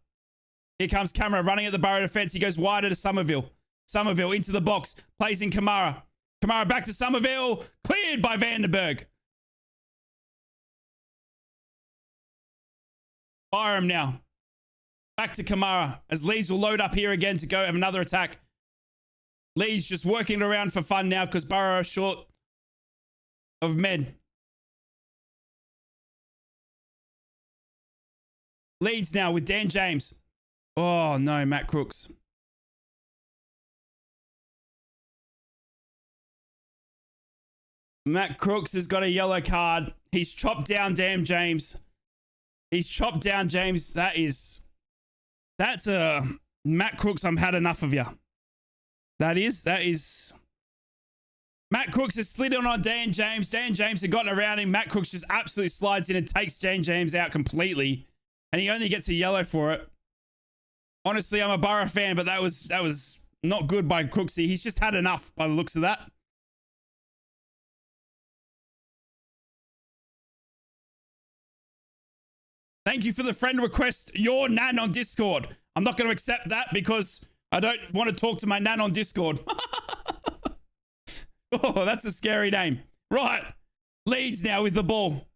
Here comes Camera running at the Borough defense. He goes wider to Somerville. Somerville into the box. Plays in Kamara. Kamara back to Somerville. Cleared by Vandenberg. Byram now. Back to Kamara. As Leeds will load up here again to go have another attack. Leeds just working it around for fun now because Borough are short of men. Leeds now with Dan James. Oh no, Matt Crooks. Matt Crooks has got a yellow card. He's chopped down Dan James. He's chopped down James. That's a Matt Crooks. I've had enough of you. That is Matt Crooks has slid on Dan James. Dan James had gotten around him. Matt Crooks just absolutely slides in and takes Dan James out completely. And he only gets a yellow for it. Honestly, I'm a Borough fan, but that was not good by Crooksy. He's just had enough by the looks of that. Thank you for the friend request. Your nan on Discord. I'm not going to accept that because I don't want to talk to my nan on Discord. Oh, that's a scary name. Right. Leeds now with the ball.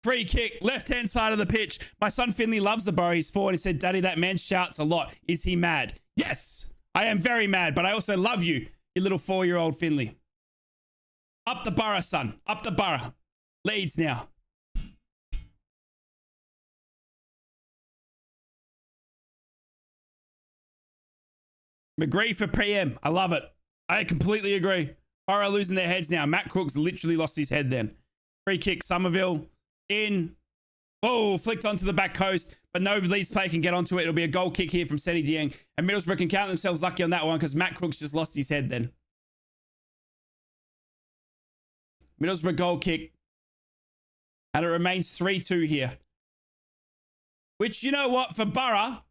Free kick, left-hand side of the pitch. My son Finley loves the Borough. He's 4 and he said, Daddy, that man shouts a lot. Is he mad? Yes, I am very mad, but I also love you, you little 4-year-old Finley. Up the Borough, son. Up the Borough. Leeds now. McGree for PM. I love it. I completely agree. Borough losing their heads now. Matt Crooks literally lost his head then. Free kick, Somerville. In. Oh, flicked onto the back coast, but no Leeds player can get onto it. It'll be a goal kick here from Seni Dieng. And Middlesbrough can count themselves lucky on that one because Matt Crooks just lost his head then. Middlesbrough goal kick. And it remains 3-2 here. Which, you know what, for Borough,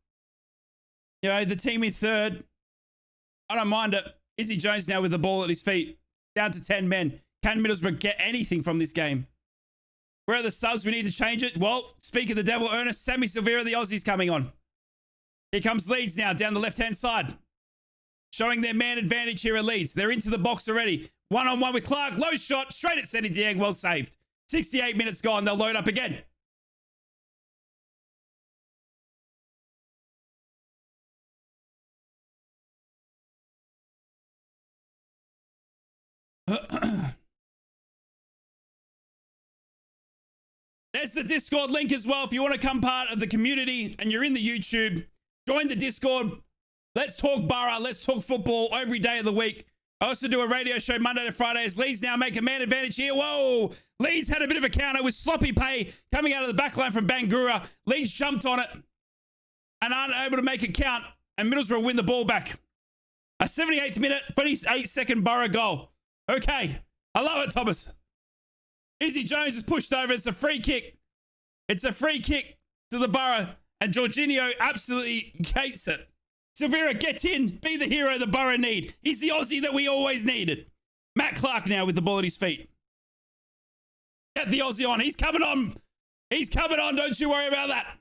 you know, the team in third, I don't mind it. Izzy Jones now with the ball at his feet. Down to 10 men. Can Middlesbrough get anything from this game? Where are the subs? We need to change it. Well, speak of the devil, Ernest, Sammy Silvera, the Aussies coming on. Here comes Leeds now down the left-hand side. Showing their man advantage here at Leeds. They're into the box already. One-on-one with Clark. Low shot. Straight at Seni Dieng. Well saved. 68 minutes gone. They'll load up again. There's the Discord link as well. If you want to come part of the community and you're in the YouTube, join the Discord. Let's talk Borough. Let's talk football every day of the week. I also do a radio show Monday to Fridays. Leeds now make a man advantage here. Whoa! Leeds had a bit of a counter with sloppy pay coming out of the back line from Bangura. Leeds jumped on it and aren't able to make it count. And Middlesbrough win the ball back. A 78th minute, 28-second Borough goal. Okay. I love it, Thomas. Izzy Jones is pushed over. It's a free kick. It's a free kick to the Borough. And Jorginho absolutely hates it. Silvera, get in. Be the hero the Borough need. He's the Aussie that we always needed. Matt Clark now with the ball at his feet. Get the Aussie on. He's coming on. He's coming on. Don't you worry about that.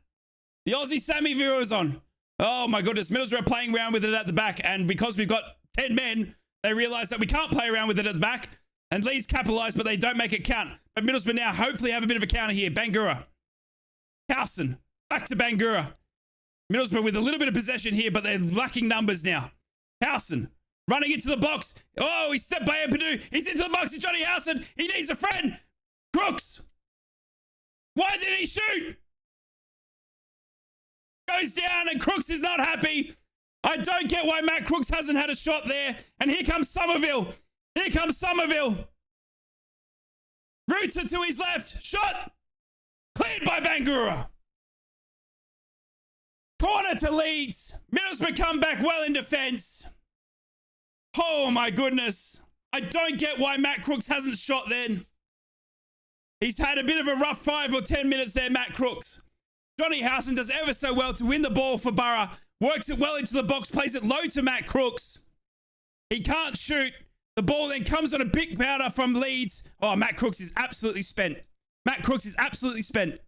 The Aussie Sammy Vera is on. Oh, my goodness. Middlesbrough playing around with it at the back. And because we've got 10 men, they realise that we can't play around with it at the back. And Leeds capitalise, but they don't make it count. But Middlesbrough now hopefully have a bit of a counter here. Bangura. Howson. Back to Bangura. Middlesbrough with a little bit of possession here, but they're lacking numbers now. Howson. Running into the box. Oh, he stepped by Empadu. He's into the box. It's Johnny Howson. He needs a friend. Crooks. Why did he shoot? Goes down and Crooks is not happy. I don't get why Matt Crooks hasn't had a shot there. And here comes Somerville. Here comes Somerville. Roots it to his left. Shot. Cleared by Bangura. Corner to Leeds. Middlesbrough come back well in defence. Oh my goodness. I don't get why Matt Crooks hasn't shot then. He's had a bit of a rough 5 or 10 minutes there, Matt Crooks. Johnny Howson does ever so well to win the ball for Borough. Works it well into the box. Plays it low to Matt Crooks. He can't shoot. The ball then comes on a big powder from Leeds. Oh, Matt Crooks is absolutely spent. Matt Crooks is absolutely spent.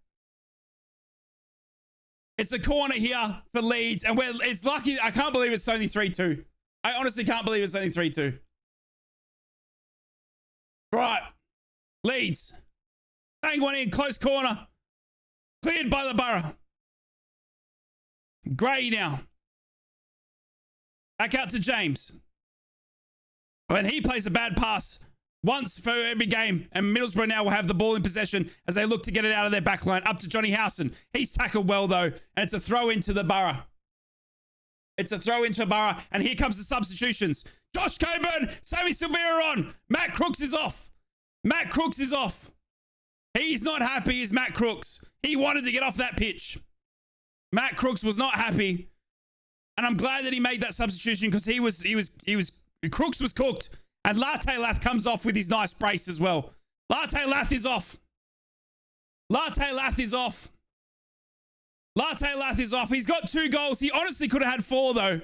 It's a corner here for Leeds. And it's lucky. I can't believe it's only 3-2. I honestly can't believe it's only 3-2. Right. Leeds. Bang one in. Close corner. Cleared by the Borough. Gray now. Back out to James. When he plays a bad pass once for every game, and Middlesbrough now will have the ball in possession as they look to get it out of their back line. Up to Johnny Howson. He's tackled well, though, and it's a throw into the Borough. It's a throw into Borough, and here comes the substitutions. Josh Coburn, Sammy Silvera on. Matt Crooks is off. Matt Crooks is off. He's not happy, is Matt Crooks. He wanted to get off that pitch. Matt Crooks was not happy, and I'm glad that he made that substitution because Crooks was cooked, And Latte Lath comes off with his nice brace as well. Latte Lath is off. Latte Lath is off. Latte Lath is off. He's got 2 goals. He honestly could have had 4, though.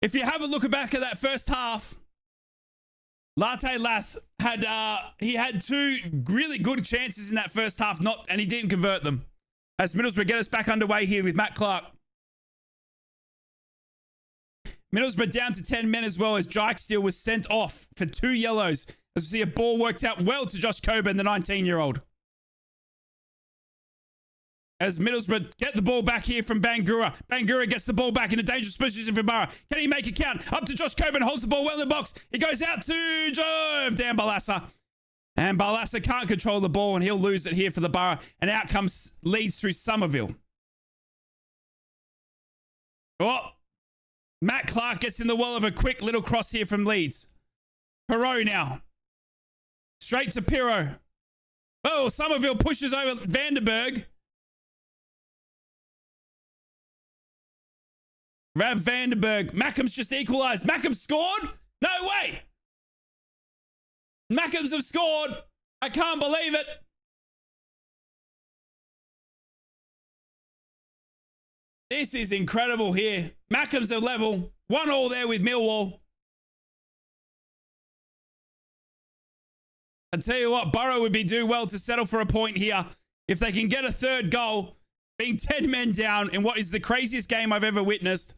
If you have a look back at that first half, Latte Lath had he had 2 really good chances in that first half, and he didn't convert them. As Middlesbrough get us back underway here with Matt Clark. Middlesbrough down to 10 men as well, as Jike Steele was sent off for 2 yellows. As we see a ball worked out well to Josh Coburn, the 19-year-old. As Middlesbrough get the ball back here from Bangura. Bangura gets the ball back in a dangerous position for Borough. Can he make it count? Up to Josh Coburn, holds the ball well in the box. It goes out to Dan Balassa. And Balassa can't control the ball, and he'll lose it here for the Borough. And out comes Leeds through Somerville. Oh, Matt Clark gets in the well of a quick little cross here from Leeds. Perot now. Straight to Pirro. Oh, Somerville pushes over Vandenberg. Rav Vandenberg. Mackham's just equalised. Mackham scored? No way. Mackhams have scored. I can't believe it. This is incredible here. Mackham's are level. 1-1 there with Millwall. I tell you what, Borough would do well to settle for a point here. If they can get a 3rd goal, being 10 men down in what is the craziest game I've ever witnessed,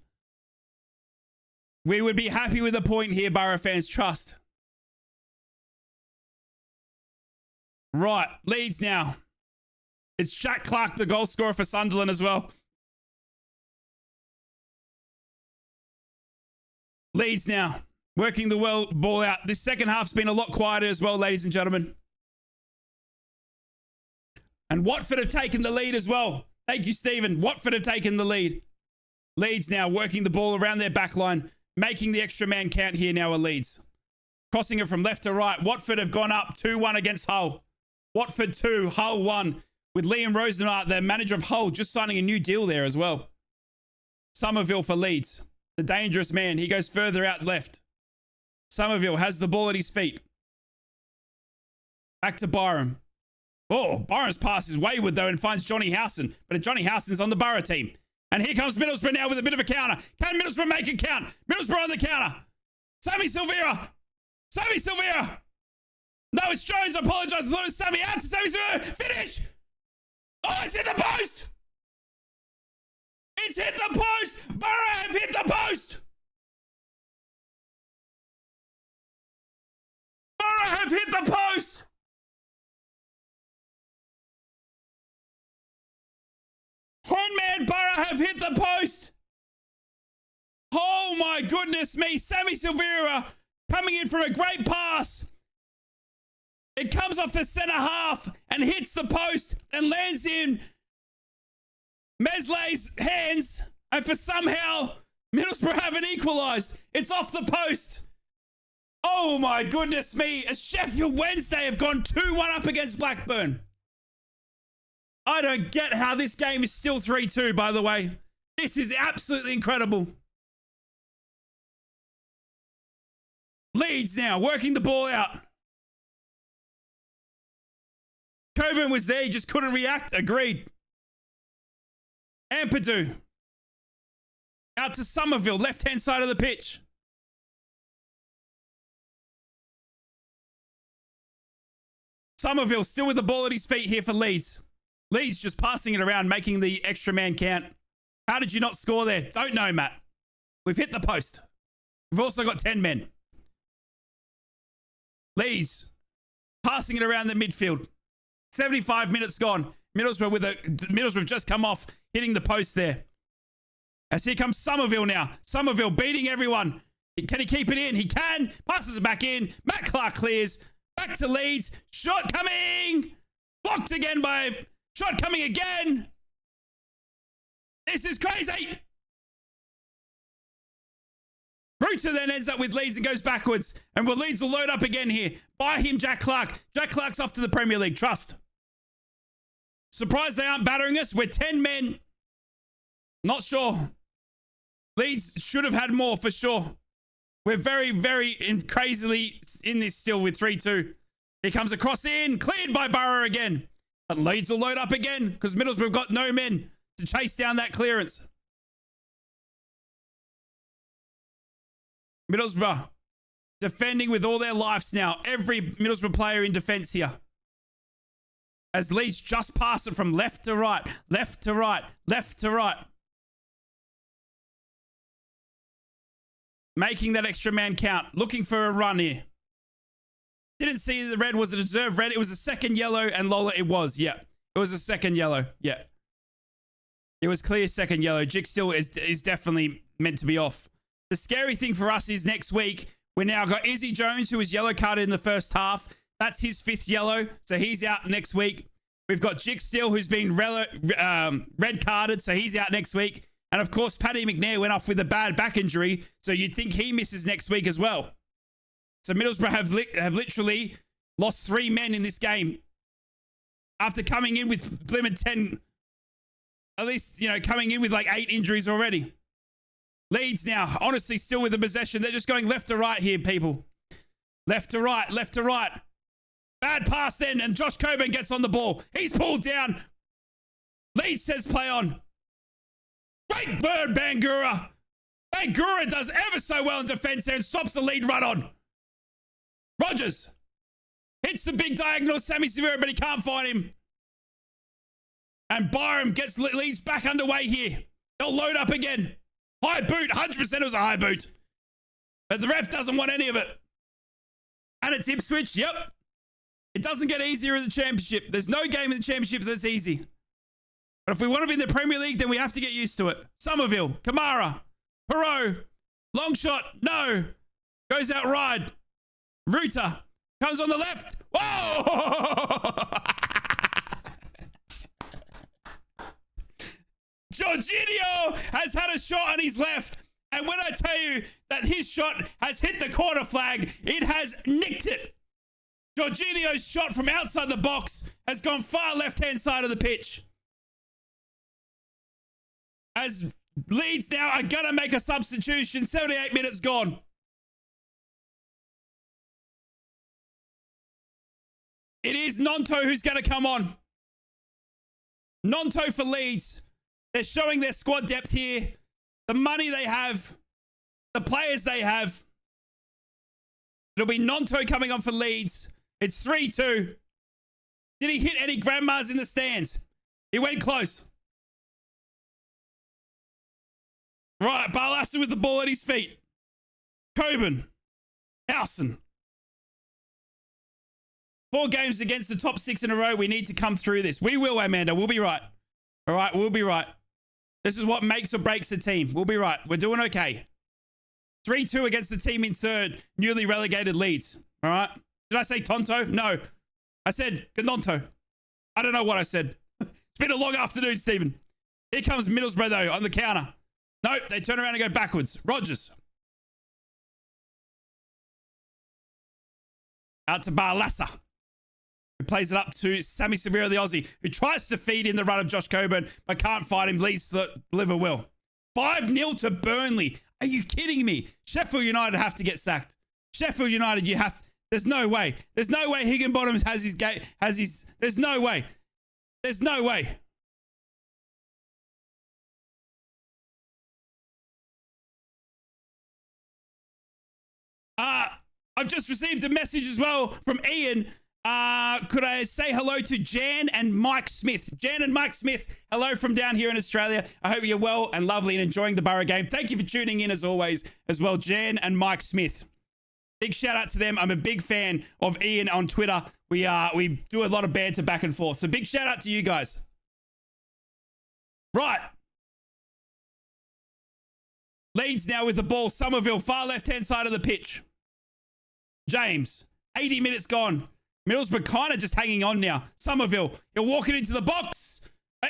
we would be happy with a point here, Borough fans. Trust. Right, Leeds now. It's Jack Clark, the goal scorer for Sunderland as well. Leeds now, working the ball out. This second half's been a lot quieter as well, ladies and gentlemen. And Watford have taken the lead as well. Thank you, Stephen. Watford have taken the lead. Leeds now working the ball around their back line, making the extra man count here now are Leeds. Crossing it from left to right. Watford have gone up 2-1 against Hull. Watford 2, Hull 1. With Liam Rosenhart, the manager of Hull, just signing a new deal there as well. Somerville for Leeds. The dangerous man. He goes further out left. Somerville has the ball at his feet. Back to Byram. Oh, Byram's pass is wayward though and finds Johnny Howson. But Johnny Howson's on the Borough team. And here comes Middlesbrough now with a bit of a counter. Can Middlesbrough make it count? Middlesbrough on the counter. Sammy Silvera. Sammy Silvera. No, it's Jones. I apologize. I thought it was Sammy. Out to Sammy Silvera. Finish. Oh, it's hit the post. It's hit the post. Borough have hit the post. Borough have hit the post. Ten-man Borough have hit the post. Oh my goodness me. Sammy Silvera coming in for a great pass. It comes off the centre half and hits the post and lands in Meslay's hands. And for somehow, Middlesbrough haven't equalised. It's off the post. Oh my goodness me. As Sheffield Wednesday have gone 2-1 up against Blackburn. I don't get how this game is still 3-2, by the way. This is absolutely incredible. Leeds now, working the ball out. Coburn was there, he just couldn't react. Agreed. Ampadu. Out to Somerville, left-hand side of the pitch. Somerville still with the ball at his feet here for Leeds. Leeds just passing it around, making the extra man count. How did you not score there? Don't know, Matt. We've hit the post. We've also got 10 men. Leeds passing it around the midfield. 75 minutes gone. Middlesbrough just come off, hitting the post there. As here comes Somerville now. Somerville beating everyone. Can he keep it in? He can. Passes it back in. Matt Clark clears. Back to Leeds. Shot coming. Blocked again by... Shot coming again. This is crazy. Ruta then ends up with Leeds and goes backwards. And Leeds will load up again here. Buy him, Jack Clark. Jack Clark's off to the Premier League. Trust. Surprised they aren't battering us. We're 10 men. Not sure. Leeds should have had more for sure. We're very, very crazily in this still with 3-2. Here comes a cross in, cleared by Borough again. But Leeds will load up again because Middlesbrough have got no men to chase down that clearance. Middlesbrough defending with all their lives now. Every Middlesbrough player in defence here. As Leeds just pass it from left to right, left to right, left to right. Making that extra man count. Looking for a run here. Didn't see the red. Was a deserved red. It was a second yellow, and Lola, it was. Yeah. It was a second yellow. Yeah. It was clear second yellow. Jick still is definitely meant to be off. The scary thing for us is next week, we now got Izzy Jones, who was yellow carded in the first half. That's his 5th yellow, so he's out next week. We've got Jick Still, who's been red carded, so he's out next week. And of course, Paddy McNair went off with a bad back injury, so you'd think he misses next week as well. So Middlesbrough have literally lost 3 men in this game after coming in with blimmin' 10, at least, you know, coming in with like 8 injuries already. Leeds now, honestly, still with the possession. They're just going left to right here, people. Left to right, left to right. Bad pass then, and Josh Coburn gets on the ball. He's pulled down. Leeds says play on. Great bird, Bangura. Bangura does ever so well in defense there and stops the lead run on. Rogers hits the big diagonal, Sammy Severo, but he can't find him. And Byram gets Leeds back underway here. They'll load up again. High boot, 100% it was a high boot. But the ref doesn't want any of it. And it's Ipswich, yep. It doesn't get easier in the championship. There's no game in the championship that's easy. But if we want to be in the Premier League, then we have to get used to it. Somerville, Kamara, Perot, long shot, no. Goes out wide. Ruta comes on the left. Whoa! Jorginho has had a shot on his left. And when I tell you that his shot has hit the corner flag, it has nicked it. Jorginho's shot from outside the box has gone far left-hand side of the pitch. As Leeds now are going to make a substitution. 78 minutes gone. It is Nonto who's going to come on. Nonto for Leeds. They're showing their squad depth here. The money they have. The players they have. It'll be Nonto coming on for Leeds. It's 3-2. Did he hit any grandmas in the stands? He went close. Right, Barlaser with the ball at his feet. Coburn. Howson. 4 games against the top 6 in a row. We need to come through this. We will, Amanda. We'll be right. All right, we'll be right. This is what makes or breaks the team. We'll be right. We're doing okay. 3-2 against the team in 3rd. Newly relegated Leeds. All right. Did I say Tonto? No. I said Gnonto. I don't know what I said. It's been a long afternoon, Stephen. Here comes Middlesbrough, though, on the counter. Nope, they turn around and go backwards. Rogers. Out to Barlaser, who plays it up to Sammy Severo, the Aussie, who tries to feed in the run of Josh Coburn, but can't find him. Leads to deliver well. 5-0 to Burnley. Are you kidding me? Sheffield United have to get sacked. Sheffield United, you have... There's no way. There's no way Higginbottom has his gate. There's no way. There's no way. I've just received a message as well from Ian. Could I say hello to Jan and Mike Smith? Jan and Mike Smith, hello from down here in Australia. I hope you're well and lovely and enjoying the Borough game. Thank you for tuning in as always as well, Jan and Mike Smith. Big shout out to them. I'm a big fan of Ian on Twitter. We do a lot of banter back and forth. So big shout out to you guys. Right. Leeds now with the ball. Somerville, far left-hand side of the pitch. James, 80 minutes gone. Middlesbrough kind of just hanging on now. Somerville, he'll walk it into the box.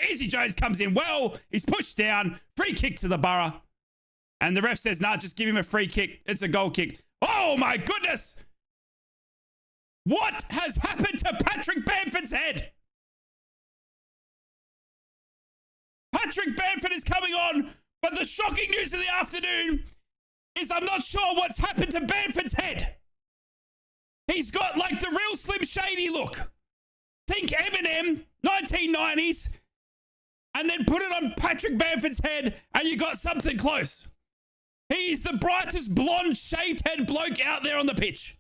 Izzy Jones comes in well. He's pushed down. Free kick to the Borough. And the ref says, nah, just give him a free kick. It's a goal kick. Oh, my goodness. What has happened to Patrick Bamford's head? Patrick Bamford is coming on, but the shocking news of the afternoon is I'm not sure what's happened to Bamford's head. He's got like the real Slim Shady look. Think Eminem, 1990s, and then put it on Patrick Bamford's head and you got something close. He's the brightest blonde shaved head bloke out there on the pitch.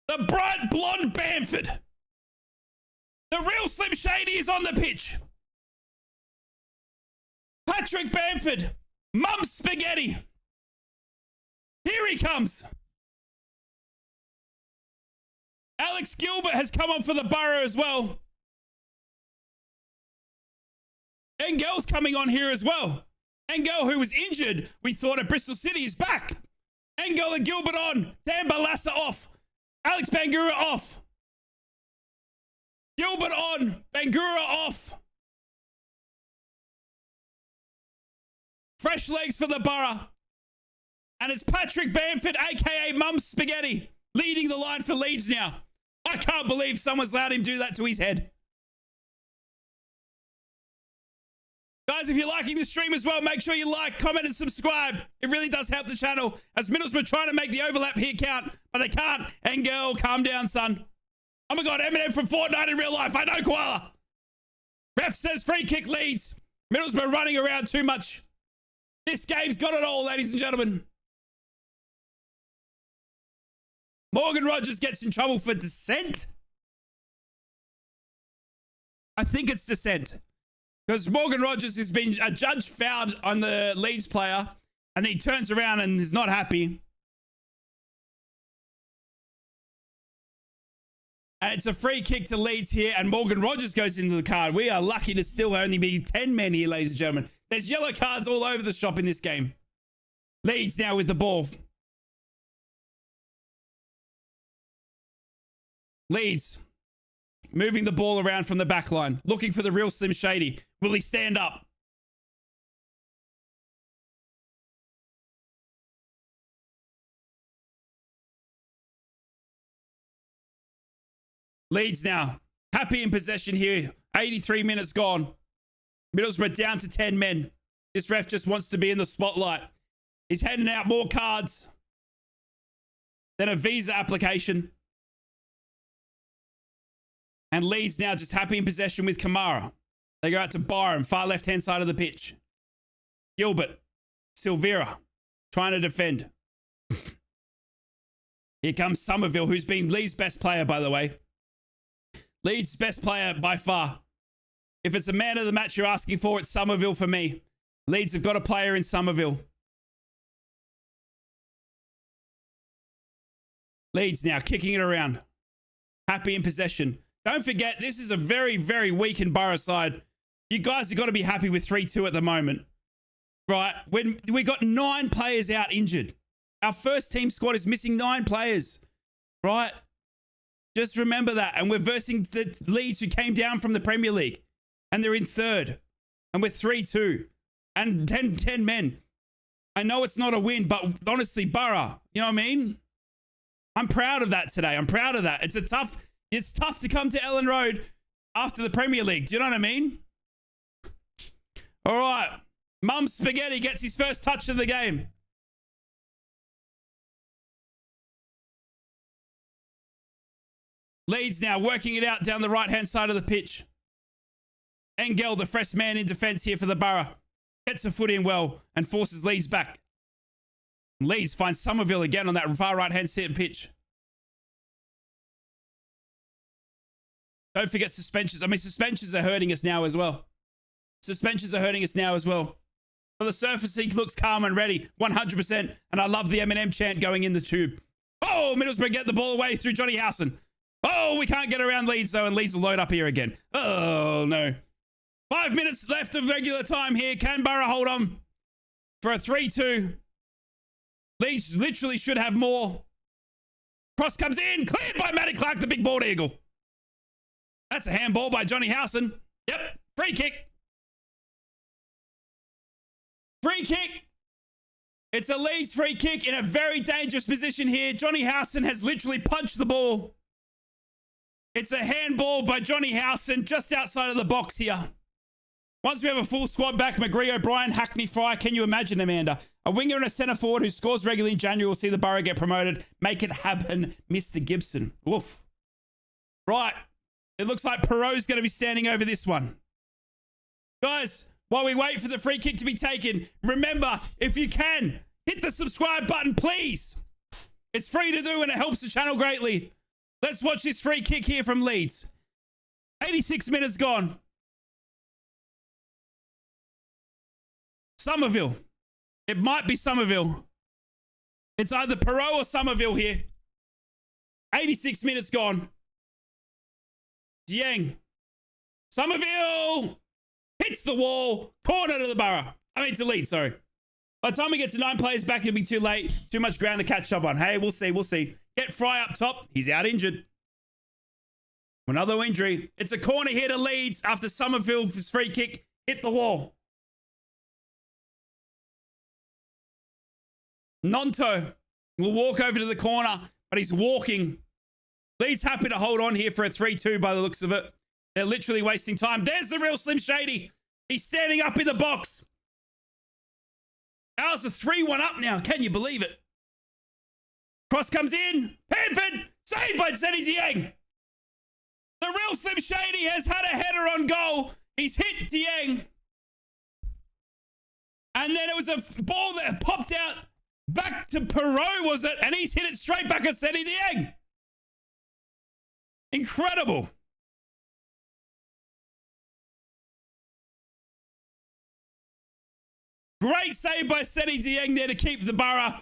The bright blonde Bamford. The real Slim Shady is on the pitch. Patrick Bamford, Mum Spaghetti. Here he comes. Alex Gilbert has come on for the Borough as well. Engel's coming on here as well. Engel, who was injured, we thought at Bristol City, is back. Engel and Gilbert on. Dan Balassa off. Alex Bangura off. Gilbert on. Bangura off. Fresh legs for the Borough. And it's Patrick Bamford, a.k.a. Mum Spaghetti, leading the line for Leeds now. I can't believe someone's allowed him to do that to his head. Guys, if you're liking the stream as well, make sure you like, comment, and subscribe. It really does help the channel. As Middlesbrough trying to make the overlap here count, but they can't. Engel, calm down, son. Oh my God, Eminem from Fortnite in real life. I know, Koala. Ref says free kick Leeds. Middlesbrough running around too much. This game's got it all, ladies and gentlemen. Morgan Rogers gets in trouble for dissent. I think it's dissent. Because Morgan Rogers has been a judge fouled on the Leeds player. And he turns around and is not happy. And it's a free kick to Leeds here. And Morgan Rogers goes into the card. We are lucky to still only be 10 men here, ladies and gentlemen. There's yellow cards all over the shop in this game. Leeds now with the ball. Leeds moving the ball around from the back line, looking for the real Slim Shady. Will he stand up? Leeds now, happy in possession here. 83 minutes gone. Middlesbrough down to 10 men. This ref just wants to be in the spotlight. He's handing out more cards than a visa application. And Leeds now just happy in possession with Kamara. They go out to Byram, far left-hand side of the pitch. Gilbert, Silvera, trying to defend. Here comes Somerville, who's been Leeds' best player, by the way. Leeds' best player by far. If it's a man of the match you're asking for, it's Somerville for me. Leeds have got a player in Somerville. Leeds now kicking it around. Happy in possession. Don't forget, this is a very, very weakened Borough side. You guys have got to be happy with 3-2 at the moment. Right? When we got 9 players out injured. Our first team squad is missing 9 players. Right? Just remember that. And we're versing the Leeds who came down from the Premier League. And they're in 3rd. And we're 3-2. And 10 men. I know it's not a win, but honestly, Borough, you know what I mean? I'm proud of that today. I'm proud of that. It's tough to come to Ellen Road after the Premier League. Do you know what I mean? All right. Mum Spaghetti gets his first touch of the game. Leeds now working it out down the right-hand side of the pitch. Engel, the fresh man in defence here for the Borough. Gets a foot in well and forces Leeds back. Leeds finds Somerville again on that far right-hand side pitch. Don't forget suspensions. I mean, suspensions are hurting us now as well. Suspensions are hurting us now as well. On the surface, he looks calm and ready. 100%. And I love the Eminem chant going in the tube. Oh, Middlesbrough get the ball away through Johnny Howson. Oh, we can't get around Leeds, though, and Leeds will load up here again. Oh, no. 5 minutes left of regular time here. Can Borough hold on for a 3-2? Leeds literally should have more. Cross comes in. Cleared by Matty Clark, the big bald eagle. That's a handball by Johnny Howson. Yep. Free kick. Free kick. It's a Leeds free kick in a very dangerous position here. Johnny Howson has literally punched the ball. It's a handball by Johnny Howson just outside of the box here. Once we have a full squad back, McGree, O'Brien, Hackney, Fry, can you imagine, Amanda? A winger and a centre forward who scores regularly in January will see the Borough get promoted. Make it happen, Mr. Gibson. Woof. Right. It looks like Perot's going to be standing over this one. Guys, while we wait for the free kick to be taken, remember, if you can, hit the subscribe button, please. It's free to do and it helps the channel greatly. Let's watch this free kick here from Leeds. 86 minutes gone. Somerville. It might be Somerville. It's either Perot or Somerville here. 86 minutes gone. Dieng. Somerville hits the wall. Corner to the Borough. I mean to Leeds, sorry. By the time we get to 9 players back, it'll be too late. Too much ground to catch up on. Hey, we'll see. We'll see. Get Fry up top. He's out injured. Another injury. It's a corner here to Leeds after Somerville's free kick hit the wall. Nonto will walk over to the corner, but he's walking. Leeds happy to hold on here for a 3-2 by the looks of it. They're literally wasting time. There's the real Slim Shady. He's standing up in the box. Ours are 3-1 up now. Can you believe it? Cross comes in. Hanford. Saved by Zenny Dieng. The real Slim Shady has had a header on goal. He's hit Dieng. And then it was a ball that popped out back to Perot, was it? And he's hit it straight back at Zenny Dieng. Incredible. Great save by Zenny Dieng there to keep the Borough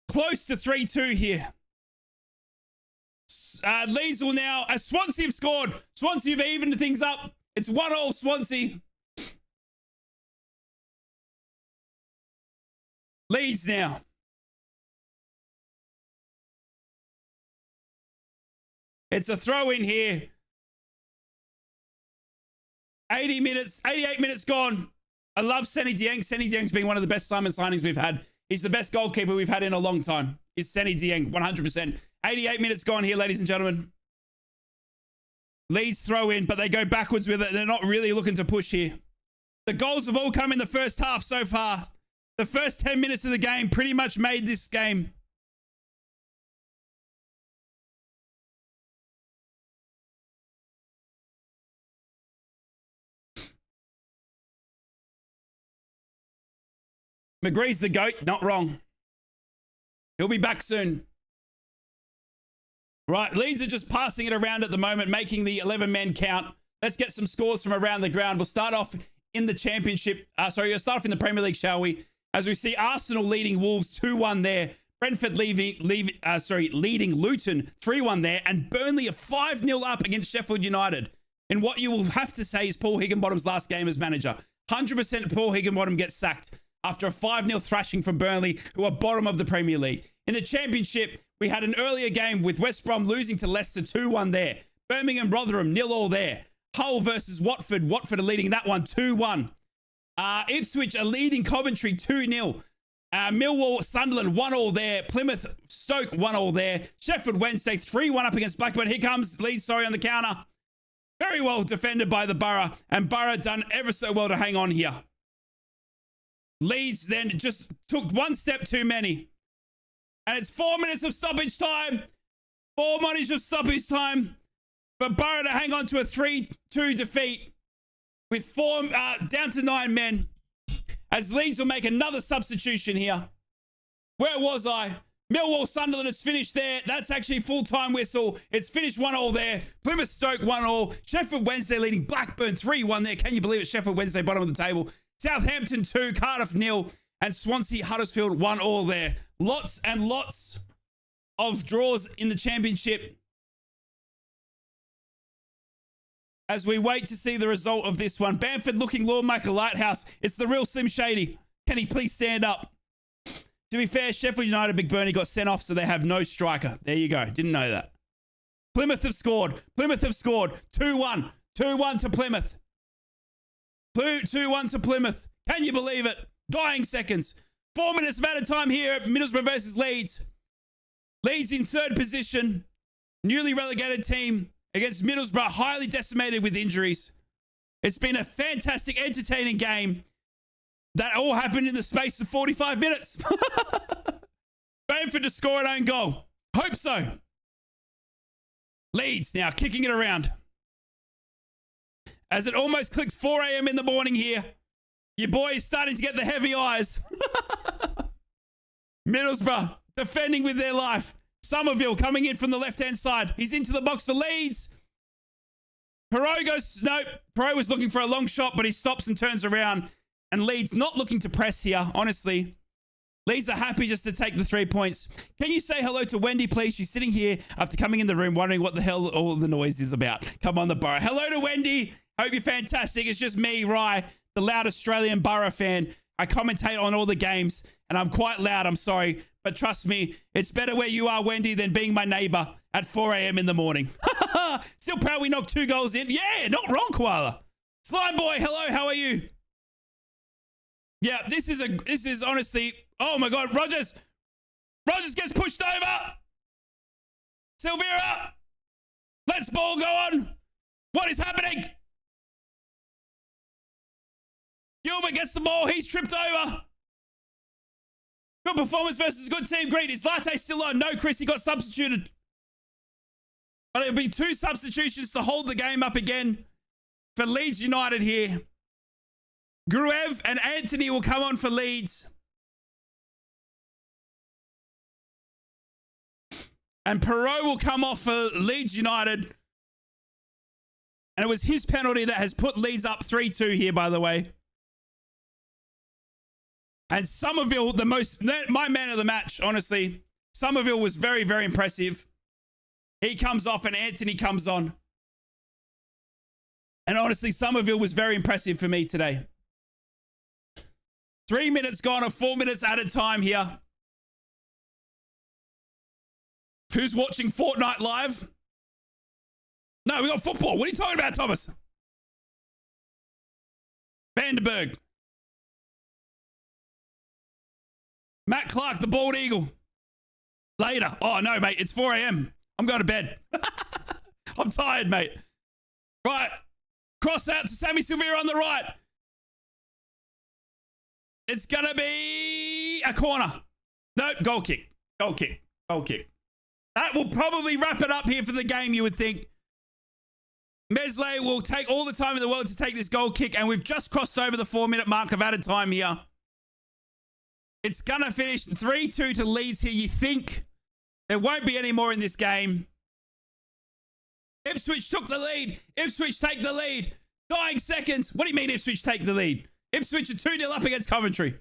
close to 3-2 here. Leeds will now, as Swansea have scored. Swansea have evened things up. It's 1-1 Swansea. Leeds now. It's a throw in here. 88 minutes gone. I love Zenny Dieng. Zenny Dieng's been one of the best Simon signings we've had. He's the best goalkeeper we've had in a long time. Is Zenny Dieng, 100%. 88 minutes gone here, ladies and gentlemen. Leeds throw in, but they go backwards with it. They're not really looking to push here. The goals have all come in the first half so far. The first 10 minutes of the game pretty much made this game. McGree's the GOAT, not wrong. He'll be back soon. Right, Leeds are just passing it around at the moment, making the 11 men count. Let's get some scores from around the ground. We'll start off in the championship. We'll start off in the Premier League, shall we? As we see Arsenal leading Wolves 2-1 there. Brentford leading Luton 3-1 there. And Burnley are 5-0 up against Sheffield United. In what you will have to say is Paul Higginbottom's last game as manager. 100% Paul Higginbottom gets sacked after a 5-0 thrashing from Burnley, who are bottom of the Premier League. In the Championship, we had an earlier game with West Brom losing to Leicester 2-1 there. Birmingham, Rotherham, 0-0 there. Hull versus Watford. Watford are leading that one 2-1. Ipswich are leading Coventry 2-0. Millwall, Sunderland 1-1 there. Plymouth, Stoke 1-1 there. Sheffield Wednesday 3-1 up against Blackburn. Here comes Leeds, on the counter. Very well defended by the Borough. And Borough done ever so well to hang on here. Leeds then just took one step too many. And it's 4 minutes of stoppage time. 4 minutes of stoppage time for Borough to hang on to a 3-2 defeat with down to 9 men. As Leeds will make another substitution here. Where was I? Millwall, Sunderland is finished there. That's actually full-time whistle. It's finished 1-1 there. Plymouth, Stoke 1-1. Sheffield Wednesday leading Blackburn 3-1 there. Can you believe it? Sheffield Wednesday bottom of the table. Southampton 2, Cardiff 0, and Swansea Huddersfield 1-1 there. Lots and lots of draws in the Championship. As we wait to see the result of this one. Bamford looking Lawmaker Lighthouse. It's the real Slim Shady. Can he please stand up? To be fair, Sheffield United, Big Bernie got sent off, so they have no striker. There you go. Didn't know that. Plymouth have scored. 2-1. 2-1 to Plymouth. 2-1 to Plymouth. Can you believe it? Dying seconds. 4 minutes of added time here at Middlesbrough versus Leeds. Leeds in third position. Newly relegated team against Middlesbrough, highly decimated with injuries. It's been a fantastic, entertaining game that all happened in the space of 45 minutes. Bamford to score an own goal. Hope so. Leeds now kicking it around. As it almost clicks 4 a.m. in the morning here. Your boy is starting to get the heavy eyes. Middlesbrough defending with their life. Somerville coming in from the left-hand side. He's into the box for Leeds. Perot goes, no, Perot was looking for a long shot, but he stops and turns around. And Leeds not looking to press here, honestly. Leeds are happy just to take the 3 points. Can you say hello to Wendy, please? She's sitting here after coming in the room wondering what the hell all the noise is about. Come on, the Borough. Hello to Wendy. Hope you're fantastic. It's just me, Rye, the loud Australian Borough fan. I commentate on all the games, and I'm quite loud. I'm sorry. But trust me, it's better where you are, Wendy, than being my neighbor at 4 a.m. in the morning. Still proud we knocked 2 goals in. Yeah, not wrong, Koala. Slime Boy, hello. How are you? Yeah, this is honestly, oh my God, Rogers gets pushed over. Silvera, let's ball go on. What is happening? Gilbert gets the ball, he's tripped over. Good performance versus good team. Green, is Latte still on? No, Chris, he got substituted. But it'll be 2 substitutions to hold the game up again for Leeds United here. Gruev and Anthony will come on for Leeds. And Perot will come off for Leeds United. And it was his penalty that has put Leeds up 3-2 here, by the way. And Somerville, my man of the match, honestly. Somerville was very, very impressive. He comes off and Anthony comes on. And honestly, Somerville was very impressive for me today. 3 minutes gone, or 4 minutes at a time here. Who's watching Fortnite live? No, we got football. What are you talking about, Thomas? Vandenberg. Matt Clark, the bald eagle. Later. Oh, no, mate. It's 4 a.m. I'm going to bed. I'm tired, mate. Right. Cross out to Sammy Silvera on the right. It's going to be a corner. No, goal kick. Goal kick. Goal kick. That will probably wrap it up here for the game, you would think. Mesley will take all the time in the world to take this goal kick, and we've just crossed over the 4-minute mark of added time here. It's going to finish 3-2 to Leeds here. You think there won't be any more in this game. Ipswich took the lead. Ipswich take the lead. Dying seconds. What do you mean Ipswich take the lead? Ipswich are 2-0 up against Coventry.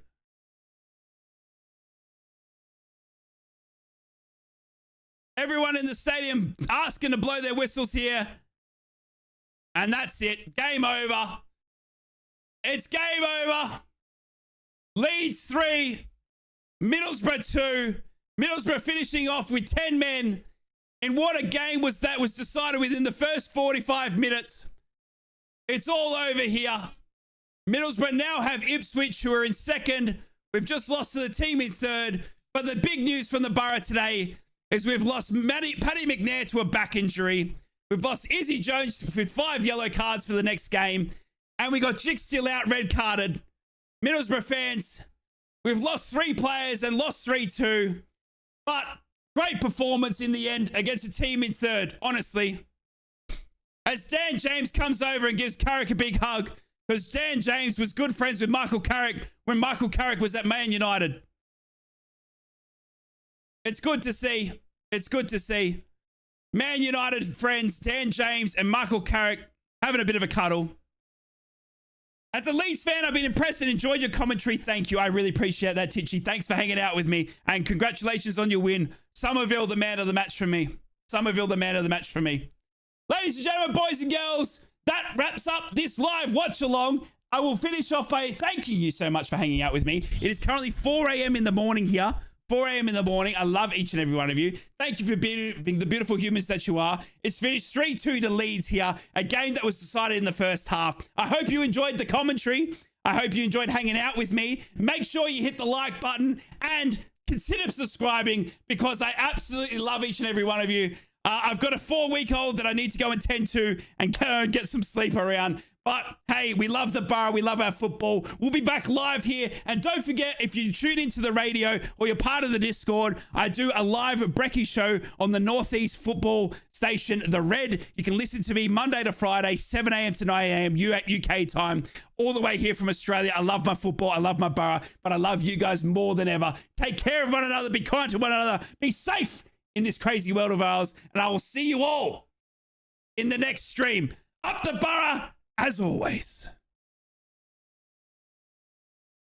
Everyone in the stadium asking to blow their whistles here. And that's it. Game over. It's game over. Leeds 3. Middlesbrough 2. Middlesbrough finishing off with 10 men. And what a game was that, was decided within the first 45 minutes. It's all over here. Middlesbrough now have Ipswich, who are in second. We've just lost to the team in third. But the big news from the Borough today is we've lost Paddy McNair to a back injury. We've lost Izzy Jones with 5 yellow cards for the next game. And we got Jick still out, red carded. Middlesbrough fans, we've lost 3 players and lost 3-2. But great performance in the end against a team in third, honestly. As Dan James comes over and gives Carrick a big hug, because Dan James was good friends with Michael Carrick when Michael Carrick was at Man United. It's good to see. It's good to see. Man United friends, Dan James and Michael Carrick having a bit of a cuddle. As a Leeds fan, I've been impressed and enjoyed your commentary. Thank you. I really appreciate that, Titchy. Thanks for hanging out with me. And congratulations on your win. Somerville, the man of the match for me. Somerville, the man of the match for me. Ladies and gentlemen, boys and girls, that wraps up this live watch along. I will finish off by thanking you so much for hanging out with me. It is currently 4 a.m. in the morning here. 4 a.m. in the morning. I love each and every one of you. Thank you for being the beautiful humans that you are. It's finished 3-2 to Leeds here. A game that was decided in the first half. I hope you enjoyed the commentary. I hope you enjoyed hanging out with me. Make sure you hit the like button and consider subscribing, because I absolutely love each and every one of you. I've got a 4-week-old that I need to go and tend to and go and get some sleep around. But hey, we love the borough. We love our football. We'll be back live here. And don't forget, if you tune into the radio or you're part of the Discord, I do a live brekkie show on the Northeast football station, The Red. You can listen to me Monday to Friday, 7 a.m. to 9 a.m. UK time, all the way here from Australia. I love my football. I love my borough. But I love you guys more than ever. Take care of one another. Be kind to one another. Be safe in this crazy world of ours. And I will see you all in the next stream. Up the borough, as always.